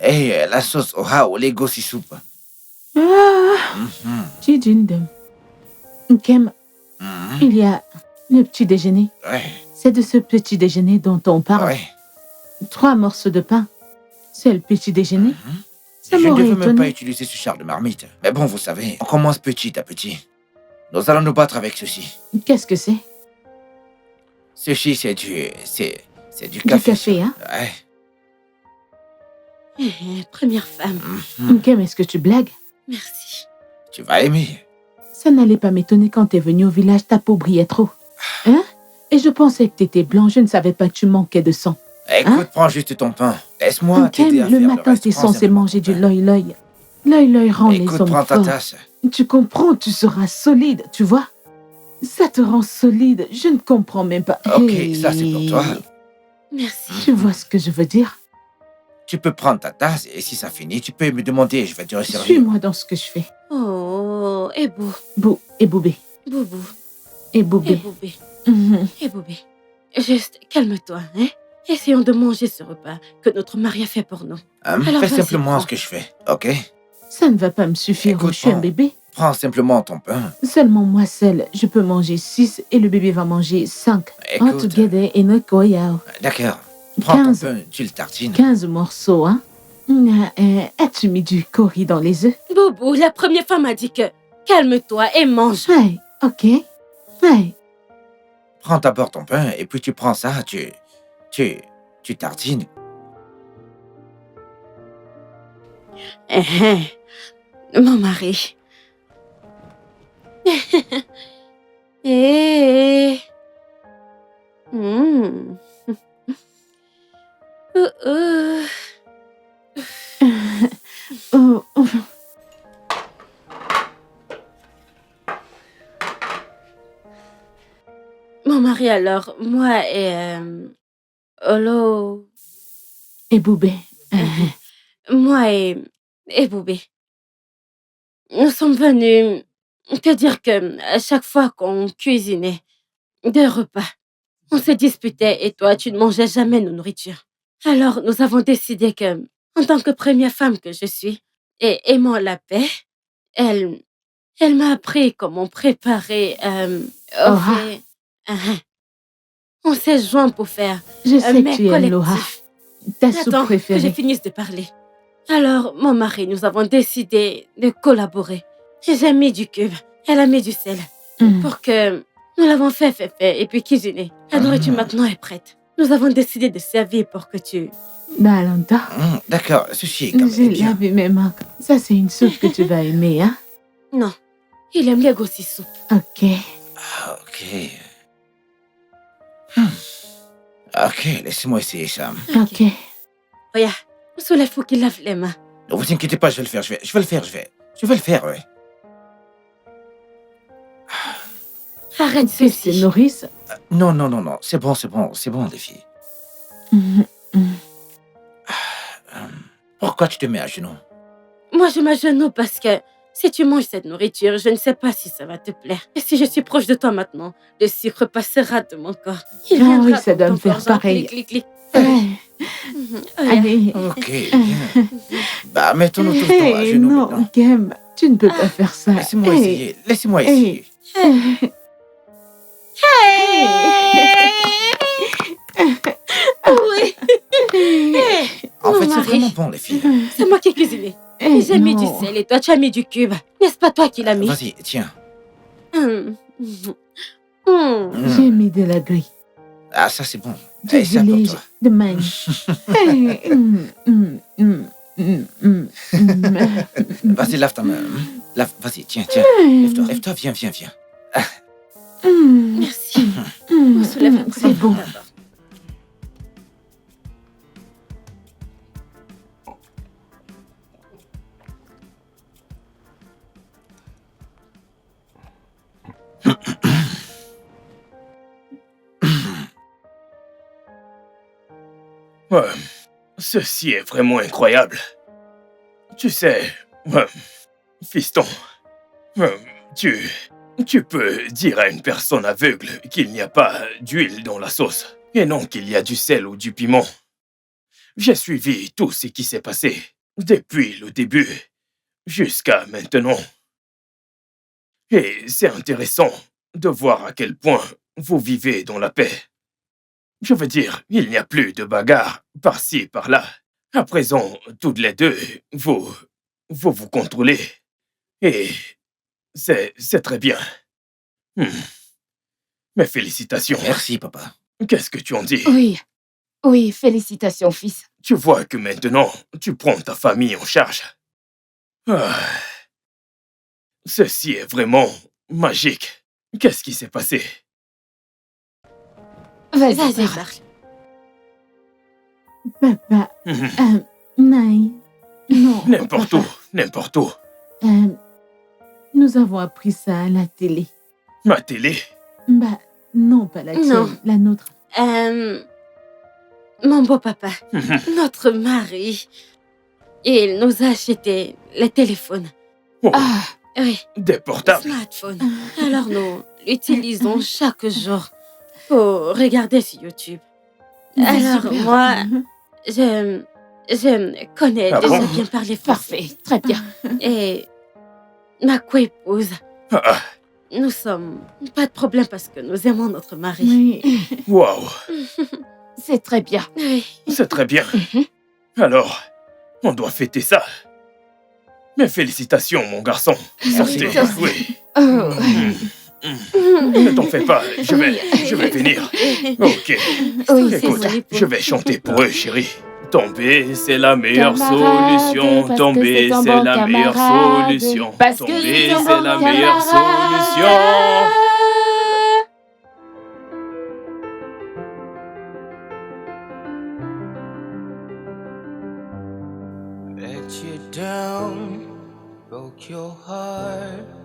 Et la sauce oha ou les gossi soupe.
Ah,
Mhm,
Jijindem. Kem,
mhm.
il y a le petit déjeuner.
Ouais,
C'est de ce petit déjeuner dont on parle.
ouais.
3 morceaux de pain. C'est le petit déjeuner.
Mhm.
Ça
Je ne
m'aurait
devais même pas
étonné.
utiliser ce char de marmite. Mais bon, vous savez, on commence petit à petit. Nous allons nous battre avec ceci.
Qu'est-ce que c'est?
Ceci, c'est du
Du
café.
café, hein?
Ouais.
Première femme.
Mhm.
Kem, est-ce que tu blagues?
Merci.
Tu vas aimer.
Ça n'allait pas m'étonner quand t'es venu au village, ta peau brillait trop. Hein? Et je pensais que t'étais blanc, je ne savais pas que tu manquais de sang.
Écoute, prends juste ton pain. Laisse-moi
Kem,
t'aider à
le
faire
matin,
reste.
t'es
Prends
censé
simplement
manger
ton
du
pain.
loi-loi. Loi-loi rend les
Écoute,
hommes
prends ta
forts.
tasse.
Tu comprends, tu seras solide, tu vois? Ça te rend solide, je ne comprends même pas.
Ok,
Hey.
ça c'est pour toi.
Merci.
Tu vois ce que je veux dire?
Tu peux prendre ta tasse et si ça finit, tu peux me demander, je vais te resservir.
Suis-moi dans ce que je fais.
Oh, et beau.
Bou et Boubé.
Boubou.
Et
Et
Boubé.
Boubé.
Mhm.
Et Boubé. Juste, calme-toi, hein? Essayons de manger ce repas que notre mari a fait pour nous. Alors,
Fais
vas-y,
simplement
prends.
ce que je fais, ok?
Ça ne va pas me suffire,
Écoute,
je suis un
prends.
bébé.
Prends simplement ton pain.
Seulement moi seule, je peux manger 6 et le bébé va manger 5. All
Écoute,
together in a koyao.
d'accord. Prends ton
15.
pain, tu le tartines.
15 morceaux, hein? As-tu mis du curry dans les œufs?
Boubou, la première femme a dit que calme-toi et mange.
Ouais, ok. Ouais.
Prends d'abord ton pain et puis tu prends ça, tu tartines.
Mon mari. Eh. Mm. Euh.
Oh, oh.
Mon mari alors, moi et... Olo...
Et Boubé.
Moi et Boubé. Nous sommes venus te dire que à chaque fois qu'on cuisinait 2 repas, on se disputait et toi, tu ne mangeais jamais nos nourritures. Alors, nous avons décidé que, en tant que première femme que je suis, et aimant la paix, elle m'a appris comment préparer...
Oh,
fait, on s'est joints pour faire
Je sais
mets
que tu aimes Loha.
collectif.
Ta soupe
Attends que je
préférée.
finisse de parler. Alors, mon mari, nous avons décidé de collaborer. J'ai mis du cube, elle a mis du sel.
Mm.
Pour que nous l'avons fait, et puis cuisiné. La nourriture maintenant est prête. Nous avons décidé de servir pour que tu...
Balanta.
D'accord, ceci est quand même
J'ai
bien.
lavé mes mains. Ça, c'est une soupe que tu vas aimer, hein?
Non, il aime les gossis soupe.
Ok.
Ah, ok. Ok, laissez-moi essayer ça.
Ok.
Regarde, Soleil, faut qu'il lave les mains.
Ne vous inquiétez pas, je vais le faire, je vais le faire, ouais.
Arrête
Fils de
ceci.
nourrice.
Non, c'est bon, les filles.
Mhm.
Pourquoi tu te mets à genoux?
Moi, je m'agenouille parce que Si tu manges cette nourriture, je ne sais pas si ça va te plaire. Et si je suis proche de toi maintenant, le sucre passera de mon corps. Il
Ah
viendra
oui, ça
dans
doit
ton
me faire
corps, genre
pareil.
clic, clic, clic.
Allez.
Ok, bien. Bah, mettons-nous tous à
Hey,
genoux
non,
maintenant.
Gem, tu ne peux pas faire ça.
Laissez-moi
Hey,
essayer. Laissez-moi
hey.
essayer.
Oui.
En
Mon
fait, c'est
mari.
vraiment bon, les filles.
C'est moi qui ai cuisiné.
Hey,
J'ai mis du
non.
sel et toi tu as mis du cube. N'est-ce pas toi qui l'as mis?
Vas-y, tiens.
Hum. Hum.
J'ai mis de la grille,
Ah, ça, c'est bon.
du
Et ça pour
village
toi.
de mangue. Hey,
Vas-y, lave ta main. Vas-y, tiens, tiens. Lève-toi, viens, viens, viens.
Merci. On se lève après
C'est bon.
d'abord.
Ouais, ceci est vraiment incroyable. Tu sais, fiston, euh, tu peux dire à une personne aveugle qu'il n'y a pas d'huile dans la sauce, et non qu'il y a du sel ou du piment. J'ai suivi tout ce qui s'est passé, depuis le début jusqu'à maintenant. Et c'est intéressant de voir à quel point vous vivez dans la paix. Je veux dire, il n'y a plus de bagarre par-ci, par-là. À présent, toutes les deux, vous contrôlez. Et c'est très bien. Mes félicitations.
Merci, papa.
Qu'est-ce que tu en dis?
Oui. Oui, félicitations, fils.
Tu vois que maintenant, tu prends ta famille en charge. Ah. Ceci est vraiment magique. Qu'est-ce qui s'est passé?
Vas-y,
Vas-y,
parle.
parle.
Papa, Naï, non.
N'importe
papa.
où, n'importe où.
Nous avons appris ça à la télé.
Ma télé?
Bah, non, pas la tienne,
Non.
la nôtre.
Mon beau papa, notre mari, il nous a acheté les téléphones.
Oh,
Ah,
Oui,
des portables.
smartphone. Alors nous l'utilisons chaque jour pour regarder sur YouTube. Alors
super.
moi, je connais
Ah
déjà
bon?
bien parler français.
parfait, très bien.
Et ma co-épouse,
Ah,
nous sommes pas de problème parce que nous aimons notre mari.
Oui.
wow,
C'est très bien.
Oui.
c'est très bien. Alors, on doit fêter ça. Mes félicitations, mon garçon. Sortez,
Merci.
oui.
Oh,
Ne t'en fais pas, je vais venir. Ok.
oui,
c'est
Écoute,
mon époux.
je vais chanter pour eux, chérie. Tomber, c'est la meilleure
Camarade,
solution.
parce que
Tomber,
c'est un
c'est
bon
la meilleure
camarade.
solution.
Parce que
Tomber,
c'est un
c'est
bon
la meilleure
camarade.
solution.
Let you down, broke your heart.